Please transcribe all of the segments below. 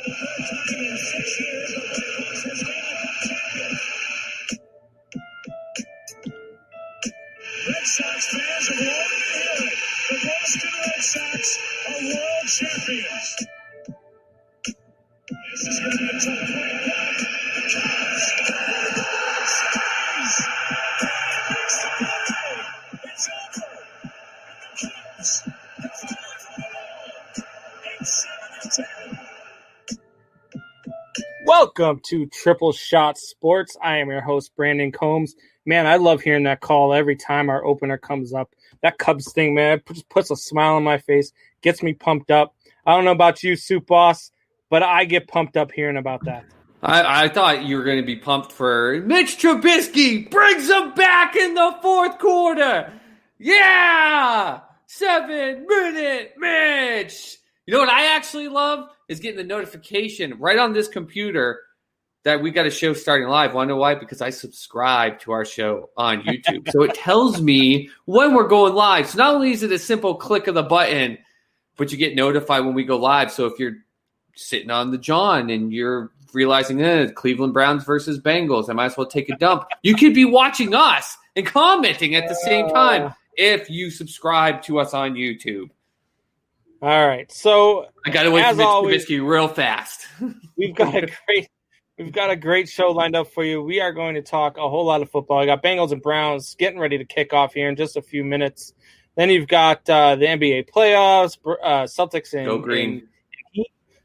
Red Sox fans have long been hearing the Boston Red Sox are world champions. This is going to be a tough play back because Squeeze makes the play. It's over. And the Cubs have fallen for the ball. 8-7-10. Welcome to Triple Shot Sports. I am your host, Brandon Combs. Man, I love hearing that call every time our opener comes up. That Cubs thing, man, just puts a smile on my face, gets me pumped up. I don't know about you, Soup Boss, but I get pumped up hearing about that. I thought you were going to be pumped for Mitch Trubisky brings them back in the fourth quarter. Yeah! 7-minute Mitch. You know what I actually love is getting the notification right on this computer that we got a show starting live. Want to know why? Because I subscribe to our show on YouTube. So it tells me when we're going live. So not only is it a simple click of the button, but you get notified when we go live. So if you're sitting on the John and you're realizing, Cleveland Browns versus Bengals, I might as well take a dump. You could be watching us and commenting at the same time if you subscribe to us on YouTube. All right. So I got to wait for Mitch Trubisky real fast. We've got a great show lined up for you. We are going to talk a whole lot of football. I got Bengals and Browns getting ready to kick off here in just a few minutes. Then you've got the NBA playoffs, Celtics and Go Green.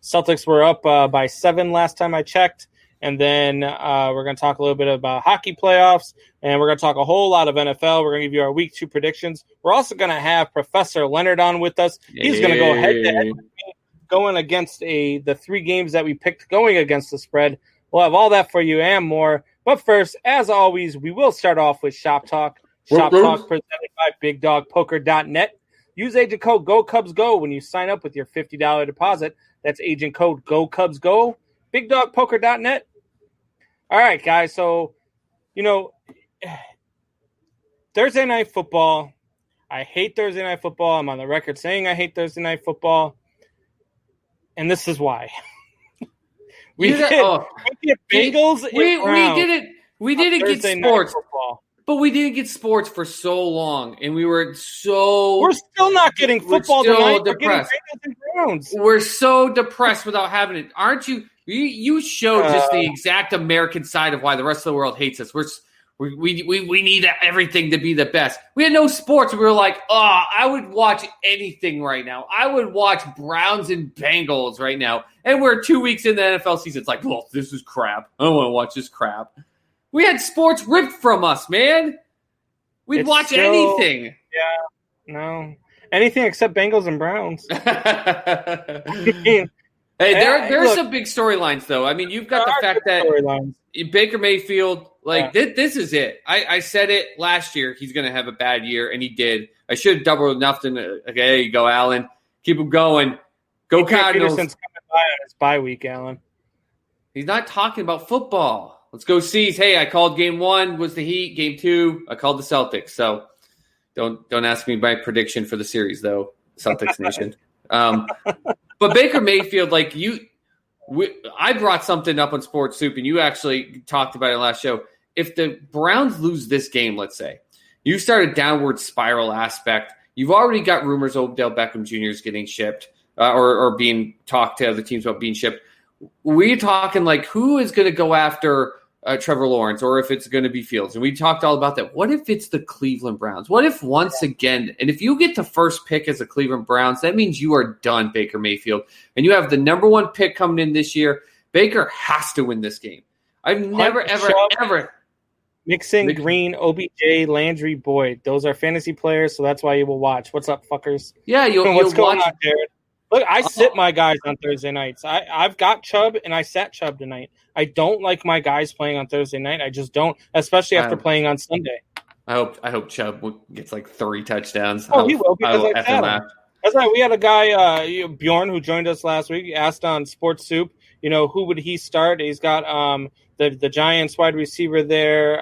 Celtics were up by 7 last time I checked. And then we're going to talk a little bit about hockey playoffs, and we're going to talk a whole lot of NFL. We're going to give you our Week 2 predictions. We're also going to have Professor Leonard on with us. He's going to go head-to-head with me, going against the 3 games that we picked going against the spread. We'll have all that for you and more. But first, as always, we will start off with Shop Talk. Shop Talk presented by BigDogPoker.net. Use agent code GoCubsGo when you sign up with your $50 deposit. That's agent code GoCubsGo. BigDogPoker.net. All right, guys. So, Thursday Night Football. I hate Thursday Night Football. I'm on the record saying I hate Thursday Night Football. And this is why. We did Bengals and Browns. We didn't get sports. But we didn't get sports for so long, and we're still not getting football tonight. Depressed. We're so depressed without having it. Aren't you? You showed just the exact American side of why the rest of the world hates us. We need everything to be the best. We had no sports. We were like, I would watch anything right now. I would watch Browns and Bengals right now. And we're 2 weeks in the NFL season. It's like, well, this is crap. I don't want to watch this crap. We had sports ripped from us, man. We'd watch anything. Yeah, no. Anything except Bengals and Browns. Hey, there are some big storylines, though. I mean, you've got the fact that Baker Mayfield, this is it. I said it last year. He's going to have a bad year, and he did. I should have doubled enough to – okay, there you go, Allen. Keep him going. Go Cardinals. Peterson's coming by on his bye week, Allen. He's not talking about football. Let's go C's. Hey, I called game 1 was the Heat. Game 2, I called the Celtics. So don't ask me my prediction for the series, though, Celtics Nation. But Baker Mayfield, I brought something up on Sports Soup, and you actually talked about it last show. If the Browns lose this game, let's say, you start a downward spiral aspect. You've already got rumors Odell Beckham Jr. is getting shipped or being talked to other teams about being shipped. We're talking who is going to go after Trevor Lawrence, or if it's going to be Fields. And we talked all about that. What if it's the Cleveland Browns? What if once again, and if you get the first pick as the Cleveland Browns, that means you are done, Baker Mayfield. And you have the number 1 pick coming in this year. Baker has to win this game. I've never, ever. Mixon, Green, OBJ, Landry, Boyd. Those are fantasy players, so that's why you will watch. What's up, fuckers? Yeah, what's going watch. On, Jared? Look, I sit my guys on Thursday nights. I've got Chubb, and I sat Chubb tonight. I don't like my guys playing on Thursday night. I just don't, especially after playing on Sunday. I hope Chubb gets 3 touchdowns. He will, because I sat him. That's right. We had a guy, Bjorn, who joined us last week. He asked on Sports Soup, who would he start? He's got the Giants wide receiver there.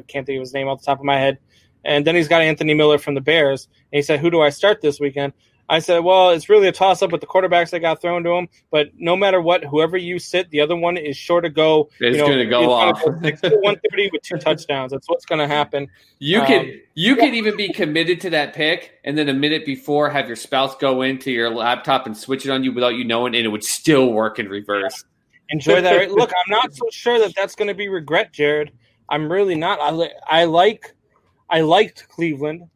Can't think of his name off the top of my head. And then he's got Anthony Miller from the Bears. And he said, who do I start this weekend? I said, well, it's really a toss-up with the quarterbacks that got thrown to him. But no matter what, whoever you sit, the other one is sure to go. It's going to go off. 130 with 2 touchdowns. That's what's going to happen. You could even be committed to that pick, and then a minute before have your spouse go into your laptop and switch it on you without you knowing, and it would still work in reverse. Enjoy that. Right? Look, I'm not so sure that that's going to be regret, Jared. I'm really not. I liked Cleveland.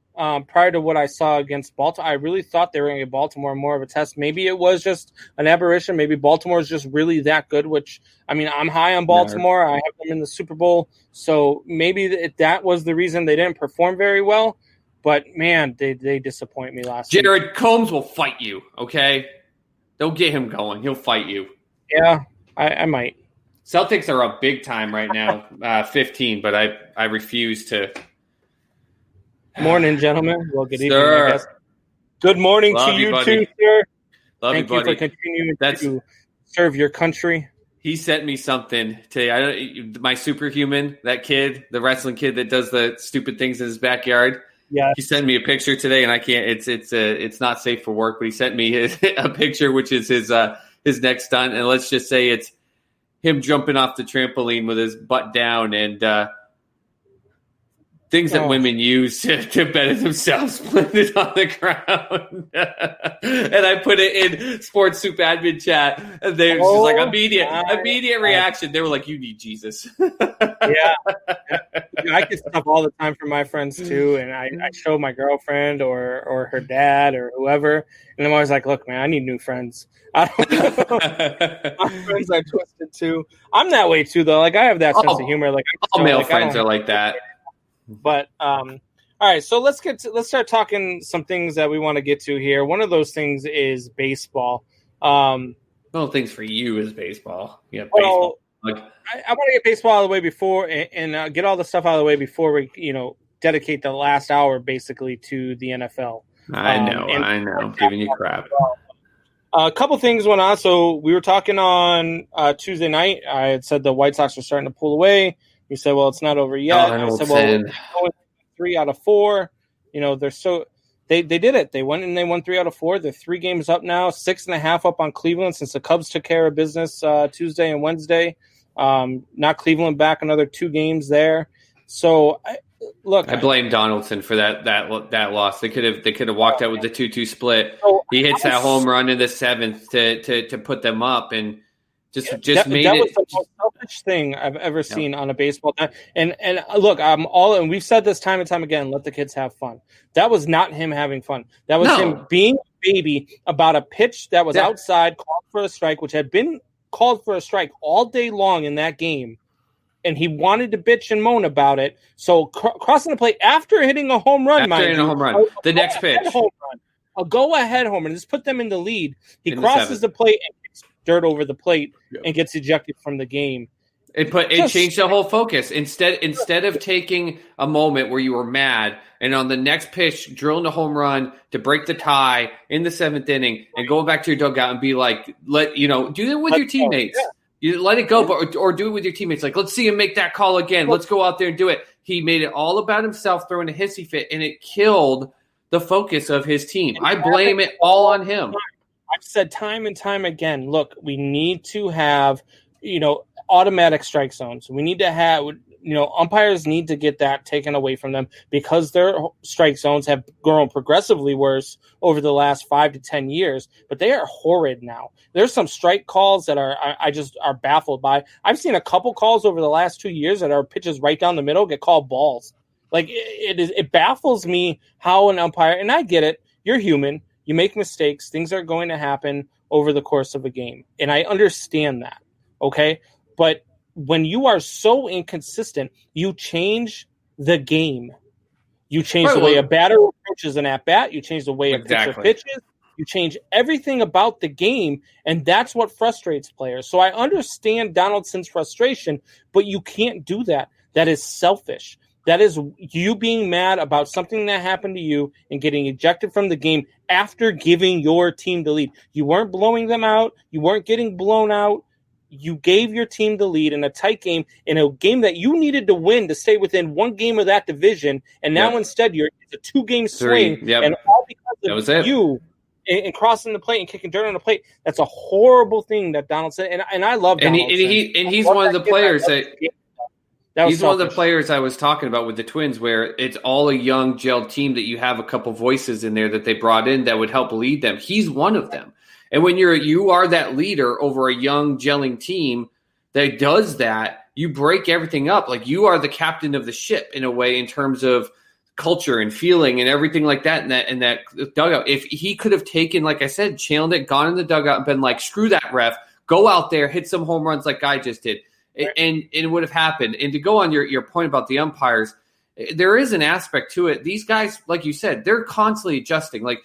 Prior to what I saw against Baltimore, I really thought they were going to give Baltimore more of a test. Maybe it was just an aberration. Maybe Baltimore is just really that good, which, I mean, I'm high on Baltimore. I have them in the Super Bowl. So maybe that was the reason they didn't perform very well. But, man, they disappoint me last week. Jared Combs will fight you, okay? Don't get him going. He'll fight you. Yeah, I might. Celtics are up big time right now, 15, but I refuse to – Morning, gentlemen. Well, good evening, sir. I guess. Good morning Love to you, you buddy. too, sir. Love Thank you, you buddy. for continuing to serve your country. He sent me something today. My superhuman, that kid, the wrestling kid that does the stupid things in his backyard. Yeah, he sent me a picture today, and I can't. It's not safe for work. But he sent me a picture, which is his next stunt, and let's just say it's him jumping off the trampoline with his butt down and. Things that women use to better themselves, put it on the ground. And I put it in Sports Soup admin chat. And they were just like, immediate reaction. They were like, you need Jesus. Yeah. I get stuff all the time from my friends too. And I show my girlfriend or her dad or whoever. And I'm always like, look, man, I need new friends. I don't know. My friends are twisted too. I'm that way too, though. Like, I have that sense of humor. Like, all male friends are like that. But all right, so let's start talking some things that we want to get to here. One of those things is baseball. One of the things for you is baseball. Yeah, well, baseball. I want to get baseball out of the way before and get all the stuff out of the way before we dedicate the last hour basically to the NFL. I know. I'm giving you crap. A couple things went on. So we were talking on Tuesday night. I had said the White Sox were starting to pull away. You said, well, it's not over yet. I said, well, 3 out of 4. They're so they did it. They went and they won 3 out of 4. They're 3 games up now, 6.5 up on Cleveland since the Cubs took care of business Tuesday and Wednesday. Not Cleveland back another 2 games there. So I blame Donaldson for that loss. They could have walked out with the 2-2 split. So he hits that home run in the 7th to put them up and. Just made that it. Was the most selfish thing I've ever seen on a baseball team. And look, I'm all, and we've said this time and time again. Let the kids have fun. That was not him having fun. That was him being a baby about a pitch that was outside, called for a strike, which had been called for a strike all day long in that game. And he wanted to bitch and moan about it. So crossing the plate after hitting a home run, the next pitch, a go-ahead home run. Just put them in the lead. He crosses the plate and gets dirt over the plate and gets ejected from the game. It changed the whole focus. Instead of taking a moment where you were mad and on the next pitch drilling a home run to break the tie in the 7th inning and going back to your dugout and be like, do it with your teammates. You let it go, or do it with your teammates. Like, let's see him make that call again. Let's go out there and do it. He made it all about himself, throwing a hissy fit, and it killed the focus of his team. I blame it all on him. I've said time and time again, look, we need to have, automatic strike zones. We need to have, umpires need to get that taken away from them because their strike zones have grown progressively worse over the last 5 to 10 years, but they are horrid now. There's some strike calls that I just are baffled by. I've seen a couple calls over the last 2 years that are pitches right down the middle get called balls. Like it baffles me how an umpire, and I get it, you're human. You make mistakes. Things are going to happen over the course of a game. And I understand that, okay? But when you are so inconsistent, you change the game. You change the way a batter approaches an at-bat. You change the way a pitcher pitches. You change everything about the game, and that's what frustrates players. So I understand Donaldson's frustration, but you can't do that. That is selfish. That is you being mad about something that happened to you and getting ejected from the game after giving your team the lead. You weren't blowing them out. You weren't getting blown out. You gave your team the lead in a tight game, in a game that you needed to win to stay within 1 game of that division. And now instead it's a 2-game swing. Yep. And all because of you and crossing the plate and kicking dirt on the plate. That's a horrible thing that Donaldson and I love Donaldson. He's one of the players he's one of the selfish. players I was talking about with the Twins, where it's all a young gelled team that you have a couple voices in there that they brought in that would help lead them. He's one of them. And when you are that leader over a young gelling team that does that, you break everything up. Like, you are the captain of the ship in a way, in terms of culture and feeling and everything like that in that dugout. If he could have taken, like I said, channeled it, gone in the dugout and been like, screw that ref, go out there, hit some home runs like I just did. Right. And it would have happened. And to go on your point about the umpires, there is an aspect to it. These guys, like you said, they're constantly adjusting. Like,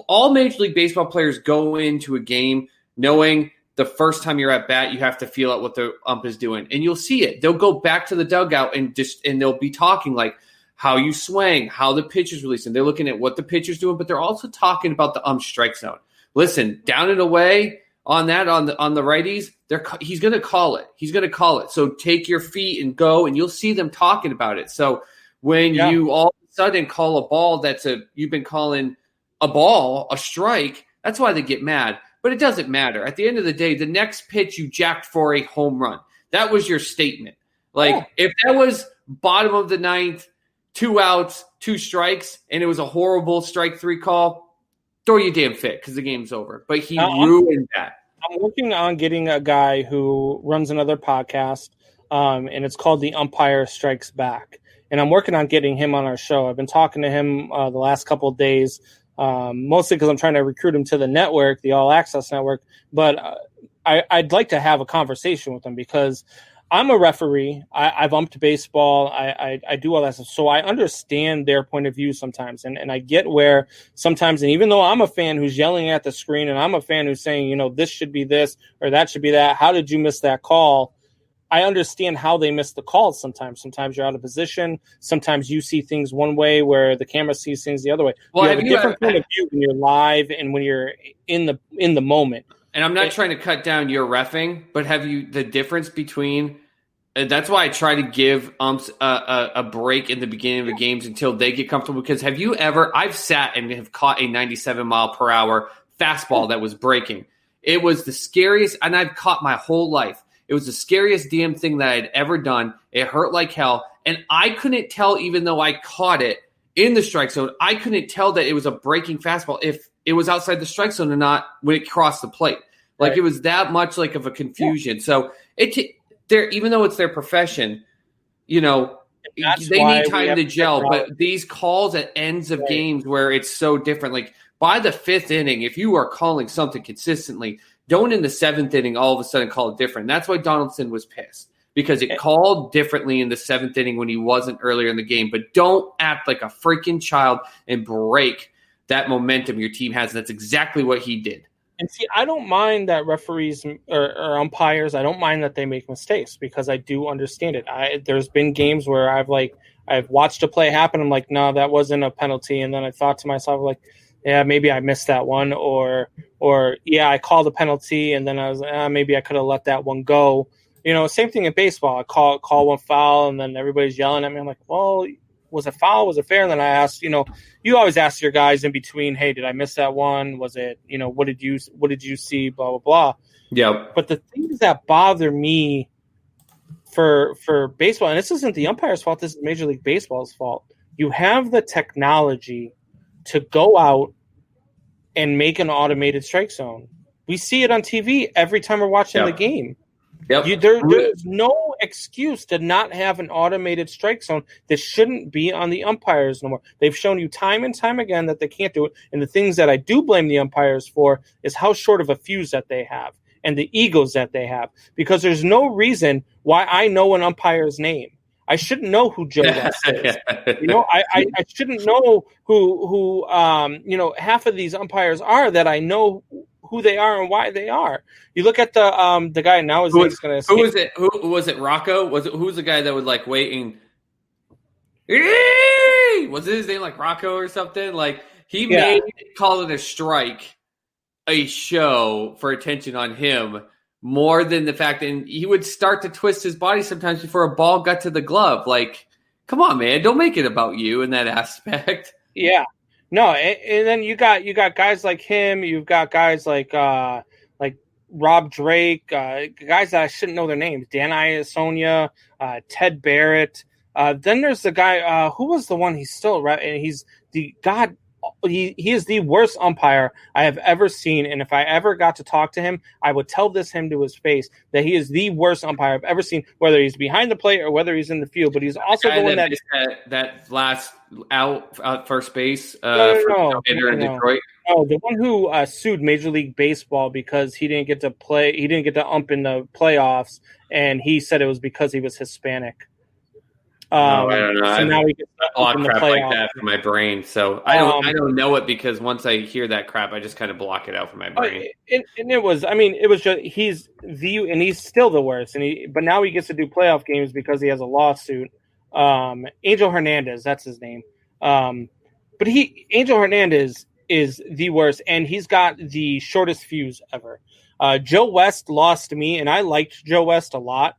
all Major League Baseball players go into a game knowing the first time you're at bat, you have to feel out what the ump is doing. And you'll see it. They'll go back to the dugout and they'll be talking like how you swing, how the pitch is releasing. They're looking at what the pitcher's doing, but they're also talking about the ump strike zone. Listen, down and away on that, on the righties, he's going to call it. He's going to call it. So take your feet and go, and you'll see them talking about it. So when you all of a sudden call a ball you've been calling a ball, a strike, that's why they get mad. But it doesn't matter. At the end of the day, the next pitch you jacked for a home run. That was your statement. Like, if that was bottom of the ninth, 2 outs, 2 strikes, and it was a horrible strike 3 call, throw your damn fit because the game's over. But he ruined that. I'm working on getting a guy who runs another podcast, and it's called The Umpire Strikes Back. And I'm working on getting him on our show. I've been talking to him the last couple of days, mostly because I'm trying to recruit him to the network, the All Access Network. But I'd like to have a conversation with him because I'm a referee. I've umped baseball. I do all that stuff. So I understand their point of view sometimes. And I get where sometimes, and even though I'm a fan who's yelling at the screen and I'm a fan who's saying, this should be this or that should be that, how did you miss that call? I understand how they miss the calls sometimes. Sometimes you're out of position. Sometimes you see things one way where the camera sees things the other way. Well, you have a different point of view when you're live and when you're in the moment. And I'm not trying to cut down your reffing, but the difference between that's why I try to give umps a break in the beginning of the games until they get comfortable. Because I've sat and have caught a 97 mile per hour fastball that was breaking. It was the scariest, and I've caught my whole life. It was the scariest damn thing that I'd ever done. It hurt like hell. And I couldn't tell, even though I caught it in the strike zone, I couldn't tell that it was a breaking fastball if it was outside the strike zone or not when it crossed the plate. Like, It was that much like of a confusion. Yeah. So even though it's their profession, they need time to gel. But these calls at ends of games where it's so different, like by the 5th inning, if you are calling something consistently, don't in the 7th inning all of a sudden call it different. That's why Donaldson was pissed, because it called differently in the 7th inning when he wasn't earlier in the game. But don't act like a freaking child and break that momentum your team has. That's exactly what he did. And see, I don't mind that referees or umpires, I don't mind that they make mistakes because I do understand it. There's been games where I've watched a play happen. I'm like, no, that wasn't a penalty. And then I thought to myself, like, yeah, maybe I missed that one, or yeah, I called a penalty, and then I was maybe I could have let that one go. Same thing in baseball. I call one foul, and then everybody's yelling at me. I'm like, well, was it foul? Was it fair? And then I asked, you always ask your guys in between, hey, did I miss that one? Was it, what did you see? Blah blah blah. Yeah. But the things that bother me for baseball, and this isn't the umpire's fault. This is Major League Baseball's fault. You have the technology to go out and make an automated strike zone. We see it on TV every time we're watching the game. Yep. There's no excuse to not have an automated strike zone that shouldn't be on the umpires no more. They've shown you time and time again that they can't do it. And the things that I do blame the umpires for is how short of a fuse that they have and the egos that they have. Because there's no reason why I know an umpire's name. I shouldn't know who Joe West is. I shouldn't know who half of these umpires are that I know who they are and why they are. You look at the guy now. His name's going to escape. Who was it? Who was it? Rocco? Who was the guy that would like wait and was it his name like Rocco or something? Like he made calling a strike a show for attention on him. More than the fact that he would start to twist his body sometimes before a ball got to the glove. Like, come on, man. Don't make it about you in that aspect. Yeah. No, and then you got guys like him. You've got guys like Rob Drake, guys that I shouldn't know their names. Dan Iasonia, Ted Barrett. Then there's the guy who was the one. He's still right, and he's the god. He is the worst umpire I have ever seen, and if I ever got to talk to him, I would tell him to his face that he is the worst umpire I've ever seen, whether he's behind the plate or whether he's in the field. But he's also the one that last out first base no, in Detroit. Oh, the one who sued Major League Baseball because he didn't get to play, he didn't get to ump in the playoffs, and he said it was because he was Hispanic. I don't know. So now we get a lot of crap like that for my brain. So I don't know it because once I hear that crap, I just kind of block it out from my brain. And it was just he's still the worst. But now he gets to do playoff games because he has a lawsuit. Angel Hernandez, that's his name. But Angel Hernandez is the worst, and he's got the shortest fuse ever. Joe West lost me, and I liked Joe West a lot.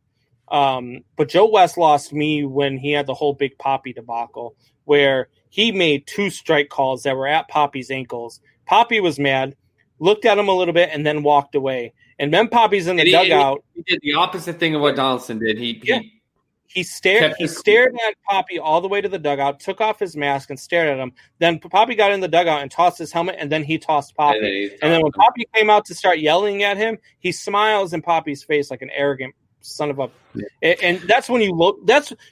But Joe West lost me when he had the whole Big Papi debacle, where he made 2 strike calls that were at Papi's ankles. Papi was mad, looked at him a little bit, and then walked away. And then Papi's in the dugout. He did the opposite thing of what Donaldson did. He stared at Papi all the way to the dugout, took off his mask, and stared at him. Then Papi got in the dugout and tossed his helmet, and then he tossed Papi. And then when Papi came out to start yelling at him, he smiles in Papi's face like an arrogant son of a. And that's when you look.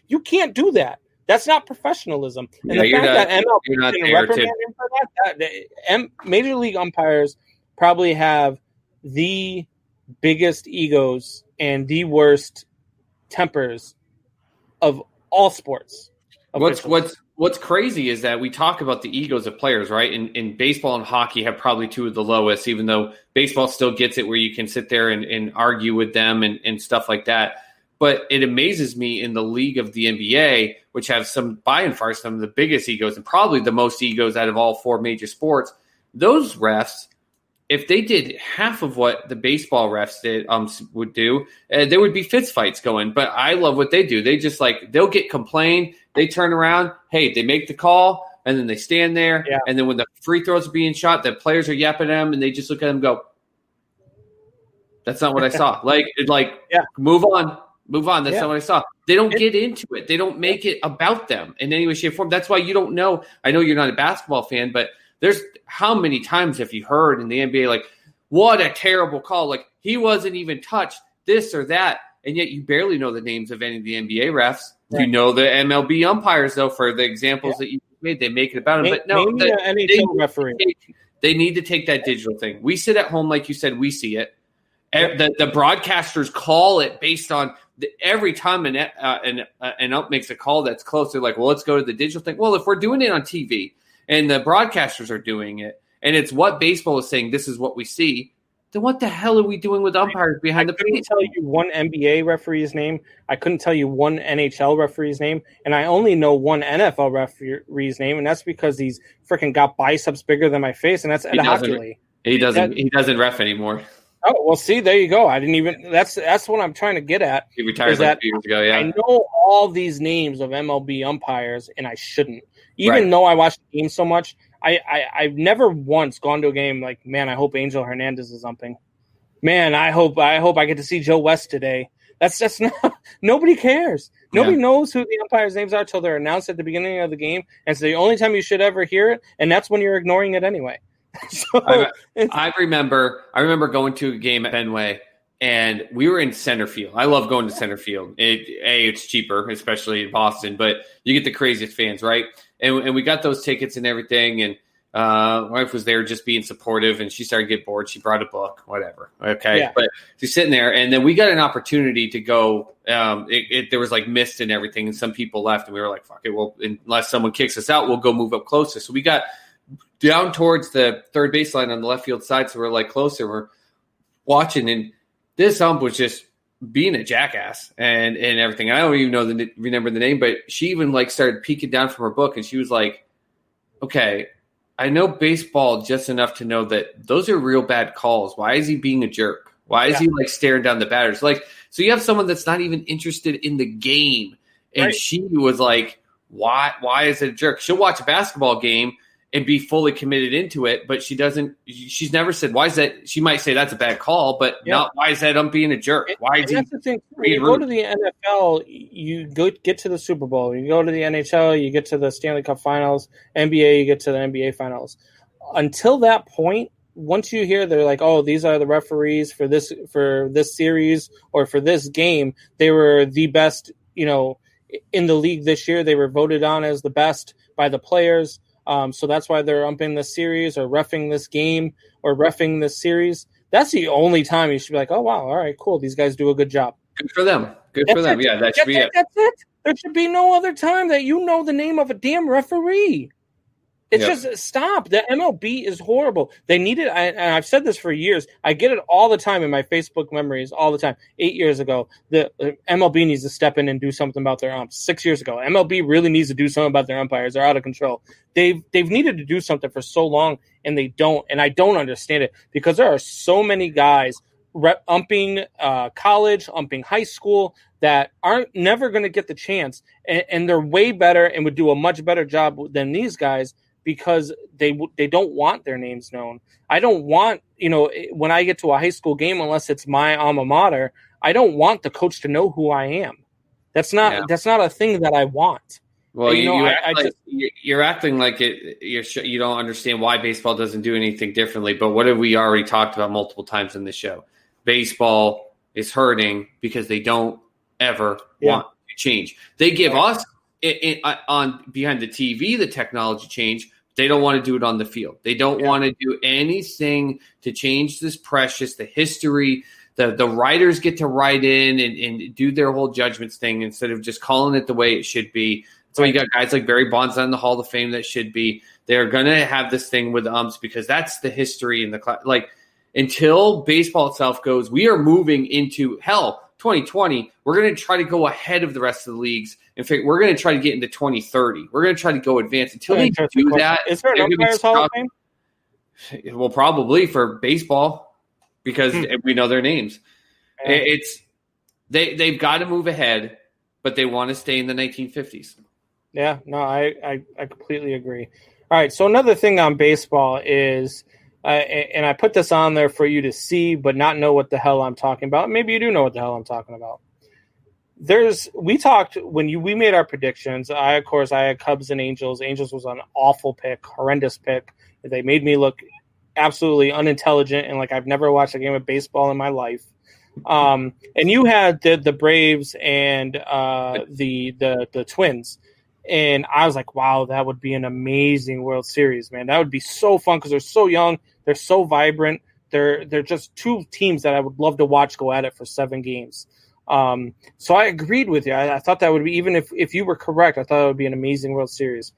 You can't do that. That's not professionalism. And the fact that MLB didn't reprimand him for that, Major League umpires probably have the biggest egos and the worst tempers of all sports. What's crazy is that we talk about the egos of players, right? And baseball and hockey have probably 2 of the lowest, even though baseball still gets it where you can sit there and argue with them and stuff like that. But it amazes me in the league of the NBA, which have some of the biggest egos and probably the most egos out of all 4 major sports. Those refs, if they did half of what the baseball refs would do, there would be fist fights going. But I love what they do. They just they'll get complained. They turn around. Hey, they make the call, and then they stand there. Yeah. And then when the free throws are being shot, the players are yapping at them, and they just look at them and go, that's not what I saw. Move on. That's not what I saw. They don't get into it. They don't make it about them in any way, shape, or form. That's why you don't know. I know you're not a basketball fan, but there's how many times have you heard in the NBA, what a terrible call. He wasn't even touched, this or that. And yet you barely know the names of any of the NBA refs. Right. You know the MLB umpires, though, for the examples that you made. They make it about them. But no, NHL they need to take that digital thing. We sit at home, like you said, we see it. The broadcasters call it based on every time an ump makes a call that's close. They're like, well, let's go to the digital thing. Well, if we're doing it on TV and the broadcasters are doing it, and it's what baseball is saying, this is what we see, then what the hell are we doing with umpires behind the plate? I couldn't tell you one NBA referee's name. I couldn't tell you one NHL referee's name. And I only know one NFL referee's name, and that's because he's freaking got biceps bigger than my face, and that's Ed Hockley. He doesn't ref anymore. Oh, well, see, there you go. I didn't even – that's what I'm trying to get at. He retired 2 years ago, yeah. I know all these names of MLB umpires, and I shouldn't. Even though I watch the game so much, I've never once gone to a game like, man, I hope Angel Hernandez is umping. Man, I hope I get to see Joe West today. That's just not – nobody cares. Nobody knows who the umpires' names are until they're announced at the beginning of the game. And it's the only time you should ever hear it, and that's when you're ignoring it anyway. So I remember going to a game at Fenway, and we were in center field. I love going to center field. It's cheaper, especially in Boston, but you get the craziest fans, right? And we got those tickets and everything, and my wife was there just being supportive, and she started to get bored. She brought a book, whatever. Okay. Yeah. But she's sitting there, and then we got an opportunity to go. There was mist and everything, and some people left, and we were like, fuck it. Well, unless someone kicks us out, we'll go move up closer. So we got down towards the third baseline on the left field side, so we're closer. We're watching, and this ump was just being a jackass and everything. I don't even remember the name, but she even started peeking down from her book, and she was like, "Okay, I know baseball just enough to know that those are real bad calls. Why is he being a jerk? Why is he staring down the batters? So you have someone that's not even interested in the game, and she was like, why is it a jerk? She'll watch a basketball game." and be fully committed into it, but she's never said, why is that? She might say that's a bad call, but not why is that being a jerk? Why is he that's the thing. When being you go rude? to the NFL, you get to the Super Bowl. You go to the NHL, you get to the Stanley Cup Finals. NBA, you get to the NBA Finals. Until that point, once you hear they're like, oh, these are the referees for this series or for this game, they were the best, in the league this year. They were voted on as the best by the players. So that's why they're umping this series or reffing this game or reffing this series. That's the only time you should be like, oh, wow, all right, cool. These guys do a good job. Good for them. Good for them. Yeah, that should be it. That's it. There should be no other time that you know the name of a damn referee. It's just stop. The MLB is horrible. They need it. And I've said this for years. I get it all the time in my Facebook memories all the time. 8 years ago, the MLB needs to step in and do something about their umps. 6 years ago, MLB really needs to do something about their umpires. They're out of control. They've needed to do something for so long, and they don't. And I don't understand it because there are so many guys umping college, umping high school that aren't never going to get the chance, and they're way better and would do a much better job than these guys. Because they don't want their names known. I don't want, when I get to a high school game, unless it's my alma mater, I don't want the coach to know who I am. That's not a thing that I want. Well, you're acting like it. You don't understand why baseball doesn't do anything differently. But what have we already talked about multiple times in the show? Baseball is hurting because they don't ever want to change. They give us on behind the TV the technology change. They don't want to do it on the field. They don't want to do anything to change this precious, the history. The writers get to write in and do their whole judgments thing instead of just calling it the way it should be. So you got guys like Barry Bonds in the Hall of Fame that should be. They're going to have this thing with the umps because that's the history in the class. Like until baseball itself goes, we are moving into 2020. We're going to try to go ahead of the rest of the leagues. In fact, we're going to try to get into 2030. We're going to try to go advance. Until they do that, is there an umpires Hall of Fame? Well, probably for baseball because we know their names. Yeah. They've got to move ahead, but they want to stay in the 1950s. Yeah, no, I completely agree. All right, so another thing on baseball is, and I put this on there for you to see, but not know what the hell I'm talking about. Maybe you do know what the hell I'm talking about. We talked when we made our predictions. I had Cubs and Angels. Angels was an awful pick, horrendous pick. They made me look absolutely unintelligent and like I've never watched a game of baseball in my life. And you had the Braves and the Twins. And I was like, wow, that would be an amazing World Series, man. That would be so fun because they're so young. They're so vibrant. They're just two teams that I would love to watch go at it for 7 games. So I agreed with you. I thought that would be, even if you were correct, I thought it would be an amazing World Series.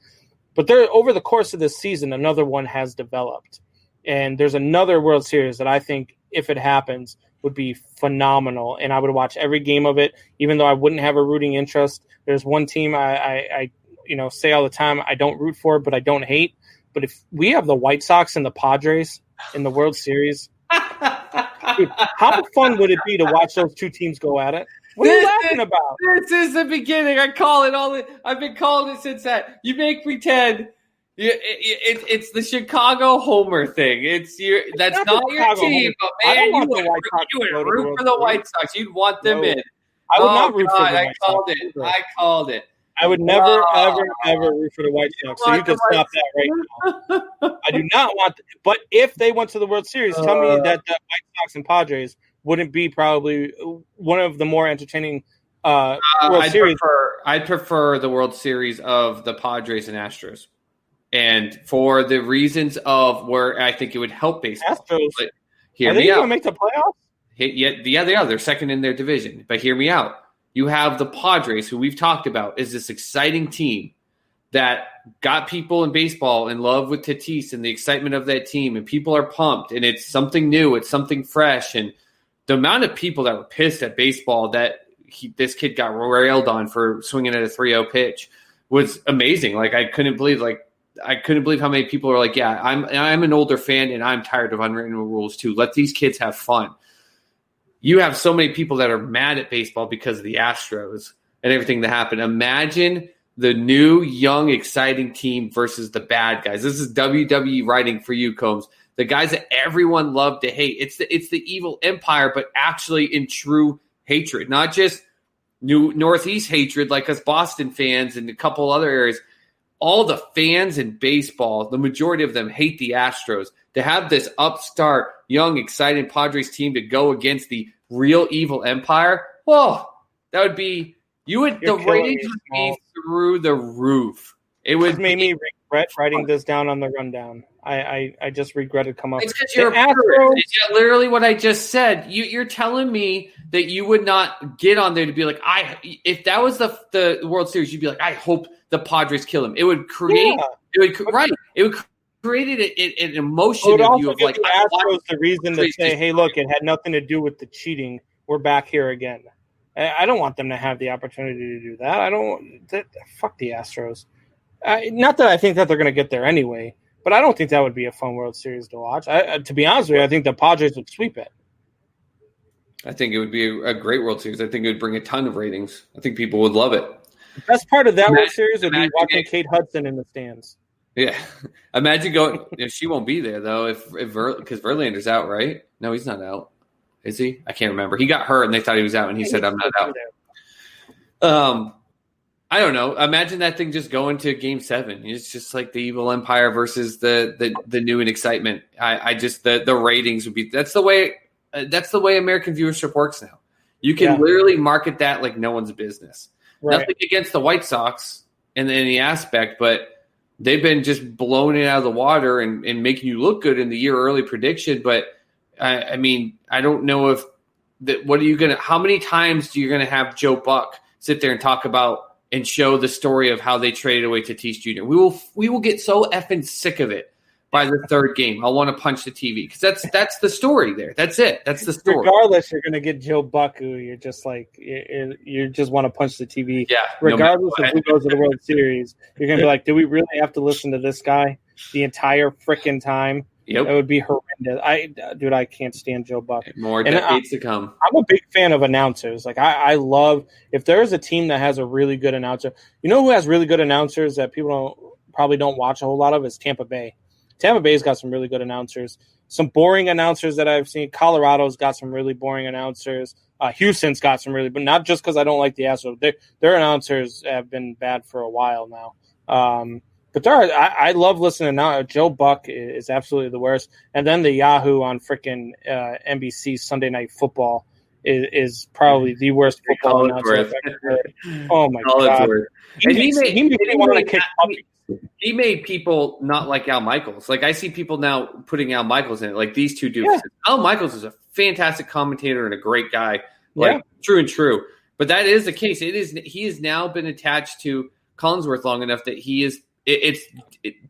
But over the course of this season, another one has developed. And there's another World Series that I think, if it happens, would be phenomenal. And I would watch every game of it, even though I wouldn't have a rooting interest. There's one team I say all the time I don't root for, but I don't hate. But if we have the White Sox and the Padres in the World Series, dude, how fun would it be to watch those two teams go at it? What are you laughing about? This is the beginning. I call it all. I've been calling it since that. You make pretend. It's the Chicago Homer thing. That's not your team, but man, you would root for the White Sox. You'd want them in. I would not root for the White Sox. I called it. I would never, ever root for the White Sox. So you can stop that right now. I do not want – but if they went to the World Series, tell me that the White Sox and Padres wouldn't be probably one of the more entertaining World Series. I'd prefer the World Series of the Padres and Astros. And for the reasons of where I think it would help baseball. Astros, but hear are they me out. going to make the playoffs? Yeah, they are. They're second in their division. But hear me out. You have the Padres, who we've talked about, is this exciting team that got people in baseball in love with Tatis and the excitement of that team, and people are pumped, and it's something new, it's something fresh, and the amount of people that were pissed at baseball that this kid got railed on for swinging at a 3-0 pitch was amazing. Like I couldn't believe how many people are like, yeah, I'm an older fan and I'm tired of unwritten rules too. Let these kids have fun. You have so many people that are mad at baseball because of the Astros and everything that happened. Imagine the new, young, exciting team versus the bad guys. This is WWE writing for you, Combs. The guys that everyone loved to hate. It's the evil empire, but actually in true hatred, not just New Northeast hatred like us Boston fans and a couple other areas. All the fans in baseball, the majority of them hate the Astros. To have this upstart, young, exciting Padres team to go against the real evil empire, whoa, that would be the ratings would be through the roof. It would made me regret writing this down on the rundown. I just regretted coming up. It's because you're a purist. It's literally what I just said. You're telling me that you would not get on there to be like, if that was the World Series, you'd be like, I hope the Padres kill him. It would create It would create an emotion of you of like the Astros the reason to say, hey, look, it had nothing to do with the cheating. We're back here again. I don't want them to have the opportunity to do that. Fuck the Astros. Not that I think that they're going to get there anyway, but I don't think that would be a fun World Series to watch. To be honest with you, I think the Padres would sweep it. I think it would be a great World Series. I think it would bring a ton of ratings. I think people would love it. The best part of that World Series would be watching Kate Hudson in the stands. Yeah. Imagine going – she won't be there, though, because Verlander's out, right? No, he's not out. Is he? I can't remember. He got hurt, and they thought he was out, and he said, I'm not out. I don't know. Imagine that thing just going to Game 7. It's just like the evil empire versus the new and excitement. I just the ratings would be – that's the way American viewership works now. You can literally market that like no one's business. Right. Nothing against the White Sox in any aspect, but they've been just blowing it out of the water and making you look good in the year early prediction. But I mean, I don't know if that. What are you gonna? How many times do you gonna have Joe Buck sit there and talk about and show the story of how they traded away Tatis Jr.? We will get so effing sick of it by the third game. I'll want to punch the TV because that's the story there. That's it. That's the story. Regardless, you're going to get Joe Buck, who you're just like you just want to punch the TV. Yeah. Regardless of who goes to the World Series, you're going to be like, do we really have to listen to this guy the entire freaking time? Yep. That would be horrendous. I can't stand Joe Buck. More decades to come. I'm a big fan of announcers. Like I love if there's a team that has a really good announcer. You know who has really good announcers that people probably don't watch a whole lot of is Tampa Bay. Tampa Bay's got some really good announcers. Some boring announcers that I've seen. Colorado's got some really boring announcers. Houston's got some really, but not just because I don't like the Astros. Their announcers have been bad for a while now. But I love listening now. Joe Buck is absolutely the worst. And then the Yahoo on freaking NBC Sunday Night Football is probably the worst football announcer I've ever heard. Oh, my God. He made me want to kick puppies. He made people not like Al Michaels. Like I see people now putting Al Michaels in it. Like these two dudes. Yeah. Al Michaels is a fantastic commentator and a great guy. Like true and true. But that is the case. He has now been attached to Collinsworth long enough that he is.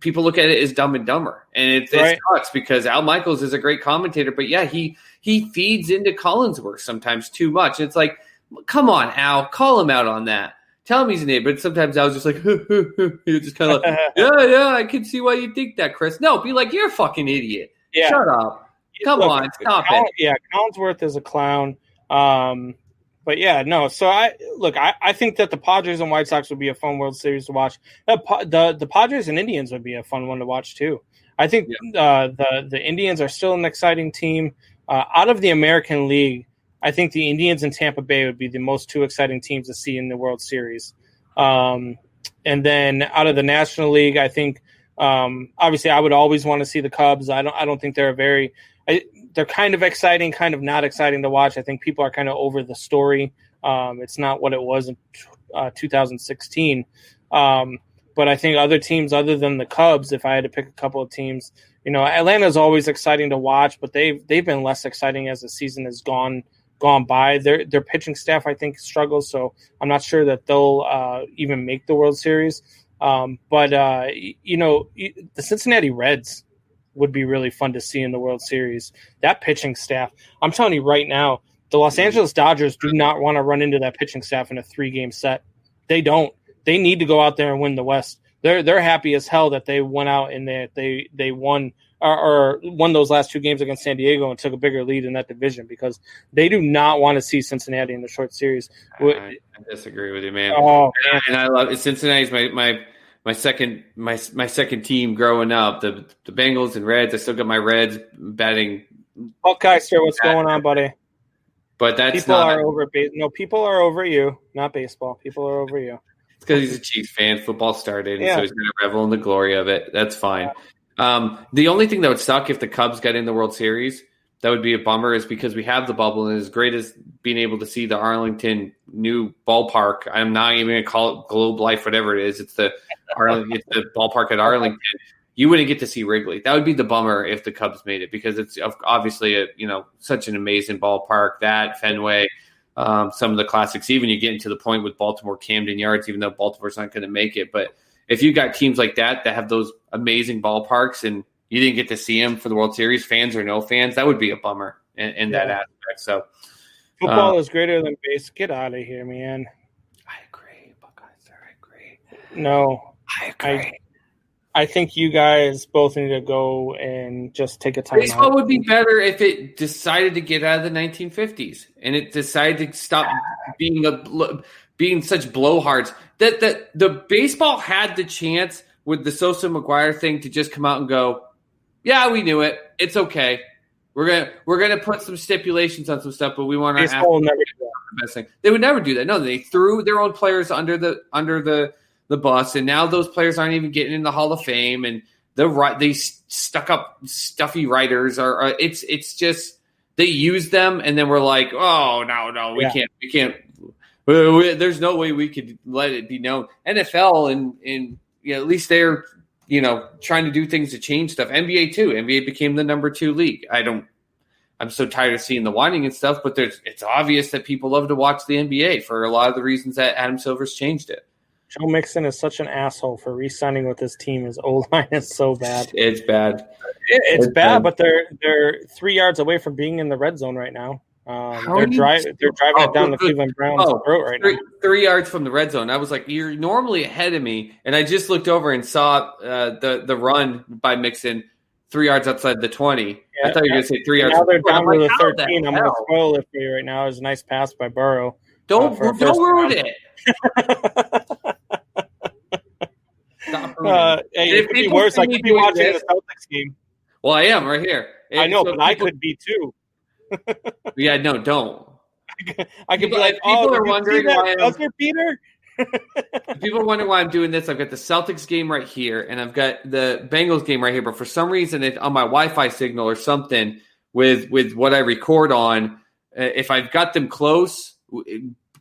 People look at it as Dumb and Dumber, and it sucks because Al Michaels is a great commentator. But yeah, he feeds into Collinsworth sometimes too much. It's like, come on, Al, call him out on that. Tell him he's an idiot, but sometimes I was just like, you're just kind of like, yeah, I can see why you think that, Chris. No, be like, you're a fucking idiot. Yeah. Shut up. Come on, stop it. Yeah, Collinsworth is a clown. But yeah, no. So I think that the Padres and White Sox would be a fun World Series to watch. The Padres and Indians would be a fun one to watch too. I think the Indians are still an exciting team. Out of the American League, I think the Indians and Tampa Bay would be the most two exciting teams to see in the World Series. And then out of the National League, I think obviously I would always want to see the Cubs. I don't think they're they're kind of exciting, kind of not exciting to watch. I think people are kind of over the story. It's not what it was in 2016. But I think other teams other than the Cubs, if I had to pick a couple of teams, Atlanta's always exciting to watch, but they've been less exciting as the season has gone by. Their pitching staff, I think, struggles, so I'm not sure that they'll even make the World Series. But the Cincinnati Reds would be really fun to see in the World Series. That pitching staff, I'm telling you right now, the Los Angeles Dodgers do not want to run into that pitching staff in a 3-game set. They don't. They need to go out there and win the West. They're happy as hell that they went out and they won or won those last 2 games against San Diego and took a bigger lead in that division because they do not want to see Cincinnati in the short series. I disagree with you, man. Oh, and I love it. Cincinnati's my second team growing up. The Bengals and Reds. I still got my Reds batting. Buckeye, sir, what's going on, buddy? But that's people not. Are over. People are over you, not baseball. People are over you. It's because he's a Chiefs fan. Football started, and Yeah. so he's going to revel in the glory of it. That's fine. The only thing that would suck if the Cubs got in the World Series, that would be a bummer, is because we have the bubble, and as great as being able to see the Arlington new ballpark, I'm not even going to call it Globe Life, whatever it is. It's the ballpark at Arlington. You wouldn't get to see Wrigley. That would be the bummer if the Cubs made it, because it's obviously such an amazing ballpark. That Fenway, some of the classics. Even you get into the point with Baltimore Camden Yards, even though Baltimore's not going to make it, but if you got teams like that have those amazing ballparks and you didn't get to see them for the World Series, fans or no fans, that would be a bummer in that aspect. So football is greater than base. Get out of here, man. I agree, Buckeyes. I agree. No, I agree. I think you guys both need to go and just take a time Baseball out. would be better if it decided to get out of the 1950s and it decided to stop being such blowhards. That the baseball had the chance with the Sosa McGuire thing to just come out and go, yeah, we knew it. It's okay. We're gonna put some stipulations on some stuff, but we want our Baseball will never do that. best thing. They would never do that. No, they threw their own players under the bus, and now those players aren't even getting in the Hall of Fame, and they stuck up stuffy writers. It's just they use them, and then we're like, oh no, we can't. There's no way we could let it be known. NFL and at least they're trying to do things to change stuff. NBA too. NBA became the number 2 league. I'm so tired of seeing the whining and stuff, but it's obvious that people love to watch the NBA for a lot of the reasons that Adam Silver's changed it. Joe Mixon is such an asshole for re-signing with his team. His O-line is so bad. It's bad. It's bad, but they're 3 yards away from being in the red zone right now. They're driving it down the Cleveland Browns' throat right now. 3 yards from the red zone. I was like, you're normally ahead of me, and I just looked over and saw the run by Mixon 3 yards outside the 20. Yeah, I thought you were going to say 3 yards. Now they're down to the how 13. I'm going to spoil it for you right now. It was a nice pass by Burrow. Don't ruin it. It could be worse. I could be watching the Celtics game. Well, I am right here. I know, but I could be too. Yeah, no, don't. I could be like, people are wondering why Peter. People are wondering why I'm doing this. I've got the Celtics game right here, and I've got the Bengals game right here. But for some reason, on my Wi-Fi signal or something with what I record on, if I've got them close,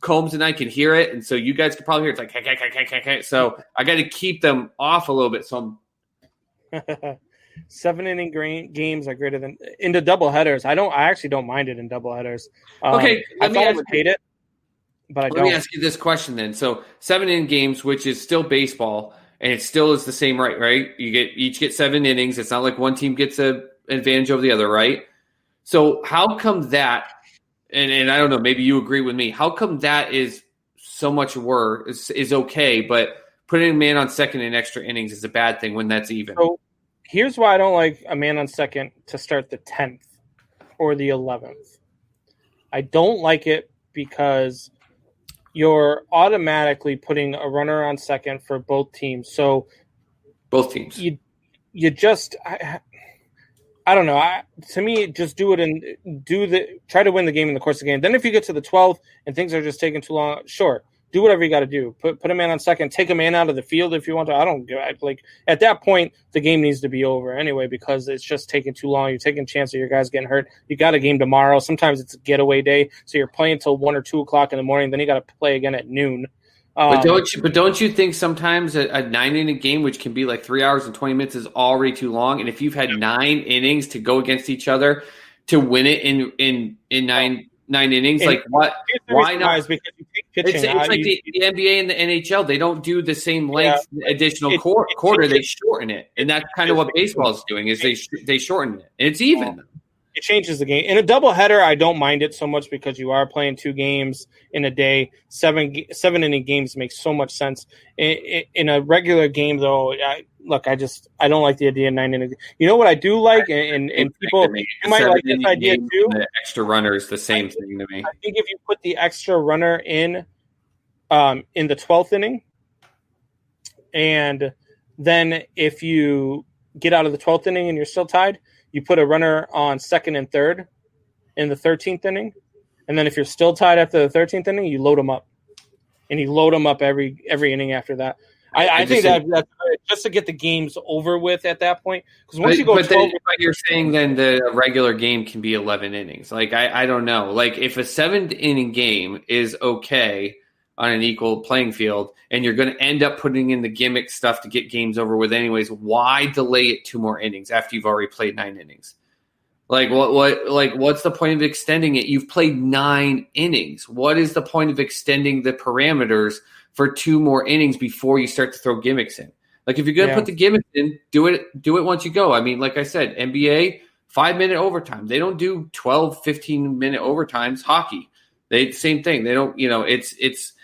Combs and I can hear it, and so you guys can probably hear it. It's like, so I got to keep them off a little bit. So I'm 7-inning games are greater than into doubleheaders. I actually don't mind it in doubleheaders. Okay, I always hate it, but I don't. Let me ask you this question then. So 7-inning games, which is still baseball, and it still is the same, right? You each get 7 innings. It's not like one team gets an advantage over the other, right? So how come that? And I don't know, maybe you agree with me. How come that is so much worse, is okay, but putting a man on second in extra innings is a bad thing when that's even? So here's why I don't like a man on second to start the 10th or the 11th. I don't like it because you're automatically putting a runner on second for both teams. So both teams. You just I don't know. To me, just do it and try to win the game in the course of the game. Then if you get to the 12th and things are just taking too long, sure, do whatever you got to do. Put a man on second, take a man out of the field if you want to. I don't like at that point the game needs to be over anyway because it's just taking too long. You're taking a chance of your guys getting hurt. You got a game tomorrow. Sometimes it's a getaway day, so you're playing till 1 or 2 o'clock in the morning. Then you got to play again at noon. But don't you think sometimes a 9-inning game, which can be like 3 hours and 20 minutes, is already too long? And if you've had 9 innings to go against each other to win it in nine innings, like what? Why not? Because you take pitching. It's like the NBA and the NHL. They don't do the same length additional quarter. They shorten it, and that's kind of what baseball is doing. Is they shorten it, and it's even. It changes the game. In a doubleheader, I don't mind it so much because you are playing 2 games in a day. 7 inning games makes so much sense. In a regular game, though, I don't like the idea of 9 innings. You know what I do like, and people you might like this idea too. The extra runner is the same thing to me. I think if you put the extra runner in the 12th inning, and then if you get out of the 12th inning and you're still tied, you put a runner on second and third in the 13th inning. And then if you're still tied after the 13th inning, you load them up. And you load them up every inning after that. I think that's just to get the games over with at that point. Because once you go 12, but you're saying then the regular game can be 11 innings. Like, I don't know. Like, if a 7-inning game is okay on an equal playing field, and you're going to end up putting in the gimmick stuff to get games over with anyways, why delay it 2 more innings after you've already played 9 innings? Like, what's the point of extending it? You've played 9 innings. What is the point of extending the parameters for 2 more innings before you start to throw gimmicks in? Like, if you're going to put the gimmicks in, do it once you go. I mean, like I said, NBA, 5-minute overtime. They don't do 12, 15-minute overtimes. Hockey, same thing. They don't, it's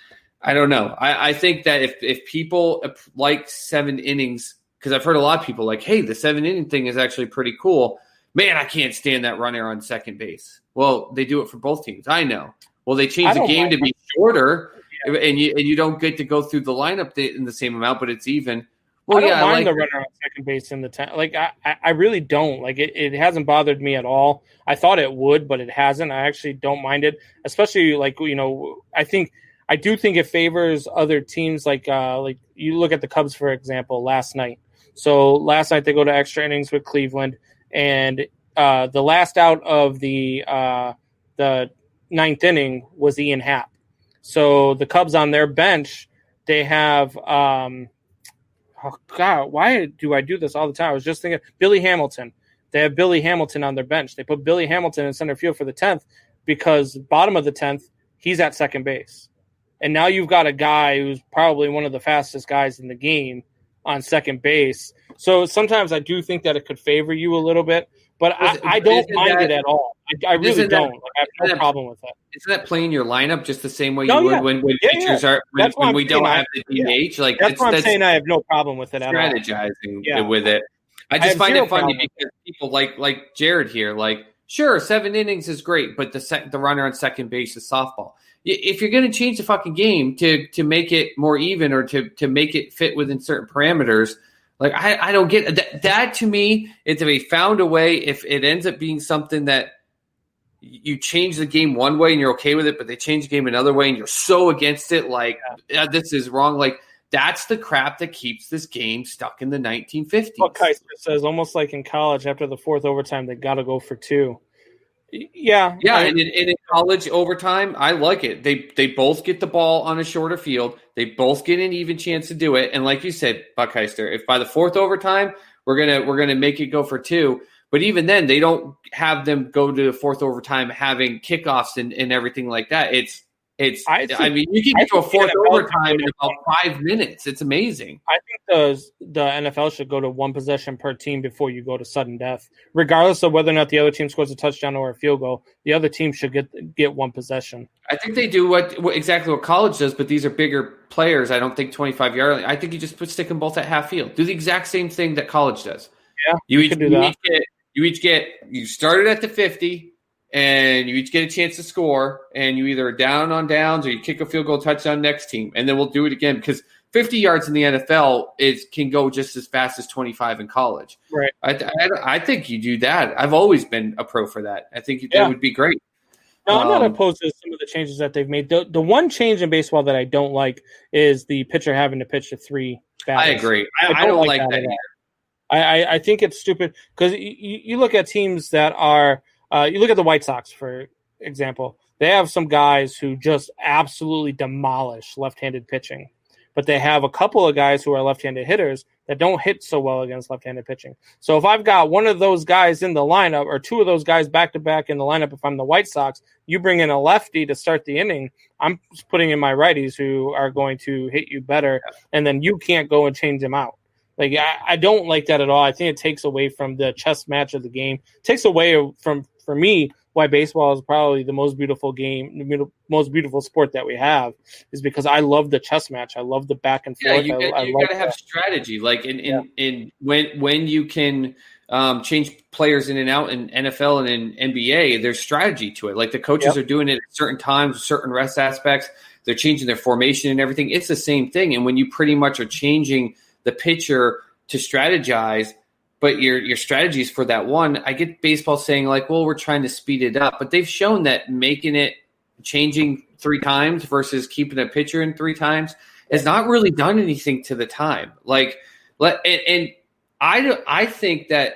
I don't know. I think that if people like 7 innings, because I've heard a lot of people like, hey, the 7-inning thing is actually pretty cool. Man, I can't stand that runner on second base. Well, they do it for both teams. I know. Well, they changed the game to be shorter, and you don't get to go through the lineup in the same amount, but it's even. Well, I don't mind the runner on second base in the 10. Like, I really don't. Like, it hasn't bothered me at all. I thought it would, but it hasn't. I actually don't mind it, especially I do think it favors other teams. Like you look at the Cubs, for example, last night. So last night they go to extra innings with Cleveland, and the last out of the 9th inning was Ian Happ. So the Cubs on their bench, they have why do I do this all the time? I was just thinking Billy Hamilton. They have Billy Hamilton on their bench. They put Billy Hamilton in center field for the 10th because bottom of the 10th, he's at second base. And now you've got a guy who's probably one of the fastest guys in the game on second base. So sometimes I do think that it could favor you a little bit, but I don't mind it at all. I really don't. I have no problem with that. Isn't that playing your lineup just the same way you would when pitchers are when we don't have the DH? Like, that's why I'm saying I have no problem with it at all. Strategizing with it. I just find it funny because people like Jared here, like, sure, 7 innings is great, but the runner on second base is softball. If you're going to change the fucking game to make it more even or to make it fit within certain parameters, like, I don't get that. That to me, if they found a way, if it ends up being something that you change the game one way and you're okay with it, but they change the game another way and you're so against it, like, this is wrong. Like, that's the crap that keeps this game stuck in the 1950s. Well, Kaiser says almost like in college, after the 4th overtime, they got to go for 2. Yeah. And in college overtime, I like it. They both get the ball on a shorter field. They both get an even chance to do it. And like you said, Buckheister, if by the 4th overtime we're gonna make it go for 2, but even then they don't have them go to the 4th overtime having kickoffs and everything like that. You can get to a 4th overtime in about 5 minutes. It's amazing. I think the NFL should go to 1 possession per team before you go to sudden death. Regardless of whether or not the other team scores a touchdown or a field goal, the other team should get 1 possession. I think they do exactly what college does, but these are bigger players. I don't think 25-yard. I think you just stick them both at half field. Do the exact same thing that college does. Yeah, you started at the 50. And you each get a chance to score, and you either are down on downs or you kick a field goal touchdown next team, and then we'll do it again because 50 yards in the NFL can go just as fast as 25 in college. Right. I think you do that. I've always been a pro for that. I think that would be great. No, I'm not opposed to some of the changes that they've made. The one change in baseball that I don't like is the pitcher having to pitch to 3 batters. I agree. I don't like that either. I think it's stupid because you look at teams that are you look at the White Sox, for example. They have some guys who just absolutely demolish left-handed pitching. But they have a couple of guys who are left-handed hitters that don't hit so well against left-handed pitching. So if I've got one of those guys in the lineup or 2 of those guys back-to-back in the lineup, if I'm the White Sox, you bring in a lefty to start the inning, I'm putting in my righties who are going to hit you better, and then you can't go and change them out. Like I don't like that at all. I think it takes away from the chess match of the game. It takes away from, for me, why baseball is probably the most beautiful game, the most beautiful sport that we have, is because I love the chess match. I love the back and forth. Yeah, you got to have strategy. Like in when you can change players in and out in NFL and in NBA, there's strategy to it. Like the coaches are doing it at certain times, certain rest aspects. They're changing their formation and everything. It's the same thing. And when you pretty much are changing the pitcher to strategize, but your strategy is for that one. I get baseball saying like, well, we're trying to speed it up, but they've shown that changing 3 times versus keeping a pitcher in 3 times has not really done anything to the time. Like, and I think that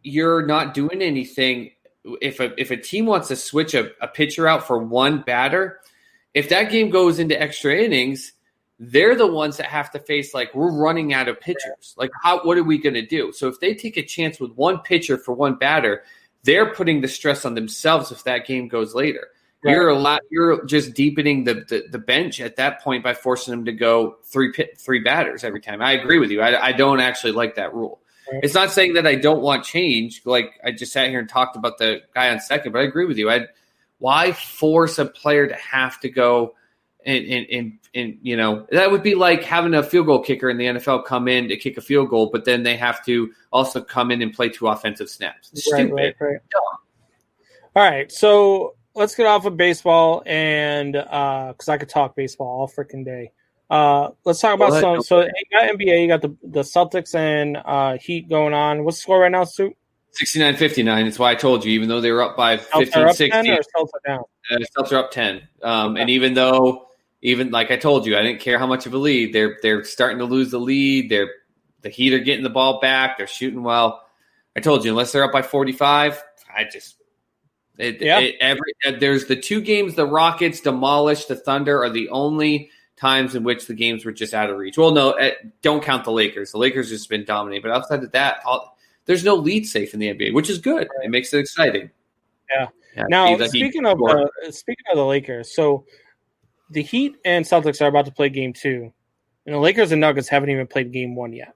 you're not doing anything if a team wants to switch a pitcher out for one batter. If that game goes into extra innings, they're the ones that have to face, like, we're running out of pitchers. Like, what are we going to do? So if they take a chance with one pitcher for one batter, they're putting the stress on themselves if that game goes later. Right. You're just deepening the bench at that point by forcing them to go three batters every time. I agree with you. I don't actually like that rule. Right. It's not saying that I don't want change. Like, I just sat here and talked about the guy on second, but I agree with you. Why force a player to have to go and you know, that would be like having a field goal kicker in the NFL come in to kick a field goal, but then they have to also come in and play 2 offensive snaps. It's stupid. Right. All right, so let's get off of baseball, and because I could talk baseball all freaking day. Let's talk about some. So you got NBA, you got the Celtics and Heat going on. What's the score right now, Stu? 69-59. It's why I told you, even though they were up by 15, 16. Celtics are down? Celtics are up 10. And even though, like I told you, I didn't care how much of a lead. They're starting to lose the lead. The Heat are getting the ball back. They're shooting well. I told you, unless they're up by 45, there's the 2 games the Rockets demolished the Thunder are the only times in which the games were just out of reach. Well, no, don't count the Lakers. The Lakers have just been dominating. But outside of that, there's no lead safe in the NBA, which is good. Right. It makes it exciting. Yeah. Now, speaking of the Lakers, so the Heat and Celtics are about to play game 2, and the Lakers and Nuggets haven't even played game 1 yet.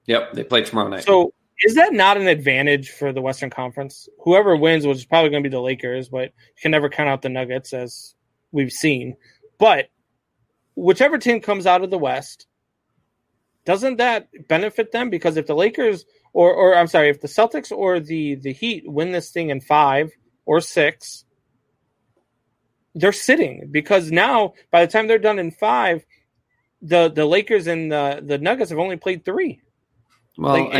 Yep, they play tomorrow night. So is that not an advantage for the Western Conference? Whoever wins, which is probably going to be the Lakers, but you can never count out the Nuggets, as we've seen. But whichever team comes out of the West, doesn't that benefit them? Because if the Lakers if the Celtics or the Heat win this thing in 5 or 6, they're sitting, because now by the time they're done in 5, the Lakers and the Nuggets have only played 3. Well,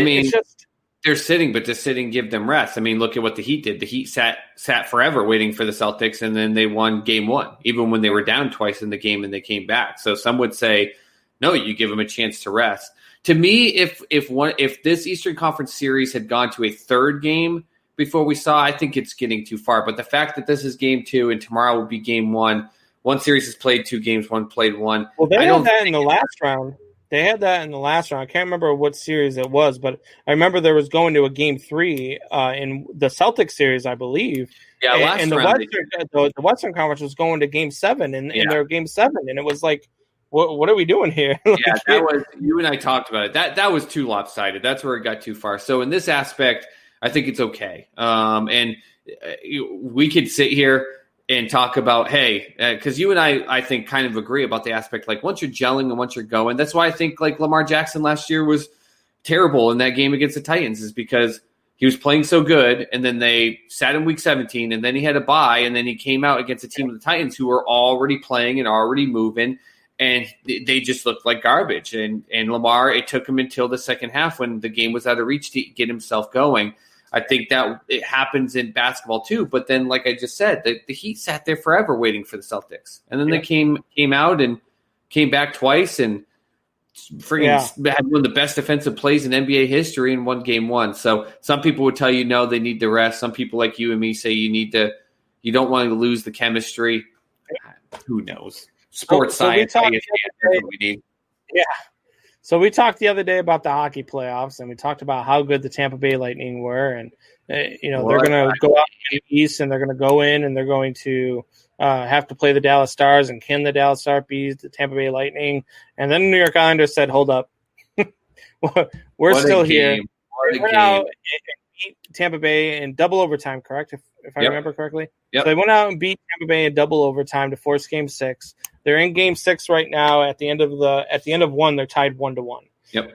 they're sitting, but to sitting give them rest. I mean, look at what the Heat did. The Heat sat forever waiting for the Celtics, and then they won game 1, even when they were down twice in the game and they came back. So some would say, no, you give them a chance to rest. To me, if this Eastern Conference series had gone to a 3rd game before we saw, I think it's getting too far. But the fact that this is game 2 and tomorrow will be game 1, one series has played 2 games, one played 1. Well, they had that in the last round. They had that in the last round. I can't remember what series it was, but I remember there was going to a game 3 in the Celtics series, I believe. Yeah, and the Western Conference was going to game 7 in their game 7, and it was like, what are we doing here? Yeah, that was, you and I talked about it. That was too lopsided. That's where it got too far. So in this aspect, I think it's okay. And we could sit here and talk about, hey, because you and I think kind of agree about the aspect, like once you're gelling and once you're going. That's why I think like Lamar Jackson last year was terrible in that game against the Titans, is because he was playing so good, and then they sat in week 17, and then he had a bye, and then he came out against a team of the Titans who were already playing and already moving, and they just looked like garbage. And Lamar, it took him until the second half when the game was out of reach to get himself going. I think that it happens in basketball too. But then, like I just said, the Heat sat there forever waiting for the Celtics. And then they came out and came back twice and had one of the best defensive plays in NBA history and won game 1. So some people would tell you, no, they need the rest. Some people like you and me say you don't want to lose the chemistry. Who knows? Sports science. We need. Yeah. So we talked the other day about the hockey playoffs, and we talked about how good the Tampa Bay Lightning were, and they're going to go out in the East, and they're going to go in, and they're going to have to play the Dallas Stars, and can the Dallas Stars beat the Tampa Bay Lightning? And then the New York Islanders said, "Hold up, We're What a still here. game. What They a went game. out and beat Tampa Bay in double overtime, correct? If I Yep. remember correctly. Yep. So they went out and beat Tampa Bay in double overtime to force Game 6. They're in Game 6 right now. At the end of one, they're tied 1-1. Yep.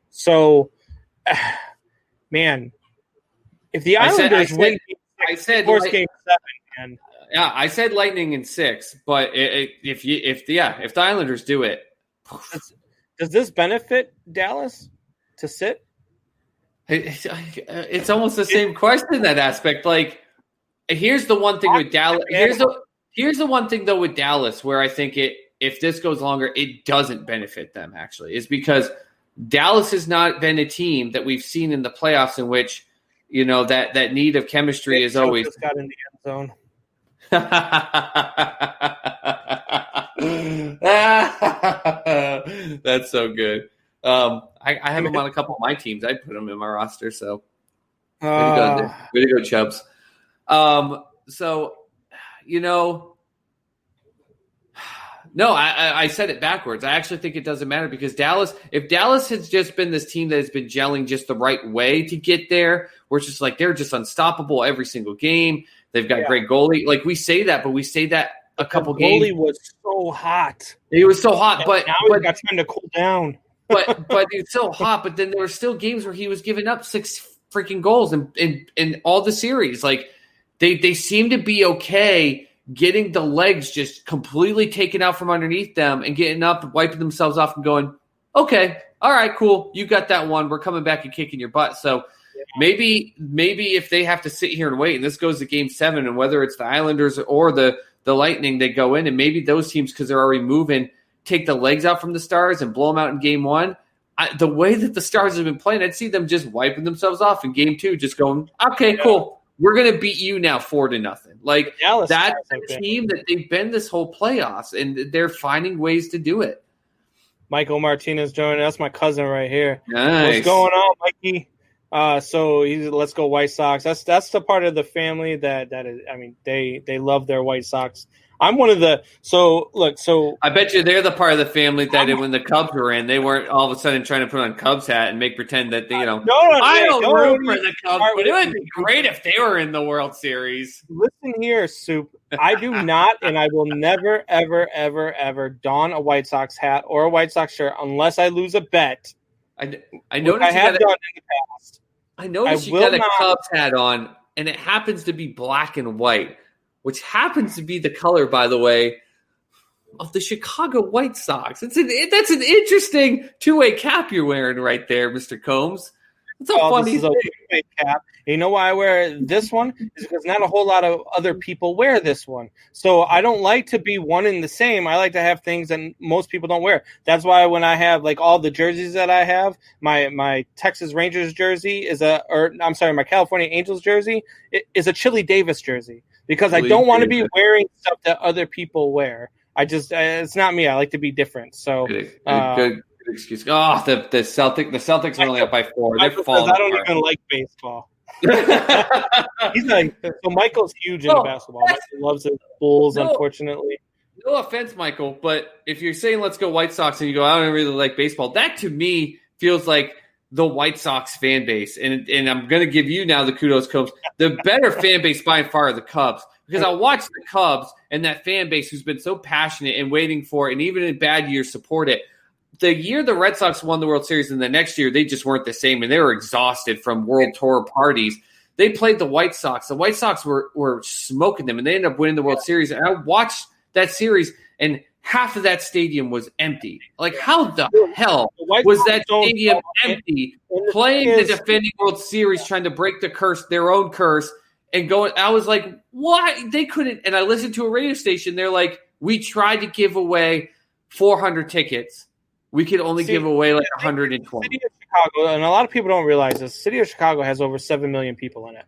So, man, if the Islanders win Game 6, force Game 7, man. Yeah, I said Lightning in 6, but if the Islanders do it, does this benefit Dallas to sit? it's almost the same question in that aspect. Like, here's the one thing with Dallas. Here's the one thing though with Dallas where I think if this goes longer, it doesn't benefit them. Actually, is because Dallas has not been a team that we've seen in the playoffs in which that need of chemistry is always got in the end zone. That's so good. I have him on a couple of my teams. I'd put him in my roster. So way to go, Chubbs. No, I said it backwards. I actually think it doesn't matter because if Dallas has just been this team that has been gelling just the right way to get there, where it's just like they're just unstoppable every single game. They've got great goalie. Like we say that, but we say that a couple games. Goalie was so hot. He was so hot, but now he's got time to cool down. but it's so hot. But then there were still games where he was giving up 6 freaking goals in all the series. Like they seem to be okay getting the legs just completely taken out from underneath them and getting up, wiping themselves off, and going, okay, all right, cool, you got that one. We're coming back and kicking your butt. So. Maybe if they have to sit here and wait, and this goes to Game 7, and whether it's the Islanders or the Lightning, they go in, and maybe those teams, because they're already moving, take the legs out from the Stars and blow them out in Game 1. The way that the Stars have been playing, I'd see them just wiping themselves off in Game 2, just going, okay, cool, we're going to beat you now 4-0. Like Dallas that's the team that they've been this whole playoffs, and they're finding ways to do it. Michael Martinez joining us, my cousin right here. Nice. What's going on, Mikey? So let's go White Sox. That's the part of the family that is. I mean, they love their White Sox. I'm one of the. So I bet you they're the part of the family that when the Cubs were in, they weren't all of a sudden trying to put on Cubs hat and make pretend that I don't root for the Cubs, but it would be great if they were in the World Series. Listen here, Soup. I do not, and I will never, ever, ever, ever don a White Sox hat or a White Sox shirt unless I lose a bet. I noticed I have done in the past. I noticed you got a Cubs hat on, and it happens to be black and white, which happens to be the color, by the way, of the Chicago White Sox. That's an interesting two-way cap you're wearing right there, Mr. Combs. It's a funny thing. A cap. You know why I wear this one? Is because not a whole lot of other people wear this one. So I don't like to be one and the same. I like to have things that most people don't wear. That's why when I have like all the jerseys that I have, my Texas Rangers jersey my California Angels jersey is a Chili Davis jersey because I don't want to be wearing stuff that other people wear. I just it's not me. I like to be different. So good excuse. Oh, the Celtics are only up by 4. They're falling. I don't even like baseball. He's like, so Michael's huge into basketball. Michael loves his Bulls, unfortunately. No offense, Michael, but if you're saying let's go White Sox and you go, I don't really like baseball, that to me feels like the White Sox fan base. And I'm going to give you now the kudos, Cubs. The better fan base by far are the Cubs. Because I watch the Cubs and that fan base who's been so passionate and waiting for it, and even in bad years support it. The year the Red Sox won the World Series and the next year they just weren't the same, and they were exhausted from World Tour parties. They played the White Sox. The White Sox were smoking them, and they ended up winning the World Series. And I watched that series, and half of that stadium was empty. Like, how the hell was that stadium empty playing the defending World Series, trying to break their own curse, and going? I was like, why? They couldn't. And I listened to a radio station. They're like, we tried to give away 400 tickets. We could only give away like 120. City of Chicago, and a lot of people don't realize this, the city of Chicago has over 7 million people in it.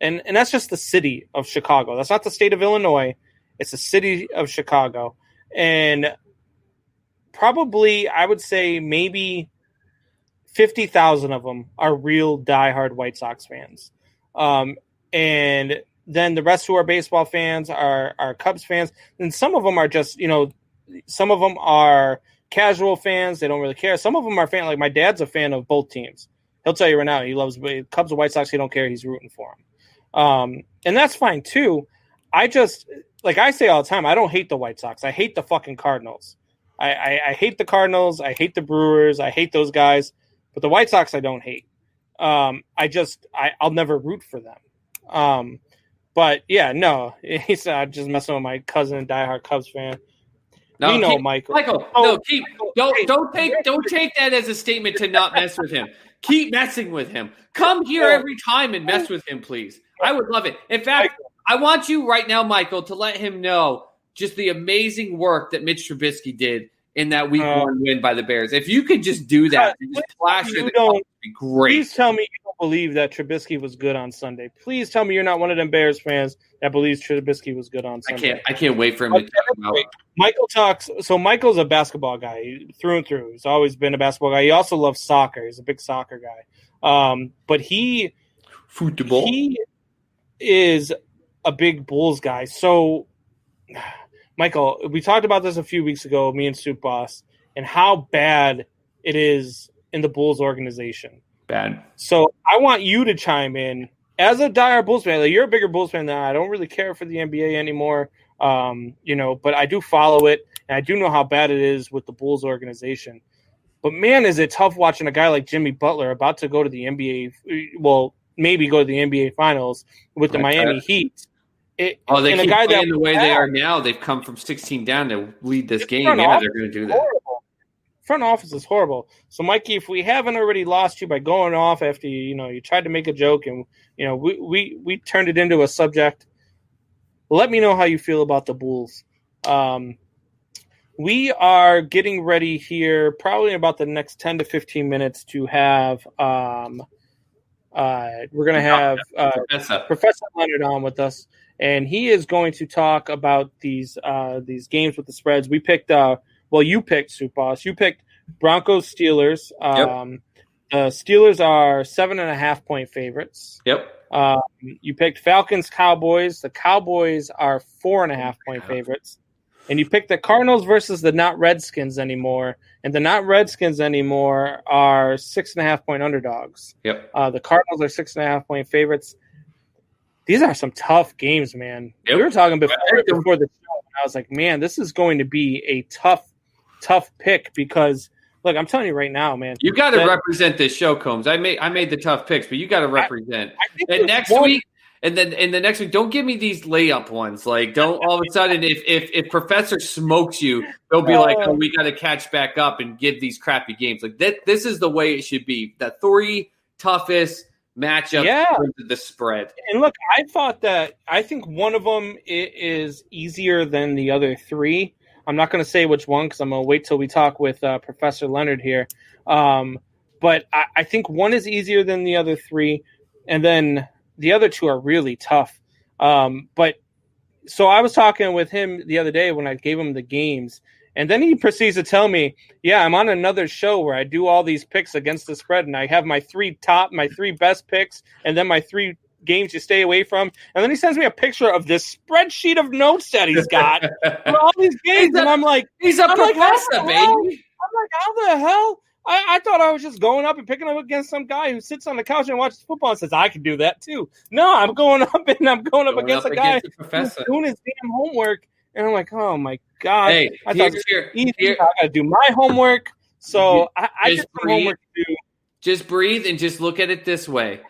And that's just the city of Chicago. That's not the state of Illinois. It's the city of Chicago. And probably, I would say maybe 50,000 of them are real diehard White Sox fans. And then the rest who are baseball fans are Cubs fans. And some of them are just, some of them are casual fans. They don't really care. Some of them are like my dad's a fan of both teams. He'll tell you right now he loves Cubs and White Sox. He don't care. He's rooting for them. And that's fine too. I just, like I say all the time, I don't hate the White Sox. I hate the fucking Cardinals. I hate the Cardinals. I hate the Brewers. I hate those guys. But the White Sox I don't hate. I'll never root for them. But yeah, no, he's just messing with my cousin, diehard Cubs fan. No, we know Michael. Don't take that as a statement to not mess with him. Keep messing with him. Come here every time and mess with him, please. I would love it. In fact, I want you right now, Michael, to let him know just the amazing work that Mitch Trubisky did in that Week 1 win by the Bears. If you could just do that, just flash it, it'd be great. Please tell me you don't believe that Trubisky was good on Sunday. Please tell me you're not one of them Bears fans that believes Trubisky was good on Sunday. I can't wait for him to talk about it. Michael talks. So Michael's a basketball guy through and through. He's always been a basketball guy. He also loves soccer. He's a big soccer guy. But he is a big Bulls guy. So, Michael, we talked about this a few weeks ago, me and Soup Boss, and how bad it is in the Bulls organization. Bad. So I want you to chime in as a diehard Bulls fan. Like, you're a bigger Bulls fan than I don't really care for the NBA anymore, but I do follow it, and I do know how bad it is with the Bulls organization. But, man, is it tough watching a guy like Jimmy Butler about to go to the NBA, well, maybe go to the NBA Finals with the Miami Heat. They keep playing the way they are now. They've come from 16 down to lead this game. Yeah, they're going to do that. Horrible. Front office is horrible. So, Mikey, if we haven't already lost you by going off after you tried to make a joke and we turned it into a subject, let me know how you feel about the Bulls. We are getting ready here, probably in about the next 10 to 15 minutes, to have we're going to have Professor Leonard on with us. And he is going to talk about these games with the spreads. We picked, you picked, Soup Boss. You picked Broncos Steelers. Yep. The Steelers are 7.5-point favorites. Yep. You picked Falcons Cowboys. The Cowboys are 4.5-point favorites. And you picked the Cardinals versus the not Redskins anymore. And the not Redskins anymore are 6.5-point underdogs. Yep. The Cardinals are 6.5-point favorites. These are some tough games, man. Yep. We were talking before the show, and I was like, man, this is going to be a tough pick because, look, I'm telling you right now, man. You got to represent this show, Combs. I made the tough picks, but you got to represent. And next week, and then in the next week, don't give me these layup ones. Like, don't all of a sudden, if Professor smokes you, they'll be like, oh, we got to catch back up and give these crappy games. Like this is the way it should be. The 3 toughest matchup the spread. And look, I think one of them is easier than the other 3. I'm not going to say which one because I'm going to wait till we talk with Professor Leonard here. But I think one is easier than the other 3, and then the other 2 are really tough. But so I was talking with him the other day when I gave him the games, and then he proceeds to tell me, yeah, I'm on another show where I do all these picks against the spread, and I have my 3 best picks, and then my 3 games you stay away from. And then he sends me a picture of this spreadsheet of notes that he's got for all these games. And I'm like, he's a professor, baby. I'm like, how the hell? I thought I was just going up and picking up against some guy who sits on the couch and watches football and says, I can do that too. No, I'm going up against a guy who's doing his damn homework. And I'm like, oh my God. Hey, I thought I got to do my homework. So I just have homework to do. Just breathe and just look at it this way.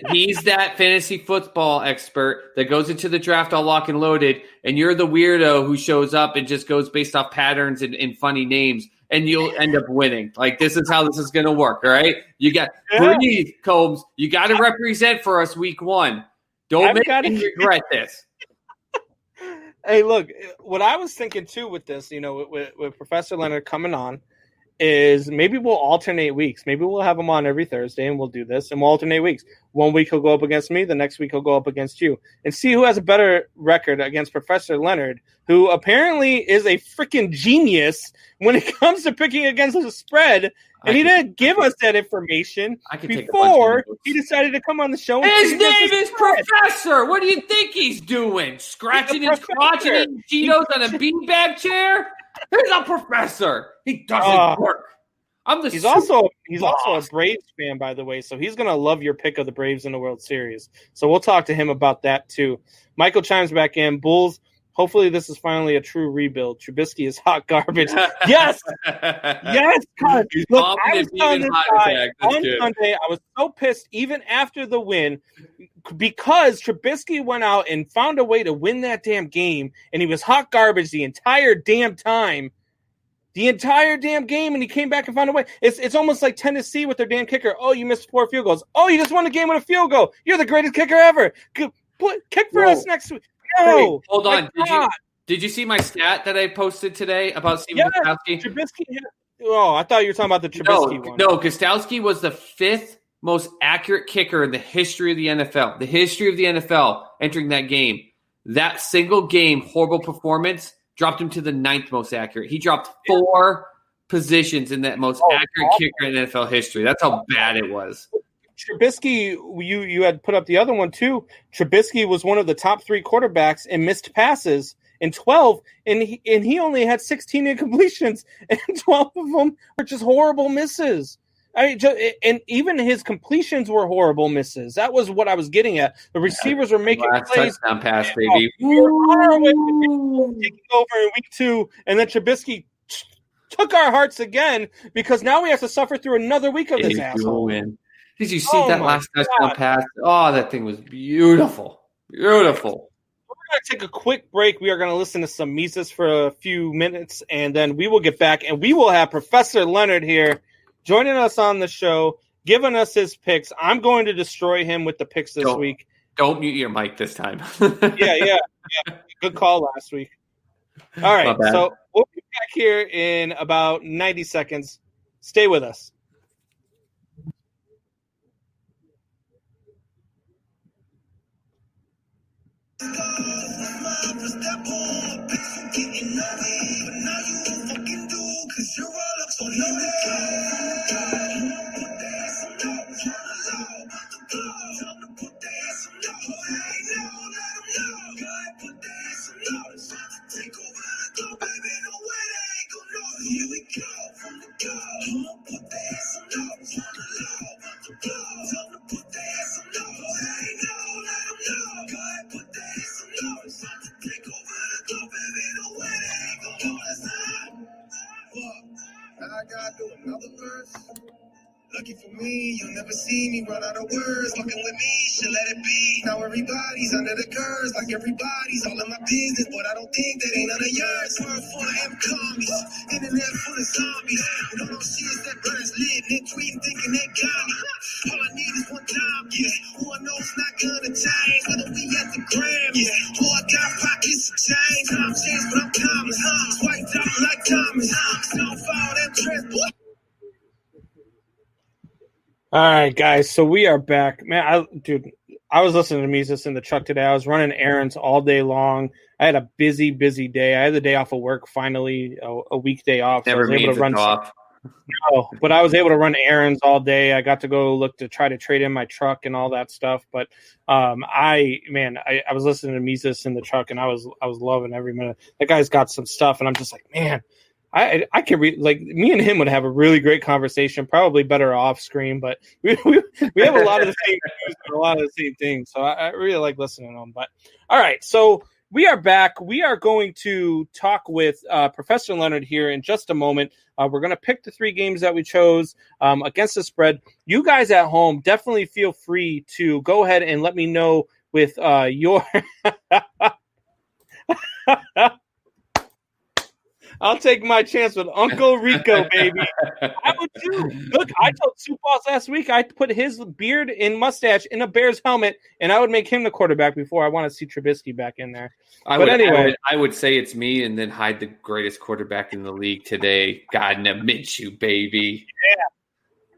He's that fantasy football expert that goes into the draft all lock and loaded, and you're the weirdo who shows up and just goes based off patterns and funny names, and you'll end up winning. Like, this is how this is going to work, all right? You got breathe, Combs. You got to represent for us week 1. Don't make me regret this. Hey, look, what I was thinking, too, with this, with Professor Leonard coming on, is maybe we'll alternate weeks. Maybe we'll have him on every Thursday, and we'll do this, and we'll alternate weeks. One week he'll go up against me, the next week he'll go up against you, and see who has a better record against Professor Leonard, who apparently is a freaking genius when it comes to picking against the spread, and he didn't give us that information before he decided to come on the show. His name is Professor. What do you think he's doing? Scratching his crotch and eating Cheetos on a beanbag chair? He's a professor. He doesn't work. He's also a Braves fan, by the way, so he's gonna love your pick of the Braves in the World Series. So we'll talk to him about that too. Michael chimes back in. Bulls. Hopefully, this is finally a true rebuild. Trubisky is hot garbage. Yes, yes. God. Look, I was on this guy on Sunday. I was so pissed, even after the win, because Trubisky went out and found a way to win that damn game, and he was hot garbage the entire damn time. The entire damn game, and he came back and found a way. It's almost like Tennessee with their damn kicker. Oh, you missed 4 field goals. Oh, you just won the game with a field goal. You're the greatest kicker ever. Kick for us next week. No, hey, hold on. Did you see my stat that I posted today about Steven Gostkowski? Trubisky. Oh, I thought you were talking about the Trubisky one. No, Gostkowski was the 5th most accurate kicker in the history of the NFL. The history of the NFL entering that game. That single game, horrible performance, dropped him to the 9th most accurate. He dropped 4 positions in that most accurate kicker in NFL history. That's how bad it was. Trubisky, you had put up the other one too. Trubisky was one of the top 3 quarterbacks in missed passes in 12, and he only had 16 incompletions, and 12 of them were just horrible misses. And even his completions were horrible misses. That was what I was getting at. The receivers were making plays. Touchdown pass, baby. We were on our way to taking over in week 2, and then Trubisky took our hearts again because now we have to suffer through another week of this asshole. Did you see that last touchdown pass? Oh, that thing was beautiful. Beautiful. We're going to take a quick break. We are going to listen to some Mises for a few minutes, and then we will get back, and we will have Professor Leonard here joining us on the show, giving us his picks. I'm going to destroy him with the picks this week. Don't mute your mic this time. Yeah. Good call last week. All right, so we'll be back here in about 90 seconds. Stay with us. Lucky for me, you'll never see me run out of words. Fucking with me, should let it be. Now everybody's under the curse, like everybody's all in my business, but I don't think that ain't none of yours. World full of M-commies, internet full of zombies. We don't know shit that burns lit, and tweeting thinking they got me. All I need is one time, who I know it's not gonna change, whether we at the gram, who I got pockets to change. I'm changed, but I'm common, swiped out like diamonds. Snowfall, that dress, boy. All right, guys. So we are back, man. I was listening to Mises in the truck today. I was running errands all day long. I had a busy day. I had the day off of work finally, a weekday off. Never so I was able to run off. No, but I was able to run errands all day. I got to go look to try to trade in my truck and all that stuff. But I was listening to Mises in the truck, and I was loving every minute. That guy's got some stuff, and I'm just like, man. I can me and him would have a really great conversation, probably better off screen, but we have a lot of the same views and a lot of the same things. So I really like listening to them. But all right, so we are back. We are going to talk with Professor Leonard here in just a moment. We're going to pick the 3 games that we chose against the spread. You guys at home definitely feel free to go ahead and let me know with your I'll take my chance with Uncle Rico, baby. I would too. Look, I told Soup Balls last week I put his beard and mustache in a Bears helmet, and I would make him the quarterback before I want to see Trubisky back in there. I would say it's me and then hide the greatest quarterback in the league today. Gardner Minshew, baby. Yeah.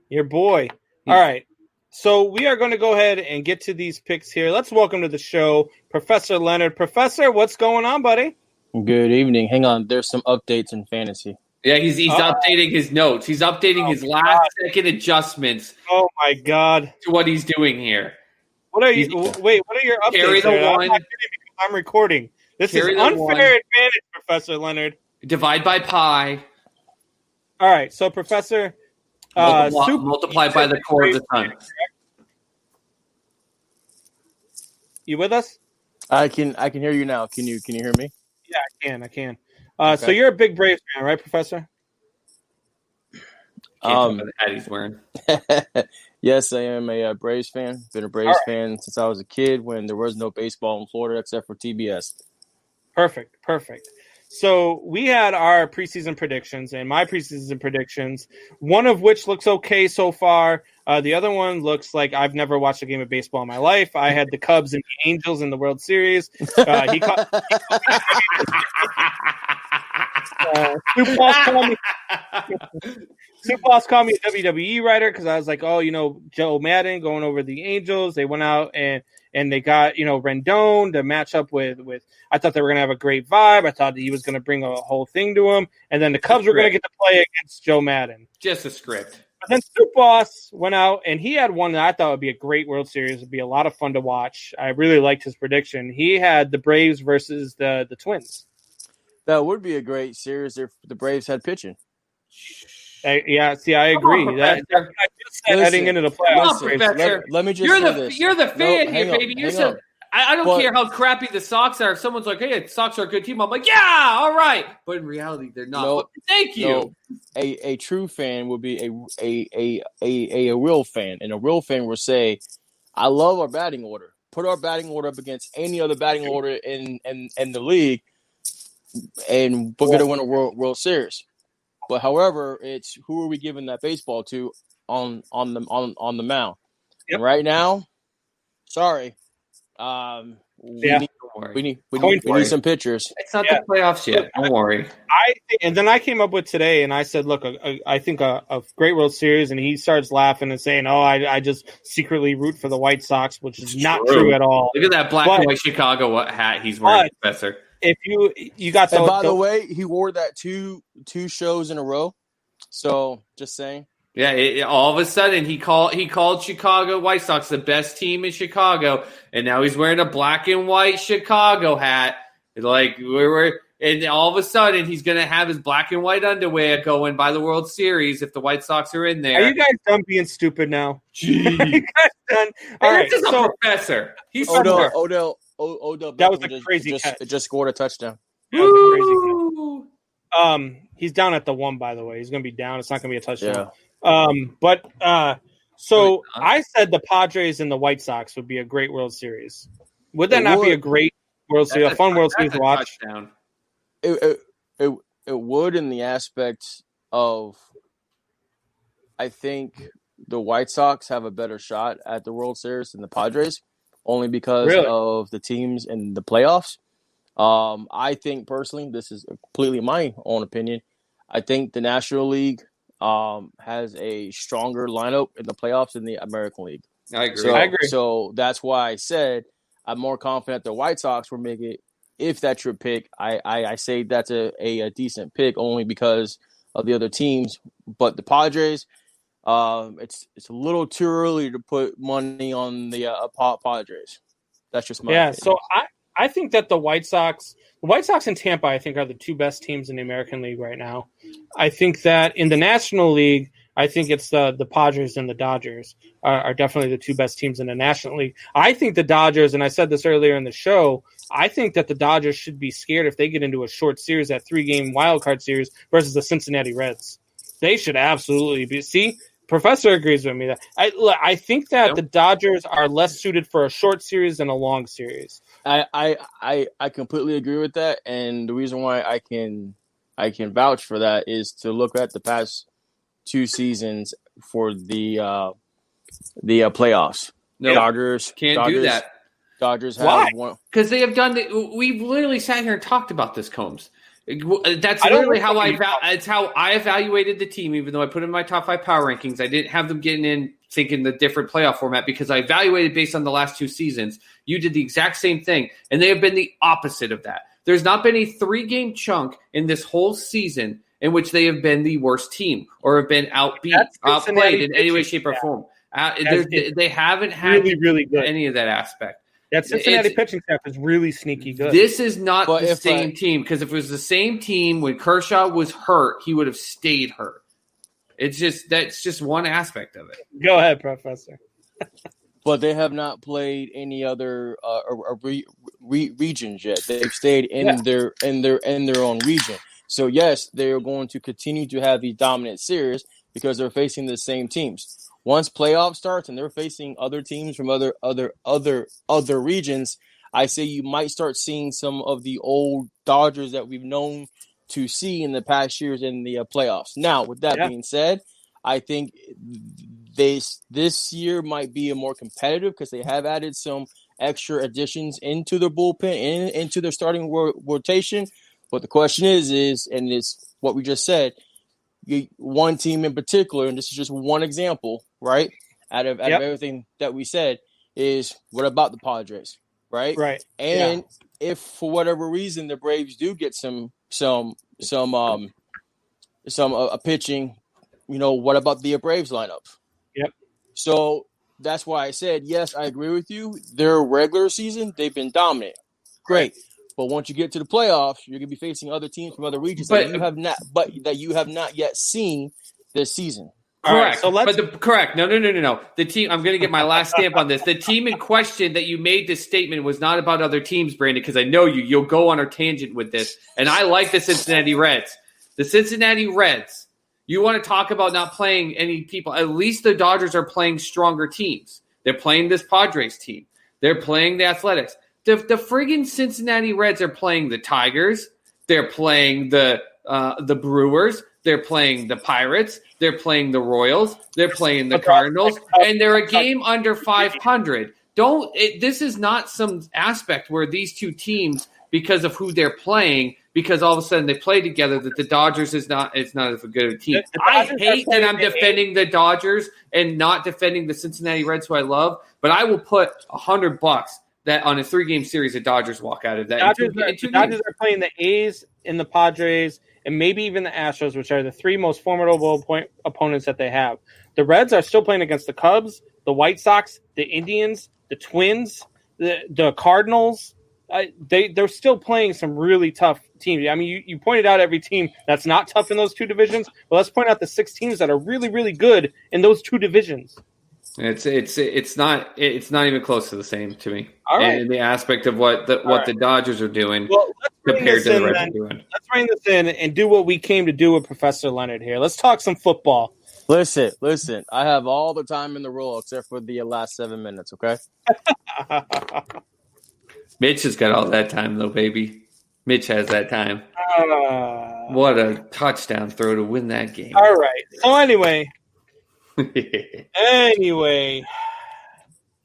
Your boy. All right. So we are going to go ahead and get to these picks here. Let's welcome to the show Professor Leonard. Professor, what's going on, buddy? Good evening. Hang on. There's some updates in fantasy. Yeah, he's updating his notes. He's updating his last-second adjustments. Oh, my God. To what he's doing here. What are your updates? Carry the one. I'm recording. This is unfair advantage, Professor Leonard. Divide by pi. All right, so Professor, Multiply by the core of the sun. You with us? I can hear you now. Can you hear me? Yeah, I can. So you're a big Braves fan, right, Professor? Can't tell by the hat he's wearing. Yes, I am a Braves fan. Been a Braves fan since I was a kid when there was no baseball in Florida except for TBS. Perfect. So we had our preseason predictions and my preseason predictions, one of which looks okay so far. The other one looks like I've never watched a game of baseball in my life. I had the Cubs and the Angels in the World Series. Soup Boss called me a WWE writer because I was like, Joe Madden going over the Angels. They went out and they got, Rendon to match up with. I thought they were going to have a great vibe. I thought that he was going to bring a whole thing to him. And then the Cubs were going to get to play against Joe Madden. Just a script. But then Soup Boss went out and he had one that I thought would be a great World Series. It'd be a lot of fun to watch. I really liked his prediction. He had the Braves versus the Twins. That would be a great series if the Braves had pitching. I agree. That's what I just said heading into the playoffs. Let me just say this. You're the fan here, baby. I don't care how crappy the Sox are. If someone's like, hey, the Sox are a good team, I'm like, yeah, all right. But in reality, they're not. No, thank you. No. A true fan would be a real fan. And a real fan will say, I love our batting order. Put our batting order up against any other batting order in the league, and we're going to win a World Series. But however, it's who are we giving that baseball to on the mound? Yep. And right now, sorry, we need some pitchers. It's not the playoffs yet. Don't worry. And then I came up with today, and I said, look, I think a great World Series, and he starts laughing and saying, "Oh, I just secretly root for the White Sox," which is not true at all. Look at that black and white Chicago hat he's wearing, Professor. If you got and by the way, he wore that two shows in a row. So just saying. Yeah, all of a sudden he called Chicago White Sox the best team in Chicago, and now he's wearing a black and white Chicago hat. Like and all of a sudden he's gonna have his black and white underwear going by the World Series if the White Sox are in there. Are you guys done being stupid now? Gee, are you guys done? All right, this is a professor. He's Odell. That was a crazy catch. Just scored a touchdown. That was a crazy catch. He's down at the 1, by the way. He's going to be down. It's not going to be a touchdown. Yeah. So I said the Padres and the White Sox would be a great World Series. Would that not be a great World Series, a fun World Series to watch? It would, in the aspect of, I think the White Sox have a better shot at the World Series than the Padres. Only because of the teams in the playoffs. I think personally, this is completely my own opinion. I think the National League has a stronger lineup in the playoffs than the American League. I agree. So that's why I said I'm more confident the White Sox will make it. If that's your pick, I say that's a decent pick only because of the other teams. But the Padres, it's a little too early to put money on the Padres. That's just my opinion. So I think that the White Sox and Tampa, I think, are the two best teams in the American League right now. I think that in the National League, I think it's the Padres and the Dodgers are definitely the two best teams in the National League. I think the Dodgers, and I said this earlier in the show, I think that the Dodgers should be scared if they get into a short series, that 3-game wildcard series versus the Cincinnati Reds. They should absolutely be. See, Professor agrees with me that I think that the Dodgers are less suited for a short series than a long series. I completely agree with that, and the reason why I can vouch for that is to look at the past 2 seasons for the playoffs. No, Dodgers can't do that. Dodgers have Why? one. Because they have done we've literally sat here and talked about this, Combs. That's literally how it's how I evaluated the team. Even though I put in my top 5 power rankings, I didn't have them getting in thinking the different playoff format because I evaluated based on the last 2 seasons. You did the exact same thing, and they have been the opposite of that. There's not been a 3-game chunk in this whole season in which they have been the worst team or have been outplayed in any way, shape, or form. They haven't had really good. any of that aspect. That Cincinnati It's- pitching staff is really sneaky good. This is not But the if same team, because if it was the same team when Kershaw was hurt, he would have stayed hurt. That's just one aspect of it. Go ahead, Professor. But they have not played any other regions yet. They've stayed in their own region. So yes, they are going to continue to have these dominant series because they're facing the same teams. Once playoff starts and they're facing other teams from other regions, I say you might start seeing some of the old Dodgers that we've known to see in the past years in the playoffs. Now, with that being said, I think this year might be a more competitive because they have added some extra additions into their bullpen, into their starting rotation. But the question is, and it's what we just said, one team in particular, and this is just one example, right? Out of everything that we said, is what about the Padres, right? Right. And if for whatever reason the Braves do get some pitching, what about the Braves lineup? Yep. So that's why I said, yes, I agree with you. Their regular season, they've been dominant. Great. But once you get to the playoffs, you're going to be facing other teams from other regions that you have not yet seen this season. Correct. Correct. No. The team. I'm going to get my last stamp on this. The team in question that you made this statement was not about other teams, Brandon, because I know you'll go on a tangent with this. And I like the Cincinnati Reds. The Cincinnati Reds. You want to talk about not playing any people. At least the Dodgers are playing stronger teams. They're playing this Padres team. They're playing the Athletics. The friggin' Cincinnati Reds are playing the Tigers. They're playing the Brewers. They're playing the Pirates. They're playing the Royals. They're playing the Cardinals. And they're a game under 500. This is not some aspect where these two teams, because of who they're playing, because all of a sudden they play together, that the Dodgers it's not as good a team. I hate that I'm defending the Dodgers and not defending the Cincinnati Reds, who I love, but I will put $100 that on a 3-game series, the Dodgers walk out of that. The Dodgers are playing the A's and the Padres and maybe even the Astros, which are the 3 most formidable opponents that they have. The Reds are still playing against the Cubs, the White Sox, the Indians, the Twins, the Cardinals. They're still playing some really tough teams. I mean, you pointed out every team that's not tough in those 2 divisions. But let's point out the 6 teams that are really, really good in those 2 divisions. It's not even close to the same to me. All right. In the aspect of what the Dodgers are doing compared to the Reds are doing. Let's bring this in and do what we came to do with Professor Leonard here. Let's talk some football. Listen. I have all the time in the world except for the last 7 minutes, okay? Mitch has got all that time, though, baby. Mitch has that time. What a touchdown throw to win that game. All right. So anyway,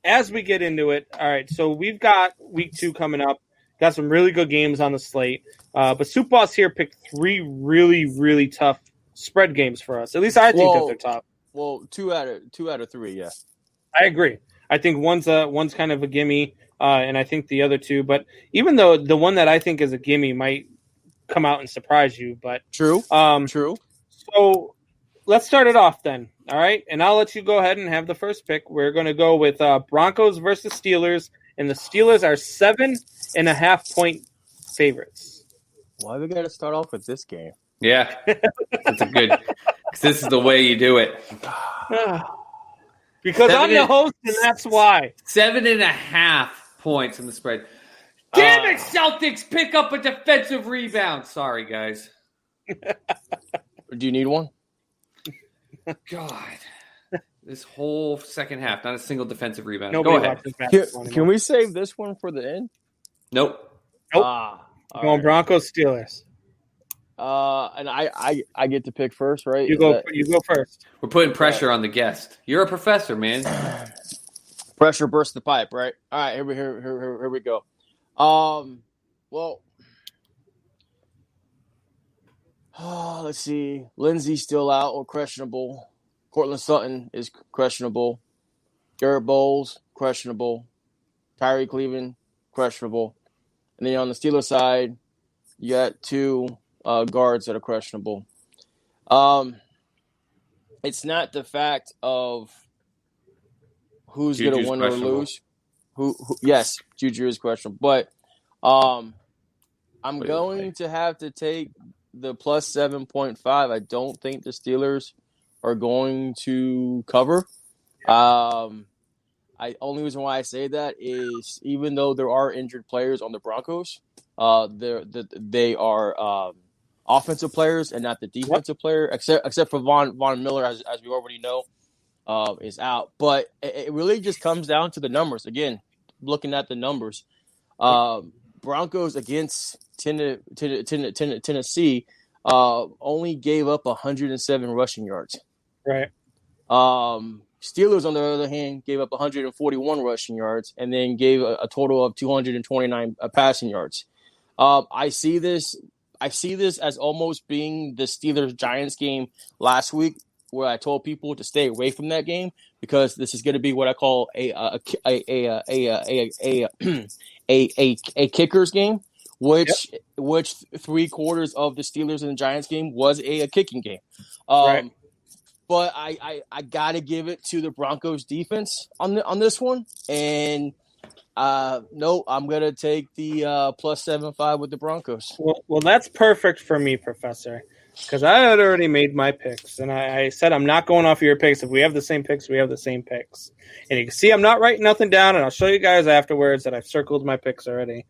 as we get into it, all right, so we've got week 2 coming up. Got some really good games on the slate. But Soup Boss here picked 3 really, really tough spread games for us. At least I think that they're tough. Well, two out of 3, yeah. I agree. I think one's kind of a gimme, and I think the other 2. But even though the one that I think is a gimme might come out and surprise you. But True. So let's start it off then. All right, and I'll let you go ahead and have the first pick. We're going to go with Broncos versus Steelers, and the Steelers are 7.5-point favorites. Why we got to start off with this game? Yeah, that's a good. Because this is the way you do it. Because I'm the host, and that's why. 7.5 points in the spread. Damn it, Celtics pick up a defensive rebound. Sorry, guys. Do you need one? God. This whole second half, not a single defensive rebound. Nobody Go ahead. Can we save this one for the end? Nope. Going Broncos, Steelers. And I get to pick first, right? You go first. We're putting pressure on the guest. You're a professor, man. Pressure burst the pipe, right? All right, here we go. Well, let's see. Lindsey's still out or questionable. Cortland Sutton is questionable. Garrett Bowles, questionable. Tyree Cleveland, questionable. And then on the Steelers side, you got 2 guards that are questionable. It's not the fact of who's going to win or lose. Yes, Juju is questionable, but I'm going to have to take the plus 7.5. I don't think the Steelers are going to cover. Only reason why I say that is even though there are injured players on the Broncos, they are offensive players and not the defensive player, except for Von Miller, as we already know, is out. But it really just comes down to the numbers. Again, looking at the numbers, Broncos against Tennessee only gave up 107 rushing yards. Right. Steelers, on the other hand, gave up 141 rushing yards and then gave a total of 229 passing yards. I see this as almost being the Steelers-Giants game last week, where I told people to stay away from that game because this is going to be what I call a kickers game, which 3/4 of the Steelers and the Giants game was a kicking game. Right. But I gotta give it to the Broncos defense on this one, and no, I'm gonna take the plus 7.5 with the Broncos. Well, that's perfect for me, Professor, because I had already made my picks, and I said I'm not going off of your picks. If we have the same picks, we have the same picks. And you can see I'm not writing nothing down, and I'll show you guys afterwards that I've circled my picks already.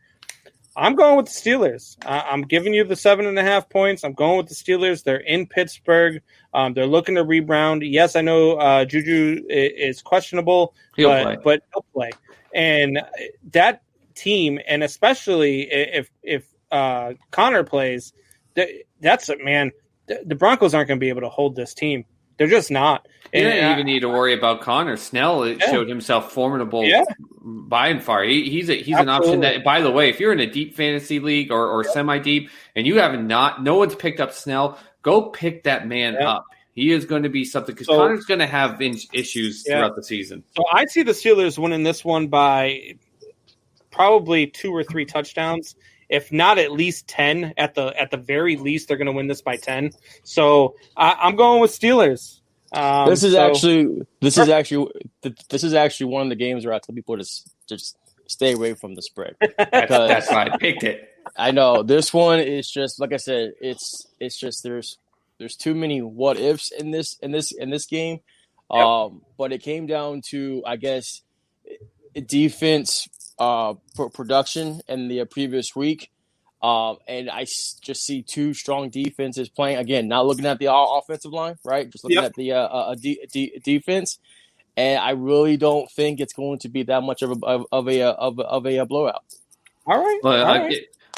I'm going with the Steelers. I'm giving you the 7.5 points. I'm going with the Steelers. They're in Pittsburgh. They're looking to rebound. Yes, I know Juju is questionable, but he'll play. And that team, and especially if Connor plays, that's it, man. The Broncos aren't going to be able to hold this team. They're just not. You don't even need to worry about Connor. Snell showed himself formidable by and far. He's an option that, by the way, if you're in a deep fantasy league or semi-deep and you have no one's picked up Snell, go pick that man up. He is going to be something because Connor's going to have issues throughout the season. So I see the Steelers winning this one by probably 2 or 3 touchdowns. If not at least 10, at the very least, they're going to win this by 10. So I'm going with Steelers. This is actually one of the games where I tell people to just stay away from the spread. That's why I picked it. I know this one is just like I said. It's just there's too many what ifs in this game. But it came down to, I guess, defense production in the previous week. And I just see 2 strong defenses playing. Again, not looking at the offensive line, right? Just looking at the defense. And I really don't think it's going to be that much of a blowout. All right. Well,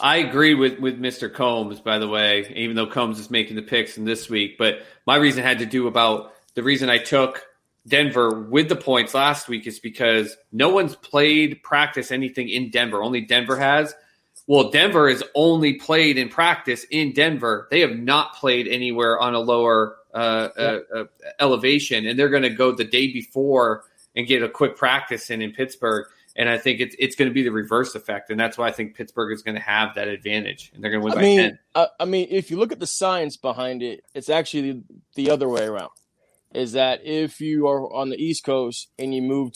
I agree with Mr. Combs, by the way, even though Combs is making the picks in this week. But my reason had to do about the reason I took Denver with the points last week is because no one's practice anything in Denver. Only Denver has. Well, Denver has only played in practice in Denver. They have not played anywhere on a lower elevation, and they're going to go the day before and get a quick practice in Pittsburgh. And I think it's going to be the reverse effect, and that's why I think Pittsburgh is going to have that advantage, and they're going to win by 10. I mean, if you look at the science behind it, it's actually the other way around. Is that if you are on the East Coast and you move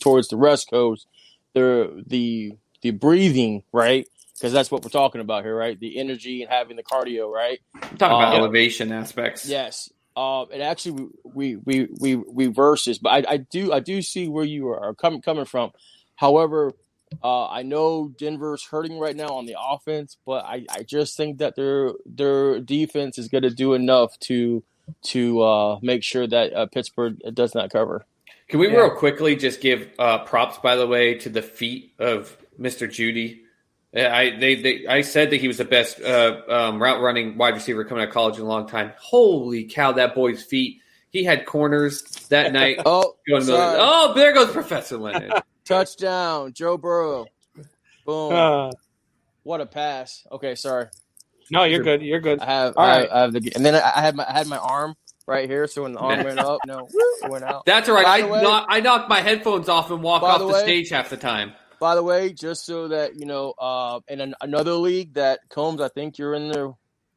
towards the West Coast, the breathing, right? Because that's what we're talking about here, right? The energy and having the cardio, right? I'm talking about elevation aspects. Yes. It actually we reverses, but I do see where you are coming from. However, I know Denver's hurting right now on the offense, but I just think that their defense is going to do enough to make sure that Pittsburgh does not cover. Can we real quickly just give props, by the way, to the feet of Mr. Judy? I said that he was the best route running wide receiver coming out of college in a long time. Holy cow, that boy's feet! He had corners that night. There goes Professor Leonard. Touchdown, Joe Burrow. Boom! What a pass. Okay, sorry. No, you're good. You're good. I have the, and then I had my arm right here, so when the arm went up, it went out. That's all right. I knocked my headphones off and walk off the stage half the time. By the way, just so that you know, in another league that Combs, I think you're in there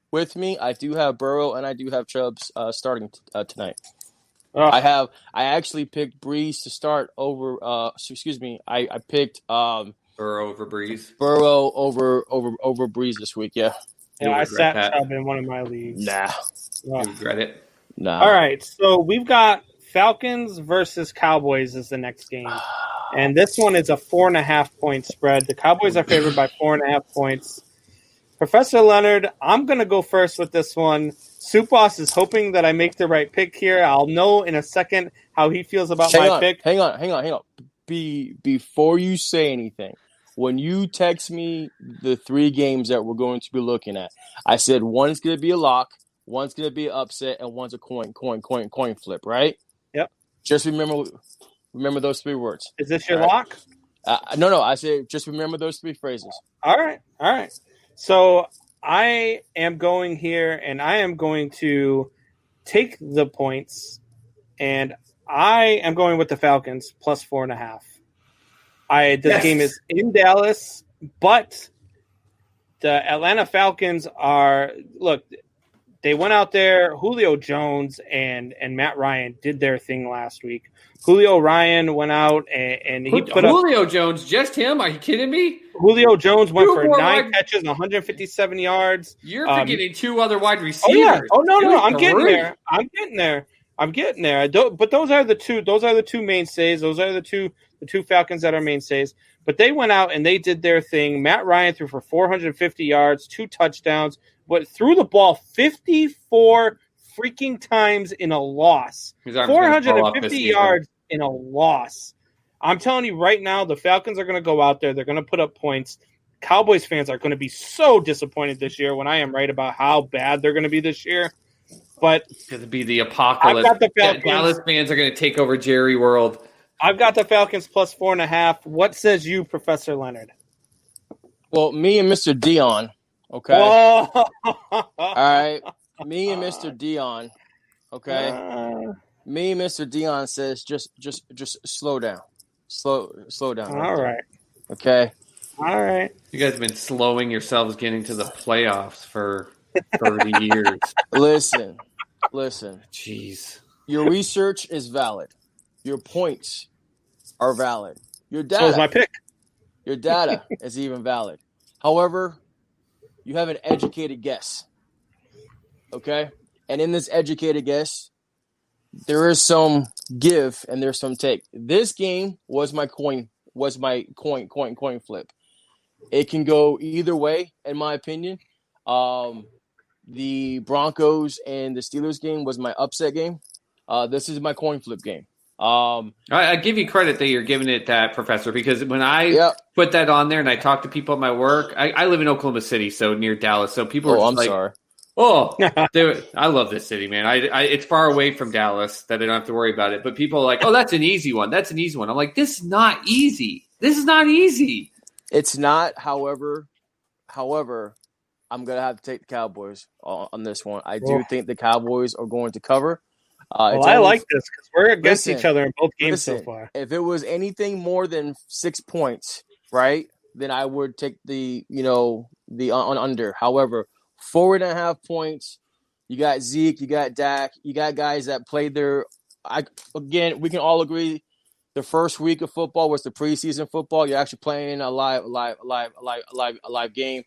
with me. I do have Burrow and I do have Chubbs starting tonight. Oh, I actually picked Breeze to start over. Excuse me. I picked Burrow over Breeze. Burrow over Breeze this week. Yeah. yeah, You'll I regret sat that. Chubb in one of my leagues. Nah. Oh. You regret it. Nah. All right, so we've got Falcons versus Cowboys is the next game. And this one is a 4.5 point spread. The Cowboys are favored by 4.5 points. Professor Leonard, I'm going to go first with this one. Soup Boss is hoping that I make the right pick here. I'll know in a second how he feels about my pick. Hang on. Before you say anything, when you text me the 3 games that we're going to be looking at, I said one's going to be a lock, one's going to be an upset, and one's a coin flip, right? Yep. Just remember those 3 words. Is this your All right. lock? No. I said just remember those 3 phrases. All right. So I am going here, and I am going to take the points, and I am going with the Falcons plus 4.5. This game is in Dallas, but the Atlanta Falcons they went out there. Julio Jones and Matt Ryan did their thing last week. Julio Ryan went out and he put up. Julio Jones, just him? Are you kidding me? Julio Jones went for 9 wide- catches, 157 yards. You're forgetting 2 other wide receivers. Oh yeah. Oh no. Good I'm getting grief. there. I'm getting there. But those are the two. Those are the 2 mainstays. Those are the two Falcons that are mainstays. But they went out and they did their thing. Matt Ryan threw for 450 yards, 2 touchdowns, but threw the ball 54 freaking times in a loss. 450 yards in a loss. I'm telling you right now, the Falcons are going to go out there. They're going to put up points. Cowboys fans are going to be so disappointed this year when I am right about how bad they're going to be this year. But It's going to be the apocalypse. I've got the Falcons. Dallas fans are going to take over Jerry World. I've got the Falcons plus 4.5. What says you, Professor Leonard? Well, me and Mr. Dion. Okay. Oh. All right. Me and Mr. Dion. Okay. Me and Mr. Dion says just slow down. Slow down. All right. Okay. All right. You guys have been slowing yourselves getting to the playoffs for 30 years. Listen. Jeez. Your research is valid. Your points are valid. Your So is my data, pick. your data is even valid. However, you have an educated guess. Okay? And in this educated guess, there is some give and there's some take. This game was my coin flip. It can go either way, in my opinion. The Broncos and the Steelers game was my upset game. This is my coin flip game. I give you credit that you're giving it that, Professor, because when I put that on there and I talk to people at my work, I live in Oklahoma City, so near Dallas. So people are just sorry. Oh, I love this city, man. It's far away from Dallas that I don't have to worry about it. But people are like, oh, that's an easy one. That's an easy one. I'm like, this is not easy. This is not easy. It's not. However, I'm going to have to take the Cowboys on this one. I do think the Cowboys are going to cover. I like this because we're against each other in both games so far. If it was anything more than 6 points, right, then I would take the under. However, 4.5 points. You got Zeke, you got Dak, you got guys that played their. Again, we can all agree the first week of football was the preseason football. You're actually playing a live game.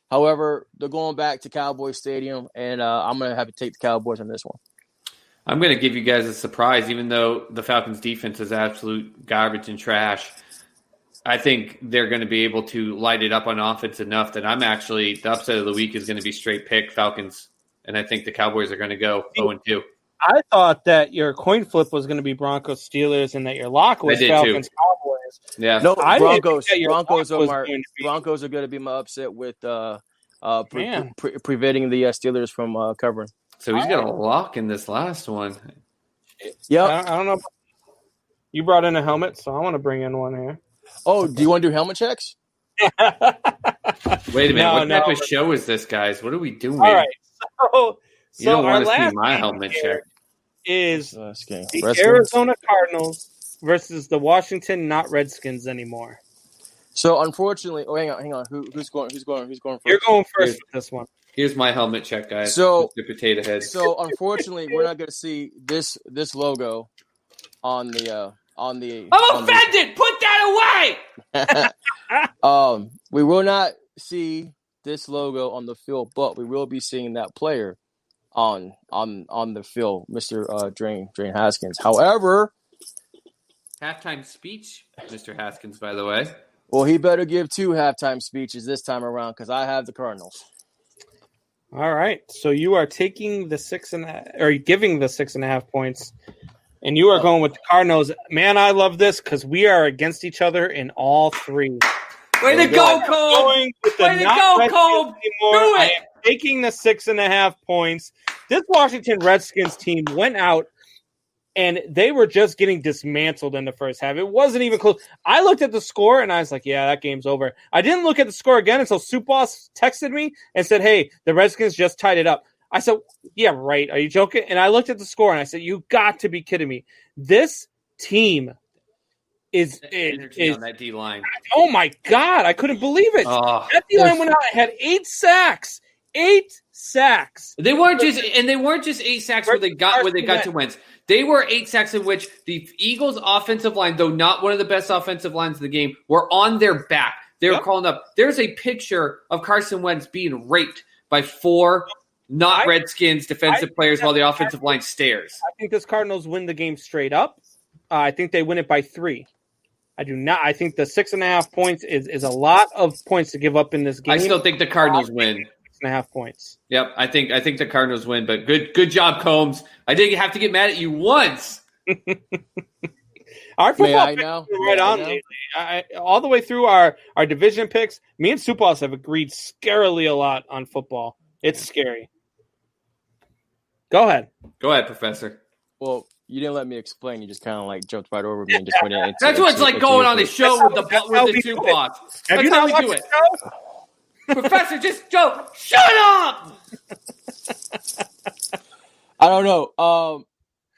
However, they're going back to Cowboys Stadium, and I'm going to have to take the Cowboys on this one. I'm going to give you guys a surprise, even though the Falcons' defense is absolute garbage and trash. I think they're going to be able to light it up on offense enough that I'm actually – the upset of the week is going to be straight pick Falcons, and I think the Cowboys are going to go 0-2. I thought that your coin flip was going to be Broncos Steelers and that your lock was Falcons Cowboys. Yeah. No, Broncos are going to be my upset with preventing the Steelers from covering. So he's got a lock in this last one. Yeah. I don't know. You brought in a helmet, so I want to bring in one here. Oh, do you want to do helmet checks? Wait a minute. What type of show is this, guys? What are we doing? All right. You don't want to see last my helmet check. Is the Arizona Cardinals versus the Washington not Redskins anymore. So unfortunately, hang on. Who's going first? You're going first with this one. Here's my helmet check, guys. So- Mr. Potato Head. So unfortunately, we're not going to see this logo on the I'm offended. Put that away. We will not see this logo on the field, but we will be seeing that player on the field, Mr. Drain Haskins. However, Halftime speech, Mr. Haskins, by the way. well, he better give 2 halftime speeches this time around because I have the Cardinals. All right. So you are taking the 6.5, or giving the 6.5 points, and you are going with the Cardinals. Man, I love this because we are against each other in all 3. Way to go, Cole. Going with the Way to not go, Redskins Cole. anymore. Do I it. am taking the 6.5 points. This Washington Redskins team went out, and they were just getting dismantled in the first half. It wasn't even close. I looked at the score, and I was like, yeah, that game's over. I didn't look at the score again until Soup Boss texted me and said, hey, the Redskins just tied it up. I said, yeah, right. Are you joking? And I looked at the score, and I said, you got to be kidding me. This team is on that D line. oh, my God. I couldn't believe it. Oh, That D-line went out and had 8 sacks. 8 sacks. they weren't just 8 sacks where they got to Wentz. They were 8 sacks in which the Eagles' offensive line, though not one of the best offensive lines in the game, were on their back. They were calling up. There's a picture of Carson Wentz being raped by 4 Redskins defensive players while the offensive line stares. I think this Cardinals win the game straight up. I think they win it by 3. I do not. I think the 6.5 points is a lot of points to give up in this game. I still think the Cardinals win. 6.5 points. Yep, I think the Cardinals win, but good job, Combs. I didn't have to get mad at you once. Our football picks know? are right on lately. All the way through our division picks, me and Supos have agreed scarily a lot on football. It's scary. Go ahead. Go ahead, Professor. Well, you didn't let me explain. You just kind of like jumped right over me and just went in. That's what it's like going on the show with the two boss. Have That's you how not we watched do it. the show? Professor, just Joe, shut up! I don't know.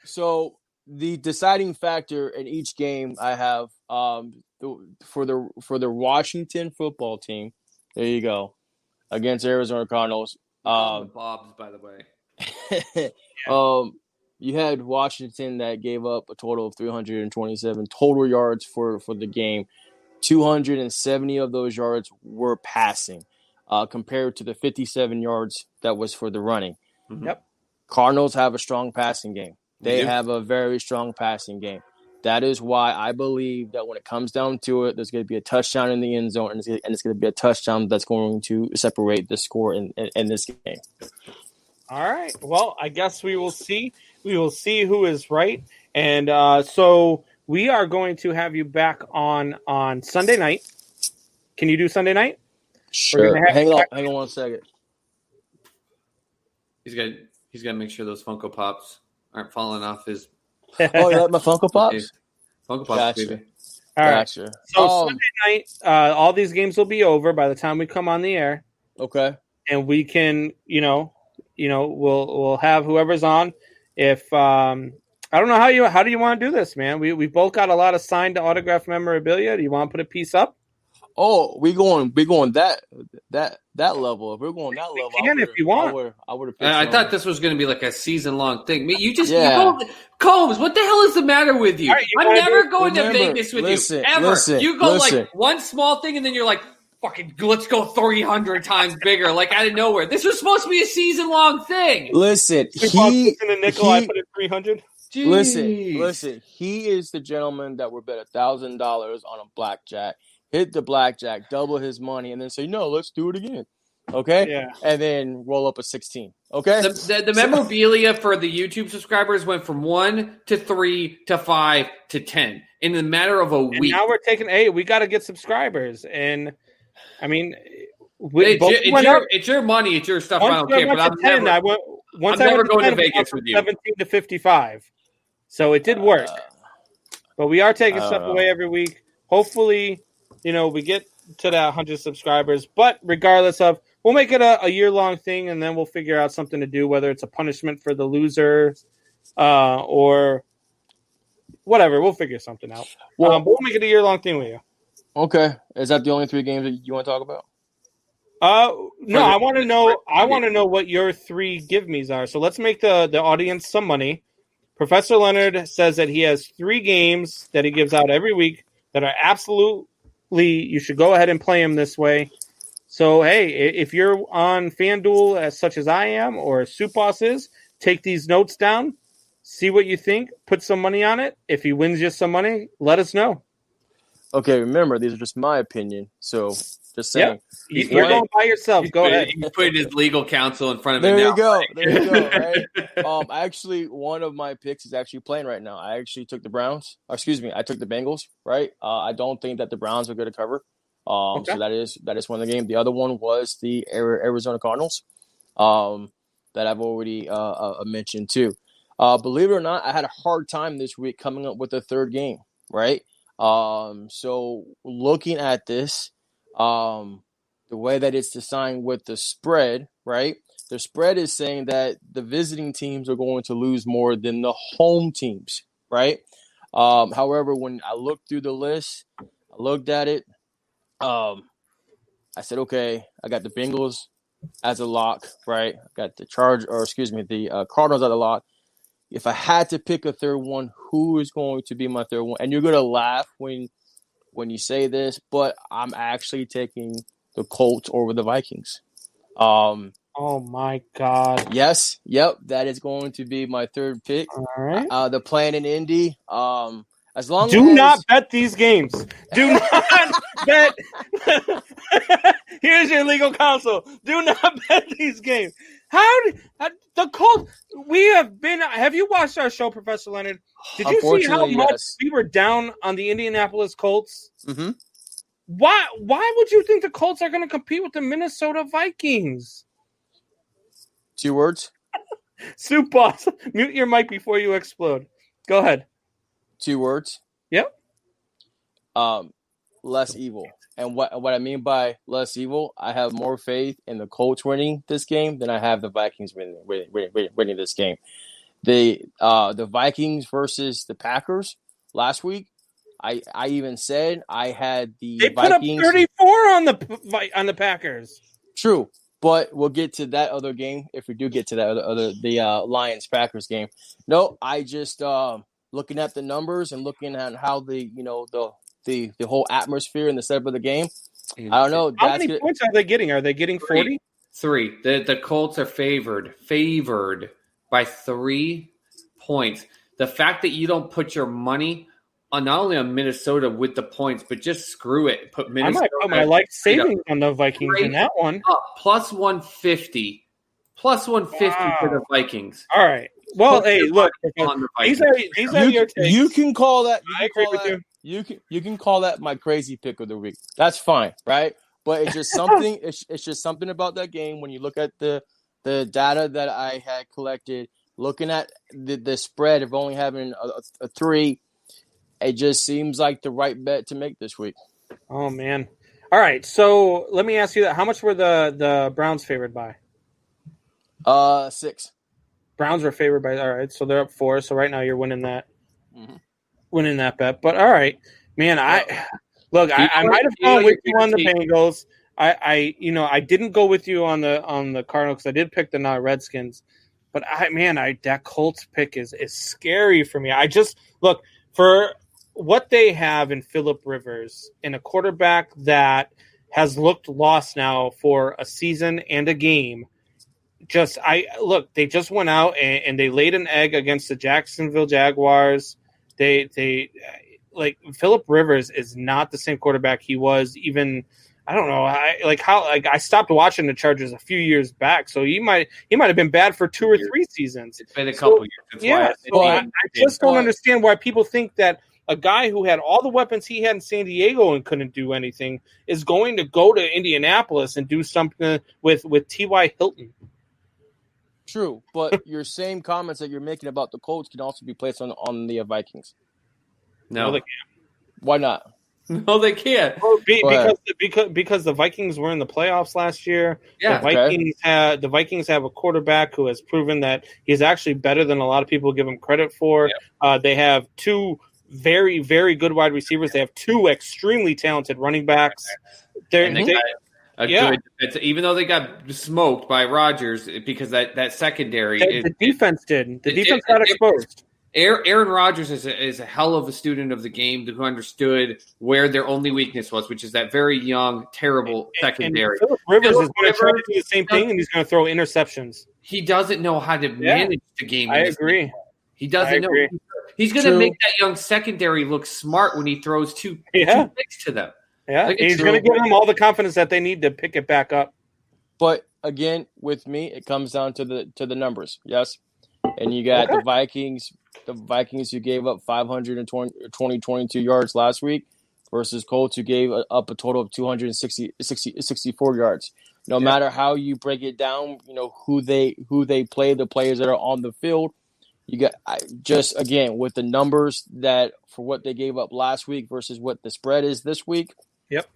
So the deciding factor in each game I have for the Washington football team. There you go, against Arizona Cardinals. Bob's, by the way. You had Washington that gave up a total of 327 total yards for the game. 270 of those yards were passing, compared to the 57 yards that was for the running. Mm-hmm. Yep. Cardinals have a strong passing game. They have a very strong passing game. That is why I believe that when it comes down to it, there's going to be a touchdown in the end zone, and it's going to be a touchdown that's going to separate the score in this game. All right. Well, I guess we will see. We will see who is right. And so we are going to have you back on Sunday night. Can you do Sunday night? Sure. Hang on 1 second. He's got to make sure those Funko Pops aren't falling off his Oh, you like my Funko Pops? Funko Pops, Gotcha. baby. All right. Gotcha. So Sunday night, all these games will be over by the time we come on the air, Okay. and we can, we'll have whoever's on. If I don't know how do you want to do this, man? We both got a lot of signed autograph memorabilia. Do you want to put a piece up? Oh, we going that level. If we're going that level, can if you want. I would have. I thought this was going to be like a season-long thing. You just Yeah. Combs, what the hell is the matter with you? All right, you I'm wanna never do- going to remember, Vegas with listen, you ever. listen, You go listen. like one small thing, and then you're like, "Fucking, let's go 300 times bigger!" Like out of nowhere. This was supposed to be a season-long thing. Listen, In a nickel, I put in 300. Jeez. listen. He is the gentleman that would bet $1,000 on a blackjack, hit the blackjack, double his money, and then say, "No, let's do it again." Okay, Yeah. and then roll up a 16. Okay, The memorabilia for the YouTube subscribers went from 1 to 3 to 5 to 10 in the matter of a And week. now we're taking. Hey, we got to get subscribers, and I mean, It's your money. It's your stuff. I don't care. But I'm never going to Vegas with you. 17 to 55. So it did work. But we are taking stuff away every week. Hopefully, we get to that 100 subscribers. But regardless of, we'll make it a year-long thing, and then we'll figure out something to do, whether it's a punishment for the loser or whatever. We'll figure something out. But we'll make it a year-long thing with you. okay. Is that the only 3 games that you want to talk about? No, I want to know. I want to know what your 3 give me's are. So let's make the audience some money. Professor Leonard says that he has 3 games that he gives out every week that are absolutely you should go ahead and play them this way. So hey, if you're on FanDuel as such as I am or Soup Boss is, take these notes down, see what you think, put some money on it. If he wins you some money, let us know. Okay, remember these are just my opinion. So just saying. Yep. You're going by yourself. Go ahead. He's putting his legal counsel in front of There him now. you go. There you go. Right. Actually, one of my picks is actually playing right now. I actually took the Browns. Excuse me, I took the Bengals. Right. I don't think that the Browns are going to cover. Okay. So that is one of the game. The other one was the Arizona Cardinals. That I've already mentioned too. Believe it or not, I had a hard time this week coming up with a third game. Right. So looking at this, the way that it's designed with the spread, right? The spread is saying that the visiting teams are going to lose more than the home teams, right? However, when I looked through the list, I looked at it. I said, okay, I got the Bengals as a lock, right? I got the Cardinals as a lock. If I had to pick a third one, who is going to be my third one? And you're going to laugh when you say this, but I'm actually taking the Colts over the Vikings. Oh my God! Yes, yep, that is going to be my third pick. All right. The plan in Indy. As long Do as not bet these games. Do not bet. Here's your legal counsel. Do not bet these games. The Colts? We have been. Have you watched our show, Professor Leonard? Did you see how much we were down on the Indianapolis Colts? Mm-hmm. Why would you think the Colts are going to compete with the Minnesota Vikings? 2 words. Soup Boss, mute your mic before you explode. Go ahead. 2 words. Yep. Less evil. And what I mean by less evil, I have more faith in the Colts winning this game than I have the Vikings winning this game. The Vikings versus the Packers last week, I even said I had the They put Vikings up 34 on the Packers. True, but we'll get to that other game if we do get to that the Lions Packers game. No, I just looking at the numbers and looking at how the whole atmosphere and the setup of the game. I don't know. How many points are they getting? Are they getting 40? 3. The Colts are favored by 3 points. The fact that you don't put your money on not only on Minnesota with the points, but just screw it. Put Minnesota. I might put my life savings on the Vikings in that one. Plus 150. Plus 150 for the Vikings. All right. Well, hey, look. These are your takes. You can call that. I agree with you. You can call that my crazy pick of the week. That's fine, right? But it's just something. it's just something about that game when you look at the data that I had collected, looking at the spread of only having a 3. It just seems like the right bet to make this week. Oh man! All right, so let me ask you that: how much were the Browns favored by? 6. Browns were favored by. All right, so they're up 4. So right now you're winning that, winning that bet. But all right, man, I might have gone with you on the Bengals. I didn't go with you on the Cardinals because I did pick the Redskins. But that Colts pick is scary for me. I just look for what they have in Phillip Rivers, in a quarterback that has looked lost now for a season and a game. They just went out and they laid an egg against the Jacksonville Jaguars. They Phillip Rivers is not the same quarterback he was even. I don't know. I stopped watching the Chargers a few years back, so he might have been bad for 2 or 3 seasons. It's been a couple years. That's I just don't understand why people think that a guy who had all the weapons he had in San Diego and couldn't do anything is going to go to Indianapolis and do something with T.Y. Hilton. True, but your same comments that you're making about the Colts can also be placed on the Vikings. No, they can't. Why not? No, they can't. Because the Vikings were in the playoffs last year. Yeah, the Vikings have a quarterback who has proven that he's actually better than a lot of people give him credit for. Yeah. They have 2 very, very good wide receivers. They have 2 extremely talented running backs. good defense, even though they got smoked by Rodgers because that secondary. The defense did. The defense got exposed. Aaron Rodgers is a hell of a student of the game who understood where their only weakness was, which is that very young, terrible secondary. And Phillip Rivers is going to try to do the same thing, and he's going to throw interceptions. He doesn't know how to manage the game. I agree. He doesn't know. He's going to make that young secondary look smart when he throws two picks to them. Yeah, he's going to give them all the confidence that they need to pick it back up. But again, with me, it comes down to the numbers. Yes, and you got the Vikings. The Vikings who gave up 522 yards last week versus Colts who gave up a total of 264 yards. No matter how you break it down, who they play, the players that are on the field. You got just again with the numbers that for what they gave up last week versus what the spread is this week. Yep.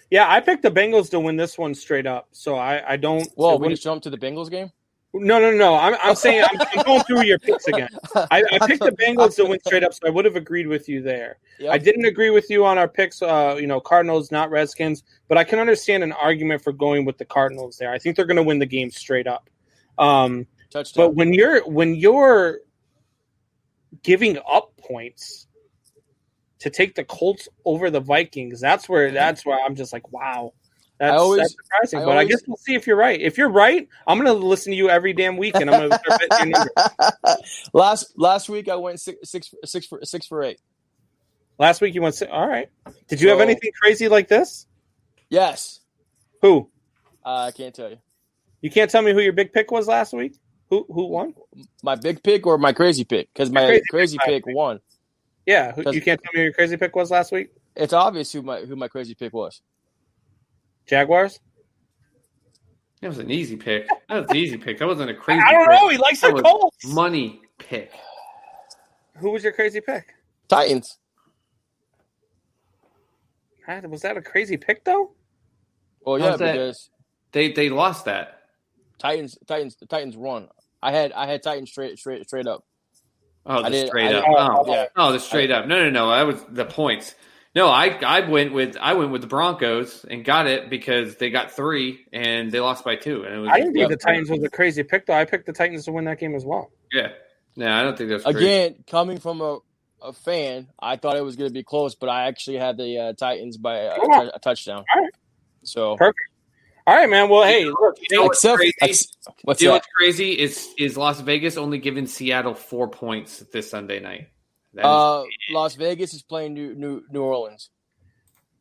Yeah, I picked the Bengals to win this one straight up. So I don't. Well, we just jump to the Bengals game. No. I'm saying I'm going through your picks again. I picked the Bengals to win straight up, so I would have agreed with you there. Yep. I didn't agree with you on our picks. Cardinals, not Redskins, but I can understand an argument for going with the Cardinals there. I think they're going to win the game straight up. Touchdown. But when you're giving up points to take the Colts over the Vikings, that's where I'm just like, wow. That's surprising, but I guess we'll see if you're right. If you're right, I'm going to listen to you every damn week, and I'm going to start betting your numbers. Last week I went six for 8. Last week you went 6. All right. Did you have anything crazy like this? Yes. Who? I can't tell you. You can't tell me who your big pick was last week? Who won? My big pick or my crazy pick? Because my crazy pick won. Yeah. You can't tell me who your crazy pick was last week? It's obvious who my crazy pick was. Jaguars? That was an easy pick. That wasn't a crazy pick. I don't know. He likes the Colts. Money pick. Who was your crazy pick? Titans. Was that a crazy pick, though? Well, yeah, because they lost that. The Titans won. I had Titans straight up. Oh, straight up. The straight up. No. That was the points. No, I went with the Broncos and got it because they got 3 and they lost by 2. And I didn't think the Titans was a crazy pick, though. I picked the Titans to win that game as well. Yeah. No, I don't think that's crazy. Again, coming from a fan, I thought it was going to be close, but I actually had the Titans by a touchdown. All right. So perfect. All right, man. Well, hey, look. What's crazy is Las Vegas only giving Seattle 4 points this Sunday night. Las Vegas is playing New Orleans.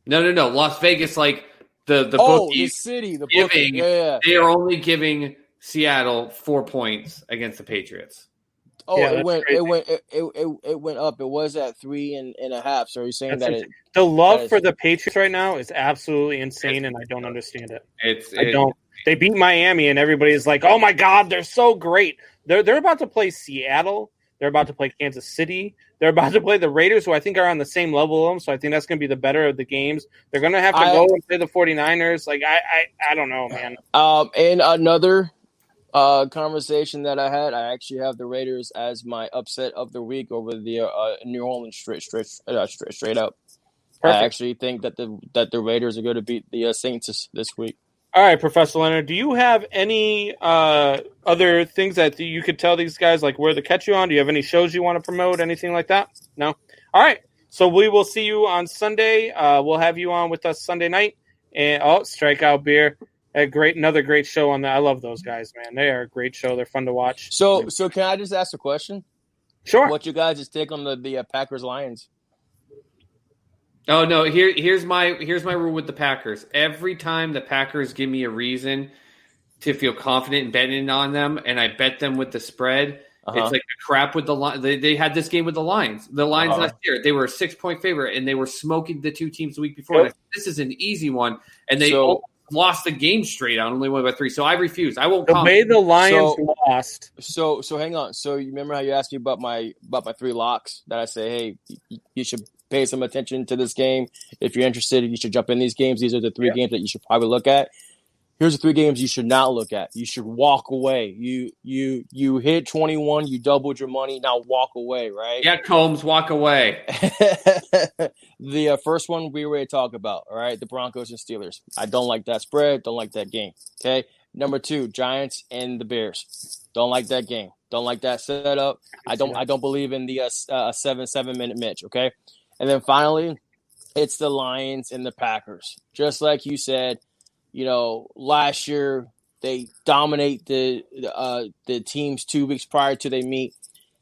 No. Las Vegas, like the bookies, the city, the giving. Yeah. They are only giving Seattle 4 points against the Patriots. Oh, yeah, it went up. It was at 3.5. So you're saying the love for the Patriots right now is absolutely insane, and I don't understand it. I don't. They beat Miami, and everybody's like, "Oh my God, they're so great." They're about to play Seattle. They're about to play Kansas City. They're about to play the Raiders, who I think are on the same level of them. So I think that's going to be the better of the games. They're going to have to go and play the 49ers. Like, I don't know, man. And another conversation that I had, I actually have the Raiders as my upset of the week over the New Orleans straight up. Perfect. I actually think that the Raiders are going to beat the Saints this week. All right, Professor Leonard, do you have any other things that you could tell these guys, like where to catch you on? Do you have any shows you want to promote, anything like that? No? All right, so we will see you on Sunday. We'll have you on with us Sunday night. And Strikeout Beer, another great show on that. I love those guys, man. They are a great show. They're fun to watch. So can I just ask a question? Sure. What you guys' take on the Packers-Lions? Oh no! Here's my rule with the Packers. Every time the Packers give me a reason to feel confident in betting on them, and I bet them with the spread, it's like the crap with the line. They had this game with the Lions. The Lions last year, they were a 6-point favorite, and they were smoking the 2 teams the week before. Yep. This is an easy one, and they lost the game straight out, only won by 3. So I refuse. I won't. The way the Lions lost. So hang on. So you remember how you asked me about my 3 locks that I say, hey, you should pay some attention to this game. If you're interested, you should jump in these games. These are the 3 games that you should probably look at. Here's the 3 games you should not look at. You should walk away. You hit 21, you doubled your money, now walk away, right? Yeah, Combs, walk away. The first one we already talked about, all right? The Broncos and Steelers. I don't like that spread. Don't like that game, okay? Number 2, Giants and the Bears. Don't like that game. Don't like that setup. I don't believe in the 7-minute Mitch, okay? And then finally, it's the Lions and the Packers. Just like you said, last year they dominate the teams 2 weeks prior to they meet.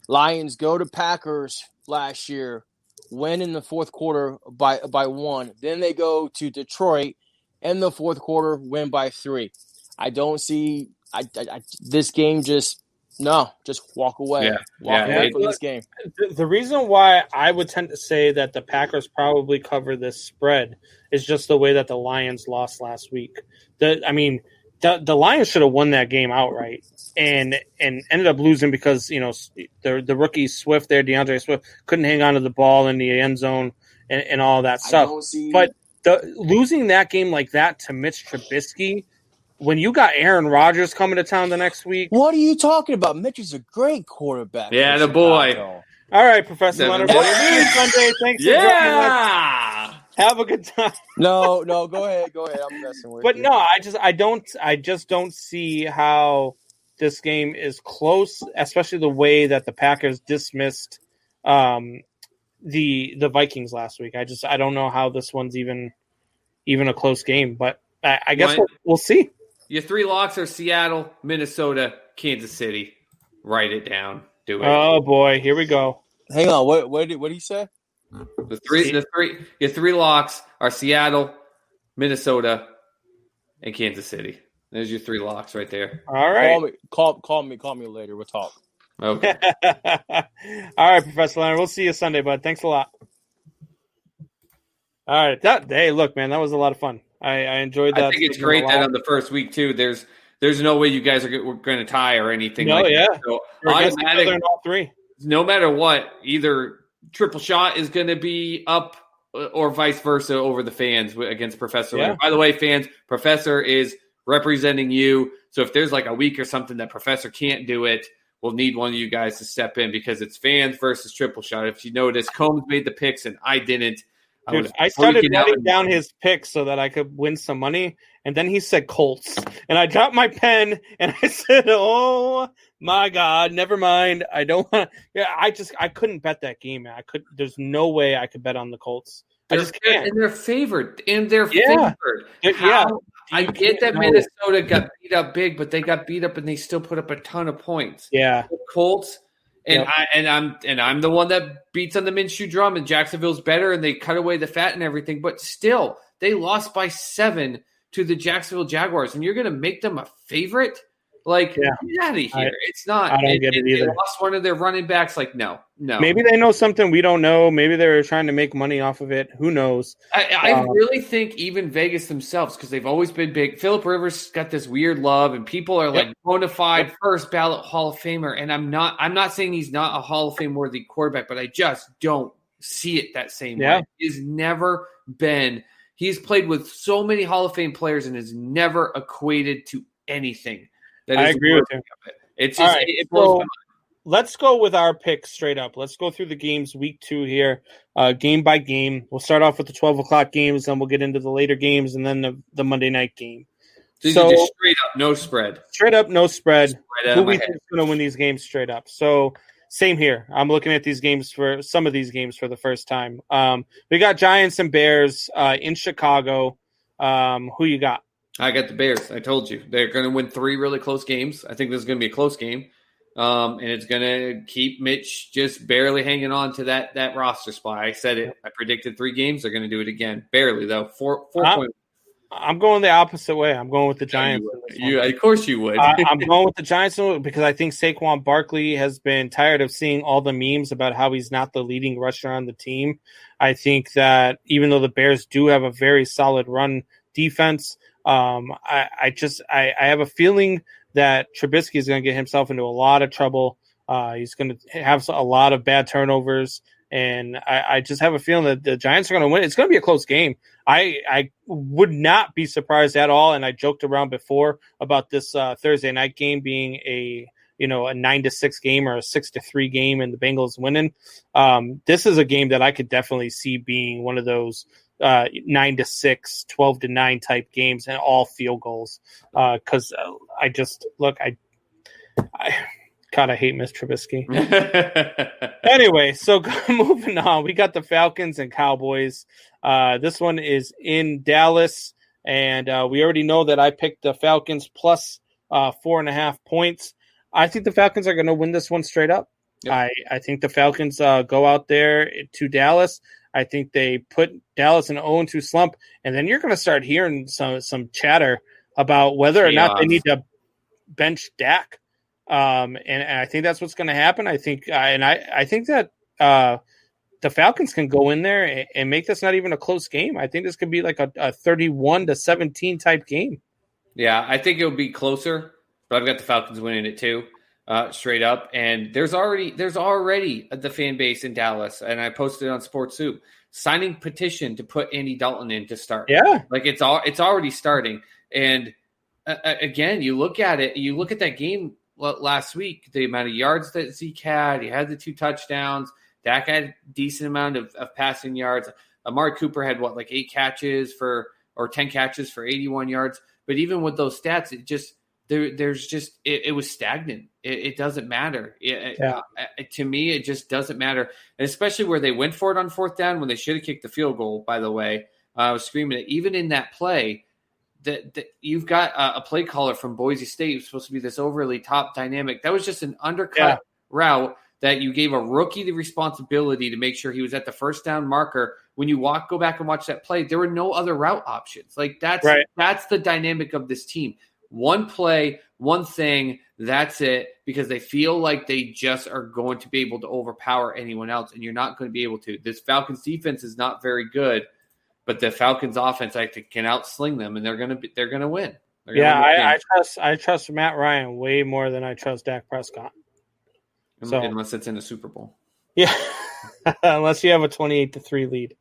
Lions go to Packers last year, win in the fourth quarter by 1. Then they go to Detroit in the fourth quarter, win by 3. I don't see this game. Just walk away. Walk away from this game. The reason why I would tend to say that the Packers probably cover this spread is just the way that the Lions lost last week. The Lions should have won that game outright and ended up losing because the rookie Swift there, DeAndre Swift, couldn't hang on to the ball in the end zone and all that stuff. But losing that game like that to Mitch Trubisky, when you got Aaron Rodgers coming to town the next week. What are you talking about? Mitch is a great quarterback. Yeah, the boy. All right, Professor Leonard. We'll see you Sunday. Thanks for joining us. Have a good time. No, go ahead. I'm messing with you. But no, I just don't see how this game is close, especially the way that the Packers dismissed the Vikings last week. I don't know how this one's even a close game, but I guess we'll see. Your 3 locks are Seattle, Minnesota, Kansas City. Write it down. Do it. Oh boy, here we go. Hang on. What did he say? Your 3 locks are Seattle, Minnesota, and Kansas City. There's your 3 locks right there. All right. Call me later. We'll talk. Okay. All right, Professor Leonard. We'll see you Sunday, bud. Thanks a lot. All right. Look, man, that was a lot of fun. I enjoyed that. I think it's great that on the first week too. There's no way you guys are going to tie or anything. No, like yeah. That. So automatic in all 3. No matter what, either Triple Shot is going to be up or vice versa over the fans against Professor. Yeah. By the way, fans, Professor is representing you. So if there's like a week or something that Professor can't do it, we'll need one of you guys to step in because it's fans versus Triple Shot. If you notice, Combs made the picks and I didn't. Dude, I started writing down his picks so that I could win some money, and then he said Colts, and I dropped my pen and I said, "Oh my God, never mind. I don't want." Yeah, I couldn't bet that game, man. There's no way I could bet on the Colts. I just can't. And they're favored. Favored. I get that Minnesota got beat up big, but they got beat up and they still put up a ton of points. Yeah, the Colts. And I'm the one that beats on the Minshew drum, and Jacksonville's better, and they cut away the fat and everything. But still, they lost by 7 to the Jacksonville Jaguars, and you're going to make them a favorite? Like, get out of here. It's not. I don't get it either. They lost one of their running backs. Like, no. Maybe they know something we don't know. Maybe they're trying to make money off of it. Who knows? I really think even Vegas themselves, because they've always been big. Phillip Rivers got this weird love, and people are like bona fide first ballot Hall of Famer. And I'm not saying he's not a Hall of Fame worthy quarterback, but I just don't see it that same way. He's never been. He's played with so many Hall of Fame players and has never equated to anything. I agree with you. It's just, right, it blows my mind. Let's go with our picks straight up. Let's go through the games week 2 here, game by game. We'll start off with the 12 o'clock games, then we'll get into the later games, and then the Monday night game. So just straight up, no spread. Straight up, no spread. Who we think is going to win these games straight up? So same here. I'm looking at these games for some of these games for the first time. We got Giants and Bears in Chicago. Who you got? I got the Bears. I told you. They're going to win 3 really close games. I think this is going to be a close game. And it's going to keep Mitch just barely hanging on to that roster spot. I said it. I predicted 3 games. They're going to do it again. Barely, though. 4 points. I'm going the opposite way. I'm going with the Giants. Of course you would. I'm going with the Giants because I think Saquon Barkley has been tired of seeing all the memes about how he's not the leading rusher on the team. I think that even though the Bears do have a very solid run defense, I have a feeling that Trubisky is going to get himself into a lot of trouble. He's going to have a lot of bad turnovers, And I just have a feeling that the Giants are going to win. It's going to be a close game. I would not be surprised at all. And I joked around before about this Thursday night game being a 9-6 game or a 6-3 game and the Bengals winning. This is a game that I could definitely see being one of those 9-6, 12-9 type games and all field goals. Because I hate Mitch Trubisky. Anyway, so moving on, we got the Falcons and Cowboys. This one is in Dallas, and we already know that I picked the Falcons plus 4.5 points. I think the Falcons are going to win this one straight up. Yep. I think the Falcons go out there to Dallas. I think they put Dallas in an 0-2 slump, and then you're going to start hearing some chatter about whether or not they need to bench Dak. And I think that's what's going to happen. I think that the Falcons can go in there and make this not even a close game. I think this could be like a 31-17 type game. Yeah, I think it'll be closer, but I've got the Falcons winning it too, straight up. And there's already the fan base in Dallas, and I posted it on Sports Soup, signing petition to put Andy Dalton in to start. Yeah, like it's already starting. And again, you look at that game last week, the amount of yards that Zeke had, he had the 2 touchdowns. Dak had a decent amount of passing yards. Amari Cooper had 10 catches for 81 yards. But even with those stats, it just it was stagnant. It doesn't matter. To me, it just doesn't matter. And especially where they went for it on 4th down when they should have kicked the field goal. By the way, I was screaming it. Even in that play, that you've got a play caller from Boise State who's supposed to be this overly top dynamic. That was just an undercut route that you gave a rookie the responsibility to make sure he was at the 1st down marker. When you go back and watch that play, there were no other route options. Like that's the dynamic of this team. One play, one thing, that's it, because they feel like they just are going to be able to overpower anyone else, and you're not going to be able to. This Falcons defense is not very good, but the Falcons offense can outsling them, and they're going to win. I trust Matt Ryan way more than I trust Dak Prescott. Unless it's in the Super Bowl. Yeah, unless you have a 28-3 lead.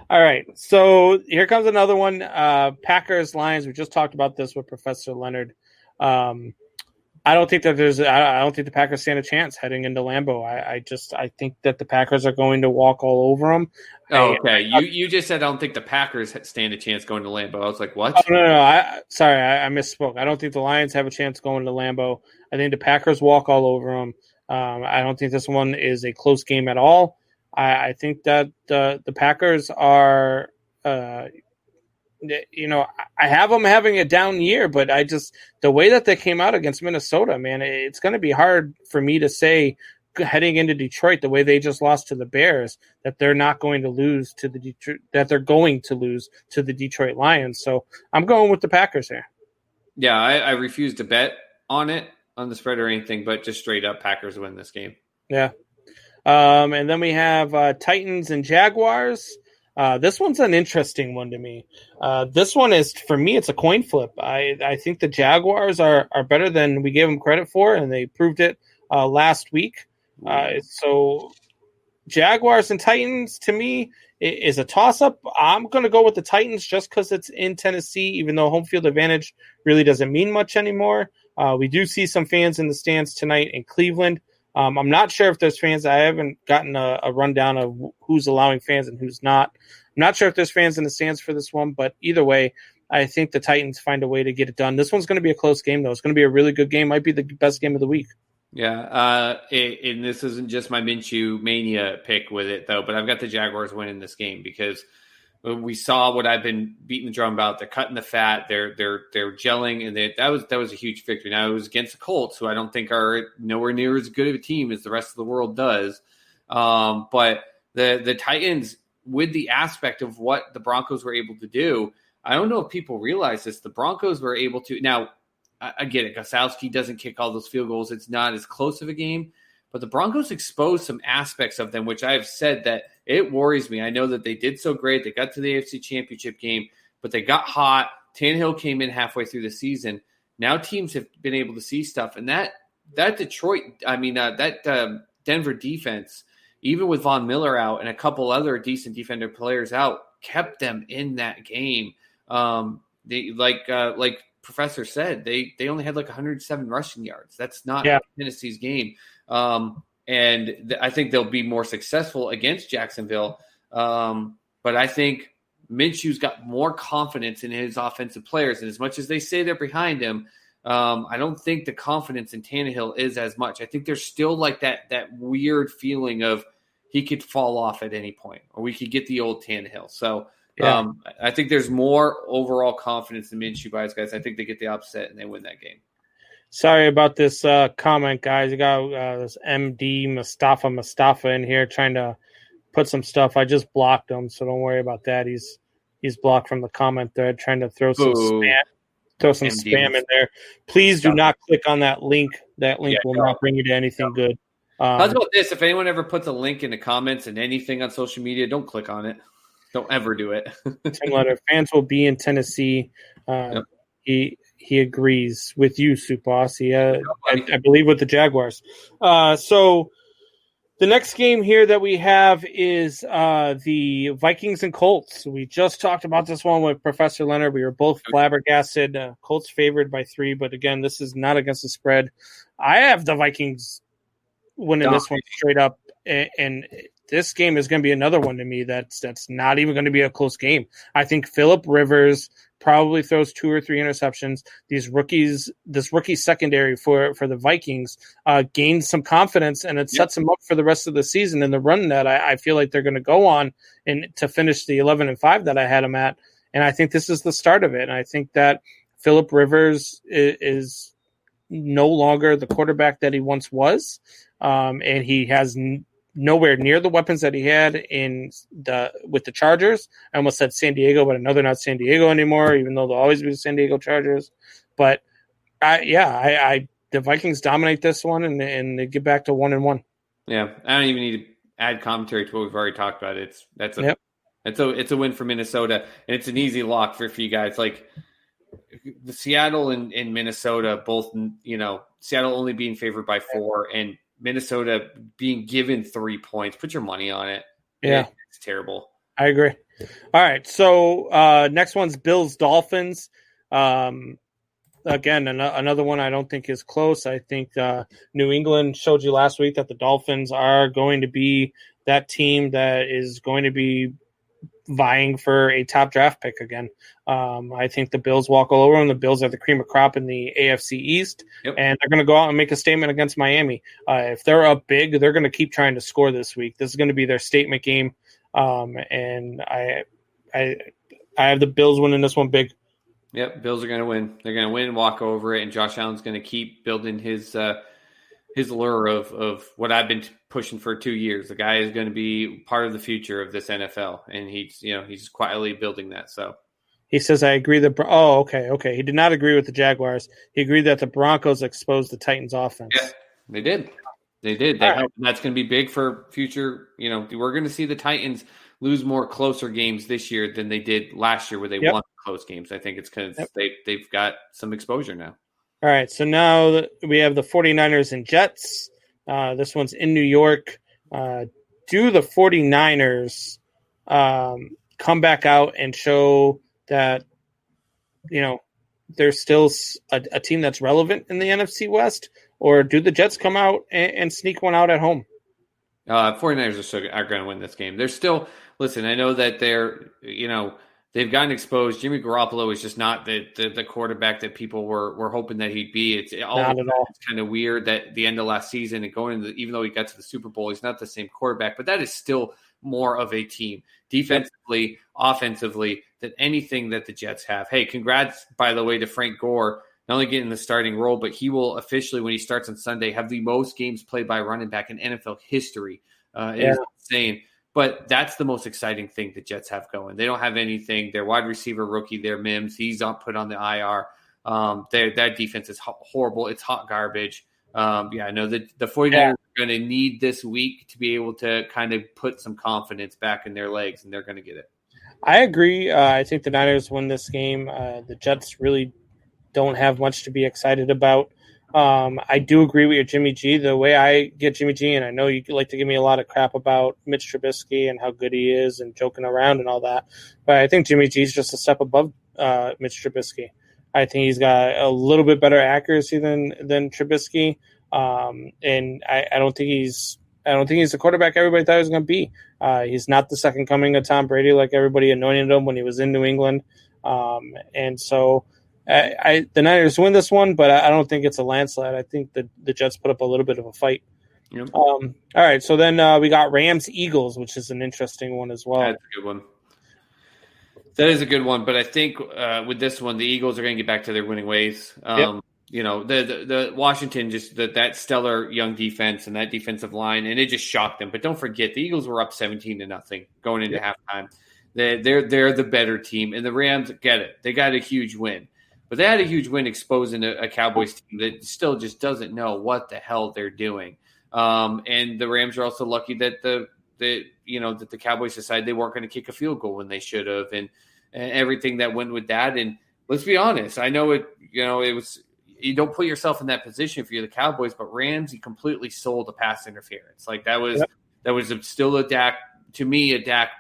All right, so here comes another one. Packers Lions. We just talked about this with Professor Leonard. I don't think the Packers stand a chance heading into Lambeau. I think that the Packers are going to walk all over them. Oh, okay. You just said I don't think the Packers stand a chance going to Lambeau. I was like, what? Oh, no. I misspoke. I don't think the Lions have a chance going to Lambeau. I think the Packers walk all over them. I don't think this one is a close game at all. I think that the Packers are, I have them having a down year, but the way that they came out against Minnesota, man, it's going to be hard for me to say heading into Detroit, the way they just lost to the Bears, that they're not going to lose to they're going to lose to the Detroit Lions. So I'm going with the Packers here. Yeah, I refuse to bet on it, on the spread or anything, but just straight up Packers win this game. Yeah. And then we have Titans and Jaguars. This one's an interesting one to me. This one is, for me, it's a coin flip. I think the Jaguars are better than we gave them credit for, and they proved it last week. So Jaguars and Titans, to me, is a toss-up. I'm going to go with the Titans just because it's in Tennessee, even though home field advantage really doesn't mean much anymore. We do see some fans in the stands tonight in Cleveland. I'm not sure if there's fans. I haven't gotten a rundown of who's allowing fans and who's not. I'm not sure if there's fans in the stands for this one, but either way, I think the Titans find a way to get it done. This one's going to be a close game, though. It's going to be a really good game. Might be the best game of the week. Yeah, and this isn't just my Minshew mania pick with it, though, but I've got the Jaguars winning this game because we saw what I've been beating the drum about. They're cutting the fat. They're gelling, and that was a huge victory. Now, it was against the Colts, who I don't think are nowhere near as good of a team as the rest of the world does. But the Titans, with the aspect of what the Broncos were able to do, I don't know if people realize this. The Broncos were able to – now, I get it. Gosowski doesn't kick all those field goals. It's not as close of a game. But the Broncos exposed some aspects of them, which I've said that it worries me. I know that they did so great. They got to the AFC Championship game, but they got hot. Tannehill came in halfway through the season. Now teams have been able to see stuff. And that Denver defense even with Von Miller out and a couple other decent defender players out, kept them in that game. They like Professor said, they only had like 107 rushing yards. That's not Tennessee's game. I think they'll be more successful against Jacksonville. But I think Minshew's got more confidence in his offensive players. And as much as they say they're behind him, I don't think the confidence in Tannehill is as much. I think there's still like that weird feeling of he could fall off at any point, or we could get the old Tannehill. So I think there's more overall confidence in Minshew by his guys. I think they get the upset and they win that game. Sorry about this comment, guys. You got this MD Mustafa in here trying to put some stuff. I just blocked him, so don't worry about that. He's blocked from the comment thread, trying to throw some spam. Throw some spam in there. Please do not click on that link. That link will not bring you to anything good. How's about this? If anyone ever puts a link in the comments and anything on social media, don't click on it. Don't ever do it. 10-letter fans will be in Tennessee. He agrees with you, Soup Boss. I believe with the Jaguars. So the next game here that we have is the Vikings and Colts. We just talked about this one with Professor Leonard. We were both flabbergasted. Colts favored by 3, but again, this is not against the spread. I have the Vikings winning this one straight up, and this game is going to be another one to me that's not even going to be a close game. I think Phillip Rivers probably throws 2 or 3 interceptions. This rookie secondary for the Vikings gains some confidence, and it sets them up for the rest of the season in the run that I feel like they're going to go on and to finish the 11-5 that I had them at. And I think this is the start of it. And I think that Phillip Rivers is no longer the quarterback that he once was, and he has nowhere near the weapons that he had with the Chargers. I almost said San Diego, but I know they're not San Diego anymore, even though they'll always be the San Diego Chargers. But the Vikings dominate this one and they get back to 1-1. Yeah, I don't even need to add commentary to what we've already talked about. It's a win for Minnesota, and it's an easy lock for you guys. Like the Seattle and Minnesota both, Seattle only being favored by 4 and Minnesota being given 3 points. Put your money on it. Yeah. It's terrible. I agree. All right. So next one's Bills-Dolphins. Again, another one I don't think is close. I think New England showed you last week that the Dolphins are going to be that team that is going to be vying for a top draft pick again. I think the Bills walk all over them. The Bills are the cream of crop in the AFC East, and they're going to go out and make a statement against Miami. If they're up big, they're going to keep trying to score this week. This is going to be their statement game, and I have the Bills winning this one big. Yep, Bills are going to win. They're going to win, walk over it, and Josh Allen's going to keep building his lure of what I've been pushing for 2 years. The guy is going to be part of the future of this NFL, and he's quietly building that. So he says, "I agree that." Oh, okay. He did not agree with the Jaguars. He agreed that the Broncos exposed the Titans' offense. Yeah, they did. That's going to be big for future. We're going to see the Titans lose more closer games this year than they did last year, where they won close games. I think it's because they've got some exposure now. All right, so now we have the 49ers and Jets. This one's in New York. Do the 49ers come back out and show that, they're still a team that's relevant in the NFC West? Or do the Jets come out and sneak one out at home? 49ers are going to win this game. They're still – listen, I know that they've gotten exposed. Jimmy Garoppolo is just not the quarterback that people were hoping that he'd be. It's not at all. It's kind of weird that the end of last season and going into even though he got to the Super Bowl, he's not the same quarterback. But that is still more of a team defensively, offensively than anything that the Jets have. Hey, congrats, by the way, to Frank Gore, not only getting the starting role, but he will officially, when he starts on Sunday, have the most games played by a running back in NFL history. It is insane. But that's the most exciting thing the Jets have going. They don't have anything. Their wide receiver rookie, their Mims, he's put on the IR. That defense is horrible. It's hot garbage. I know that the 49ers are going to need this week to be able to kind of put some confidence back in their legs, and they're going to get it. I agree. I think the Niners win this game. The Jets really don't have much to be excited about. I do agree with your Jimmy G. The way I get Jimmy G, and I know you like to give me a lot of crap about Mitch Trubisky and how good he is and joking around and all that, but I think Jimmy G is just a step above Mitch Trubisky. I think he's got a little bit better accuracy than Trubisky, and I don't think he's the quarterback everybody thought he was going to be. He's not the second coming of Tom Brady like everybody anointed him when he was in New England, and so. The Niners win this one, but I don't think it's a landslide. I think the Jets put up a little bit of a fight. Yep. All right, so then we got Rams-Eagles, which is an interesting one as well. That's a good one. That is a good one, but I think with this one, the Eagles are going to get back to their winning ways. Yep. You know, the Washington, just that stellar young defense and that defensive line, and it just shocked them. But don't forget, the Eagles were up 17-0 going into halftime. They're the better team, and the Rams get it. They got a huge win. But they had a huge win exposing a Cowboys team that still just doesn't know what the hell they're doing. And the Rams are also lucky that the Cowboys decided they weren't going to kick a field goal when they should have, and everything that went with that. And let's be honest, I know it was, you don't put yourself in that position if you're the Cowboys, but Ramsey completely sold a pass interference. Like that was still a Dak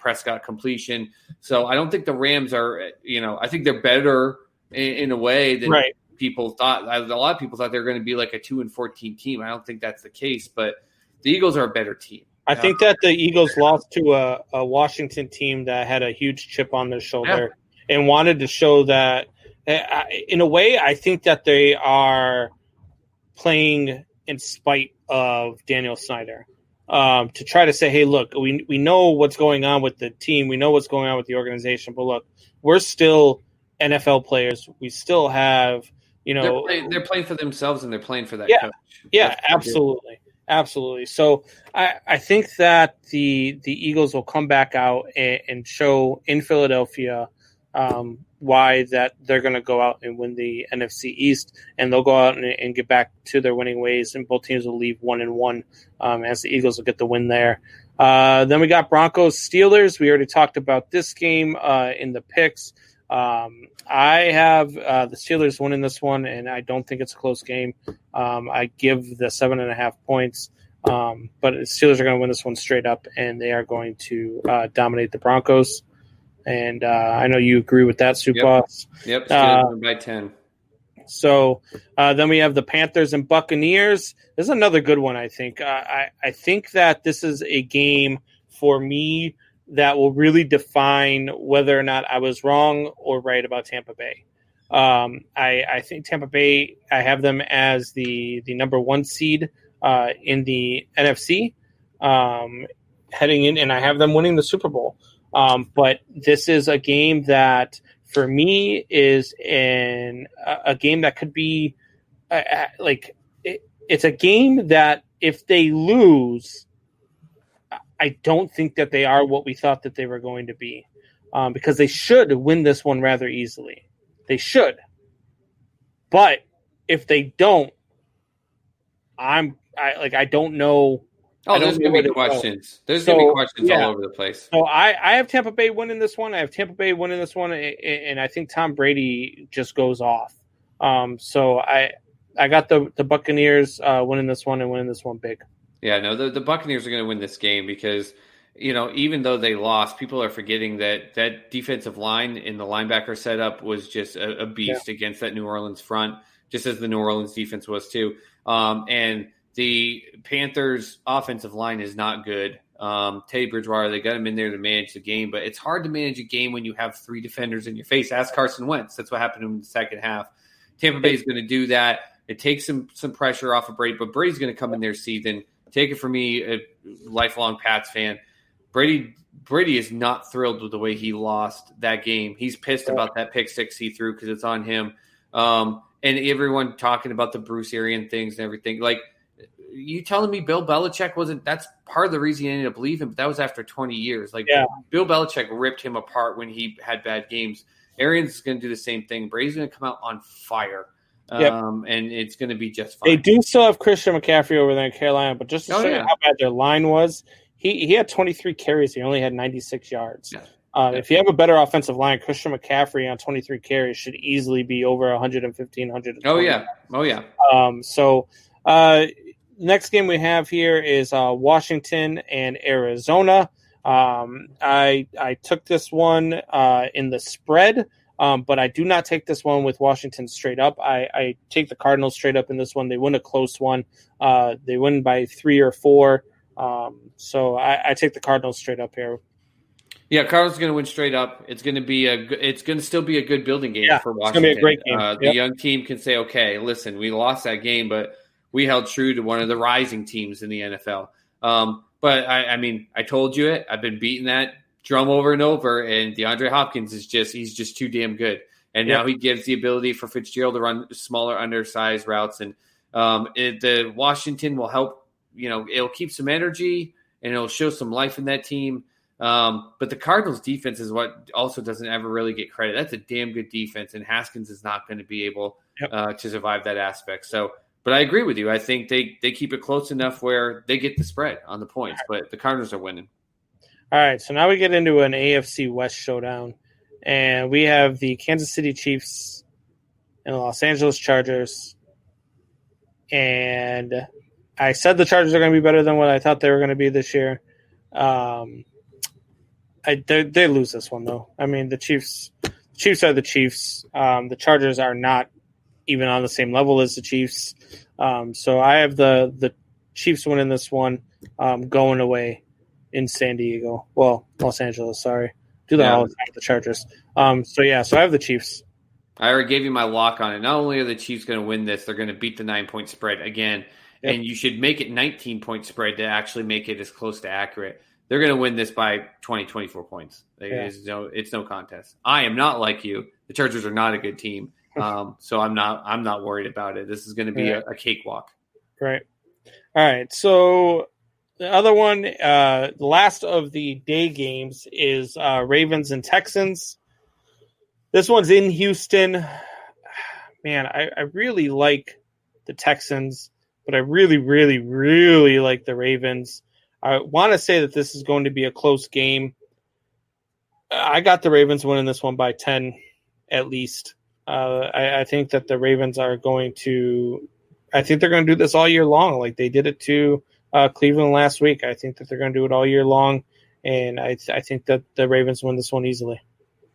Prescott completion. So I don't think the Rams are, I think they're better in a way than people thought. A lot of people thought they were going to be like a 2-14 team. I don't think that's the case, but the Eagles are a better team. I think that the Eagles lost to a Washington team that had a huge chip on their shoulder and wanted to show that. In a way, I think that they are playing in spite of Daniel Snyder to try to say, hey, look, we know what's going on with the team. We know what's going on with the organization. But look, we're still NFL players. We still have, they're playing for themselves and they're playing for that coach. Yeah, absolutely. Absolutely. So I think that the Eagles will come back out and show in Philadelphia why that they're going to go out and win the NFC East, and they'll go out and get back to their winning ways, and both teams will leave 1-1 as the Eagles will get the win there. Then we got Broncos Steelers. We already talked about this game in the picks. I have the Steelers winning this one, and I don't think it's a close game. I give the 7.5 points, but the Steelers are going to win this one straight up, and they are going to dominate the Broncos. And I know you agree with that, Soup Boss. Yep, Steelers by 10. So then we have the Panthers and Buccaneers. This is another good one, I think. I think that this is a game for me that will really define whether or not I was wrong or right about Tampa Bay. I think Tampa Bay, I have them as the number 1 seed in the NFC heading in, and I have them winning the Super Bowl. But this is a game that, for me, is a game that could be it's a game that if they lose, I don't think that they are what we thought that they were going to be, because they should win this one rather easily. They should. But if they don't, I don't know. Oh, there's going to be questions. There's going to be questions all over the place. So I have Tampa Bay winning this one. And I think Tom Brady just goes off. So I got the Buccaneers winning this one and winning this one big. Yeah, no, the Buccaneers are going to win this game because, even though they lost, people are forgetting that defensive line in the linebacker setup was just a beast against that New Orleans front, just as the New Orleans defense was too. And the Panthers' offensive line is not good. Teddy Bridgewater, they got him in there to manage the game, but it's hard to manage a game when you have 3 defenders in your face. Ask Carson Wentz. That's what happened in the second half. Tampa Bay is going to do that. It takes some pressure off of Brady, but Brady's going to come in there seething. Take it from me, a lifelong Pats fan. Brady is not thrilled with the way he lost that game. He's pissed about that pick 6 he threw because it's on him. And everyone talking about the Bruce Arians things and everything. Like, you telling me Bill Belichick wasn't – that's part of the reason he ended up leaving, but that was after 20 years. Bill Belichick ripped him apart when he had bad games. Arians is going to do the same thing. Brady's going to come out on fire. And it's going to be just fine. They do still have Christian McCaffrey over there in Carolina, but just to show you how bad their line was, he had 23 carries. He only had 96 yards. Yeah. If you have a better offensive line, Christian McCaffrey on 23 carries should easily be over 115, 120. Oh, yeah. So next game we have here is Washington and Arizona. I took this one in the spread, but I do not take this one with Washington straight up. I take the Cardinals straight up in this one. They win a close one. They win by 3 or 4. So I take the Cardinals straight up here. Yeah, Cardinals is going to win straight up. It's going to still be a good building game for Washington. It's going to be a great game. The young team can say, okay, listen, we lost that game, but we held true to one of the rising teams in the NFL. But I told you it. I've been beating that drum over and over, and DeAndre Hopkins he's just too damn good. And now he gives the ability for Fitzgerald to run smaller, undersized routes, and the Washington will help. It'll keep some energy and it'll show some life in that team. But the Cardinals defense is what also doesn't ever really get credit. That's a damn good defense, and Haskins is not going to be able to survive that aspect. So, but I agree with you. I think they keep it close enough where they get the spread on the points, but the Cardinals are winning. All right, so now we get into an AFC West showdown, and we have the Kansas City Chiefs and the Los Angeles Chargers. And I said the Chargers are going to be better than what I thought they were going to be this year. They lose this one, though. I mean, the Chiefs are the Chiefs. The Chargers are not even on the same level as the Chiefs. So I have the Chiefs winning this one, going away in San Diego. Well, Los Angeles, sorry. Do that all the time with the Chargers. So I have the Chiefs. I already gave you my lock on it. Not only are the Chiefs going to win this, they're going to beat the 9-point spread again. Yep. And you should make it 19-point spread to actually make it as close to accurate. They're going to win this by 20, 24 points. It's no contest. I am not like you. The Chargers are not a good team. So I'm not worried about it. This is going to be a cakewalk. Right. All right. So the other one, the last of the day games is Ravens and Texans. This one's in Houston. Man, I really like the Texans, but I really, really, really like the Ravens. I want to say that this is going to be a close game. I got the Ravens winning this one by 10 at least. I think that the Ravens are going to – I think they're going to do this all year long like they did it to Cleveland last week. I think that they're going to do it all year long, and I think that the Ravens win this one easily.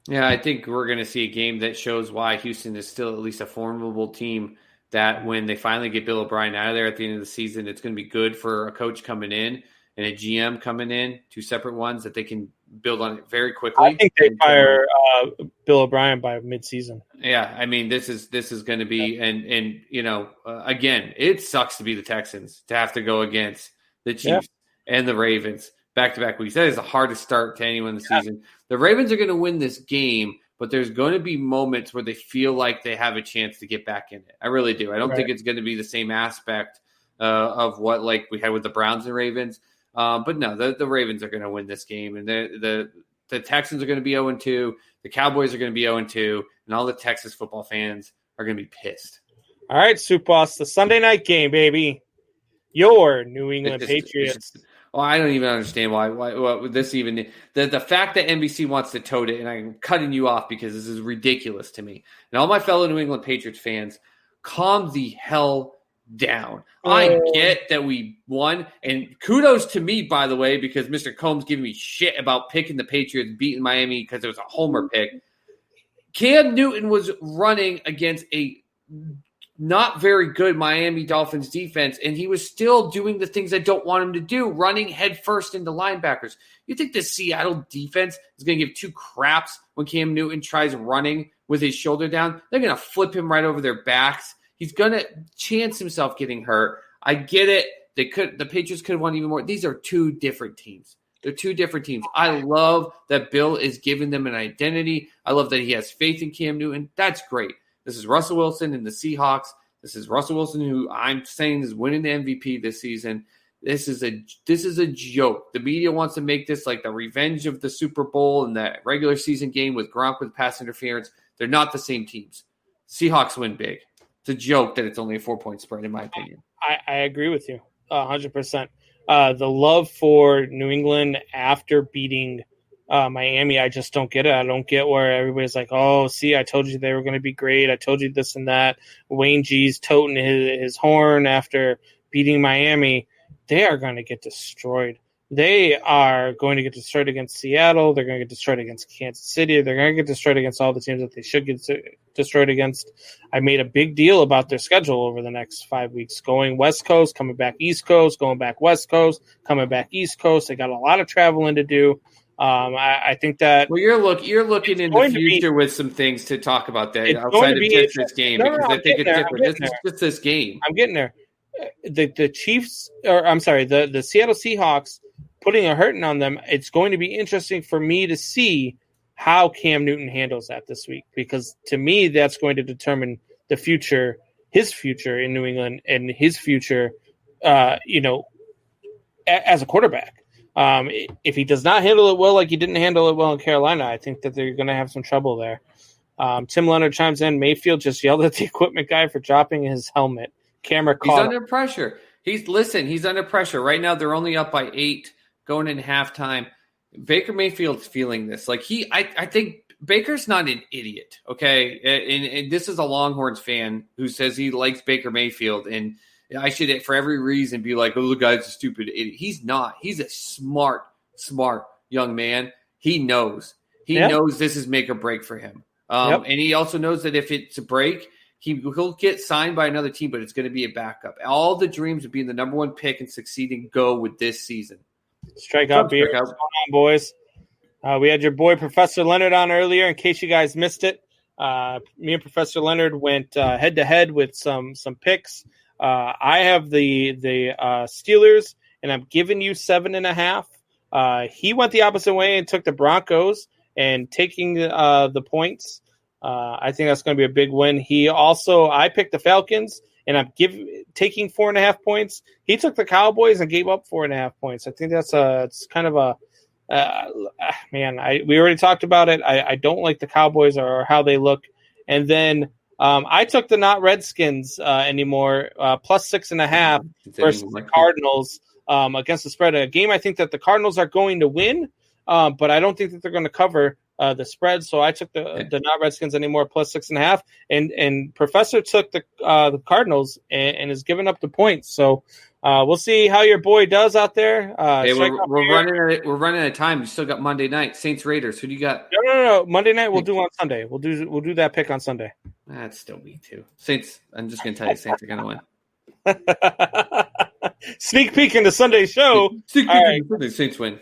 Yeah, I think we're going to see a game that shows why Houston is still at least a formidable team, that when they finally get Bill O'Brien out of there at the end of the season, it's going to be good for a coach coming in and a GM coming in, two separate ones that they can build on it very quickly. I think they fire Bill O'Brien by midseason. Yeah, I mean, this is going to be, and again, it sucks to be the Texans, to have to go against the Chiefs and the Ravens back-to-back weeks. That is the hardest start to anyone in the season. The Ravens are going to win this game, but there's going to be moments where they feel like they have a chance to get back in it. I really do. I don't think it's going to be the same aspect of what like we had with the Browns and Ravens. But no, the Ravens are going to win this game, and the Texans are going to be 0-2. The Cowboys are going to be 0-2, and all the Texas football fans are going to be pissed. All right, Soup Boss, the Sunday night game, baby. Your New England Patriots. I don't even understand why this even the fact that NBC wants to tote it, and I'm cutting you off because this is ridiculous to me. And all my fellow New England Patriots fans, calm the hell down. I get that we won, and kudos to me, by the way, because Mr. Combs giving me shit about picking the Patriots, beating Miami because it was a homer pick. Cam Newton was running against a not very good Miami Dolphins defense, and he was still doing the things I don't want him to do, running headfirst into linebackers. You think the Seattle defense is going to give two craps when Cam Newton tries running with his shoulder down? They're going to flip him right over their backs. He's going to chance himself getting hurt. I get it. The Patriots could have won even more. These are two different teams. They're two different teams. I love that Bill is giving them an identity. I love that he has faith in Cam Newton. That's great. This is Russell Wilson and the Seahawks. This is Russell Wilson, who I'm saying is winning the MVP this season. This is a joke. The media wants to make this like the revenge of the Super Bowl and that regular season game with Gronk with pass interference. They're not the same teams. Seahawks win big. It's a joke that it's only a 4-point spread, in my opinion. I agree with you 100%. The love for New England after beating Miami, I just don't get it. I don't get where everybody's like, oh, see, I told you they were going to be great. I told you this and that. Wayne G's toting his horn after beating Miami. They are going to get destroyed. They are going to get destroyed against Seattle. They're going to get destroyed against Kansas City. They're going to get destroyed against all the teams that they should get destroyed against. I made a big deal about their schedule over the next 5 weeks. Going West Coast, coming back East Coast, going back West Coast, coming back East Coast. They got a lot of traveling to do. I think that you're looking in the future with some things to talk about there outside of just this game because I think it's different. This is just this game. I'm getting there. The Chiefs, or I'm sorry, the Seattle Seahawks putting a hurting on them. It's going to be interesting for me to see how Cam Newton handles that this week, because to me that's going to determine the future, his future in New England and his future, as a quarterback. If he does not handle it well, like he didn't handle it well in Carolina, I think that they're going to have some trouble there. Tim Leonard chimes in. Mayfield just yelled at the equipment guy for dropping his helmet. Camera caught. He's under pressure. He's under pressure right now. They're only up by 8 going into halftime. Baker Mayfield's feeling this. Like I think Baker's not an idiot. Okay, and this is a Longhorns fan who says he likes Baker Mayfield, and I should, for every reason, be like, oh, the guy's a stupid idiot. He's not. He's a smart young man. He knows. He knows this is make or break for him. And he also knows that if it's a break, he'll get signed by another team, but it's going to be a backup. All the dreams of being the number 1 pick and succeeding go with this season. Strikeout beer. What's going on, boys? We had your boy Professor Leonard on earlier. In case you guys missed it, me and Professor Leonard went head-to-head with some picks. I have the Steelers, and I'm giving you 7.5. He went the opposite way and took the Broncos and taking the points. I think that's going to be a big win. I picked the Falcons, and I'm taking 4.5 points. He took the Cowboys and gave up 4.5 points. I think it's kind of a we already talked about it. I don't like the Cowboys or how they look, and then. I took the not Redskins anymore, plus 6.5 versus the Cardinals against the spread. A game I think that the Cardinals are going to win, but I don't think that they're going to cover the spread. So I took the not Redskins anymore, plus 6.5. And Professor took the Cardinals and is giving up the points. So we'll see how your boy does out there. Hey, we're running out of time. You still got Monday night, Saints Raiders. Who do you got? No. Monday night we'll do on Sunday. We'll do that pick on Sunday. That's still weak too. Saints. I'm just going to tell you, Saints are going to win. Sneak peek into Sunday's show. Sneak peek into Sunday's Saints win.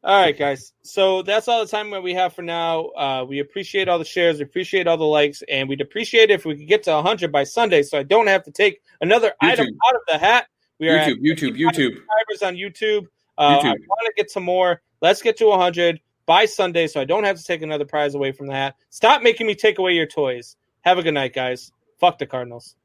All right, guys. So that's all the time that we have for now. We appreciate all the shares. We appreciate all the likes. And we'd appreciate it if we could get to 100 by Sunday so I don't have to take another item out of the hat. We are YouTube. Subscribers on YouTube. I want to get some more. Let's get to 100 by Sunday so I don't have to take another prize away from the hat. Stop making me take away your toys. Have a good night, guys. Fuck the Cardinals.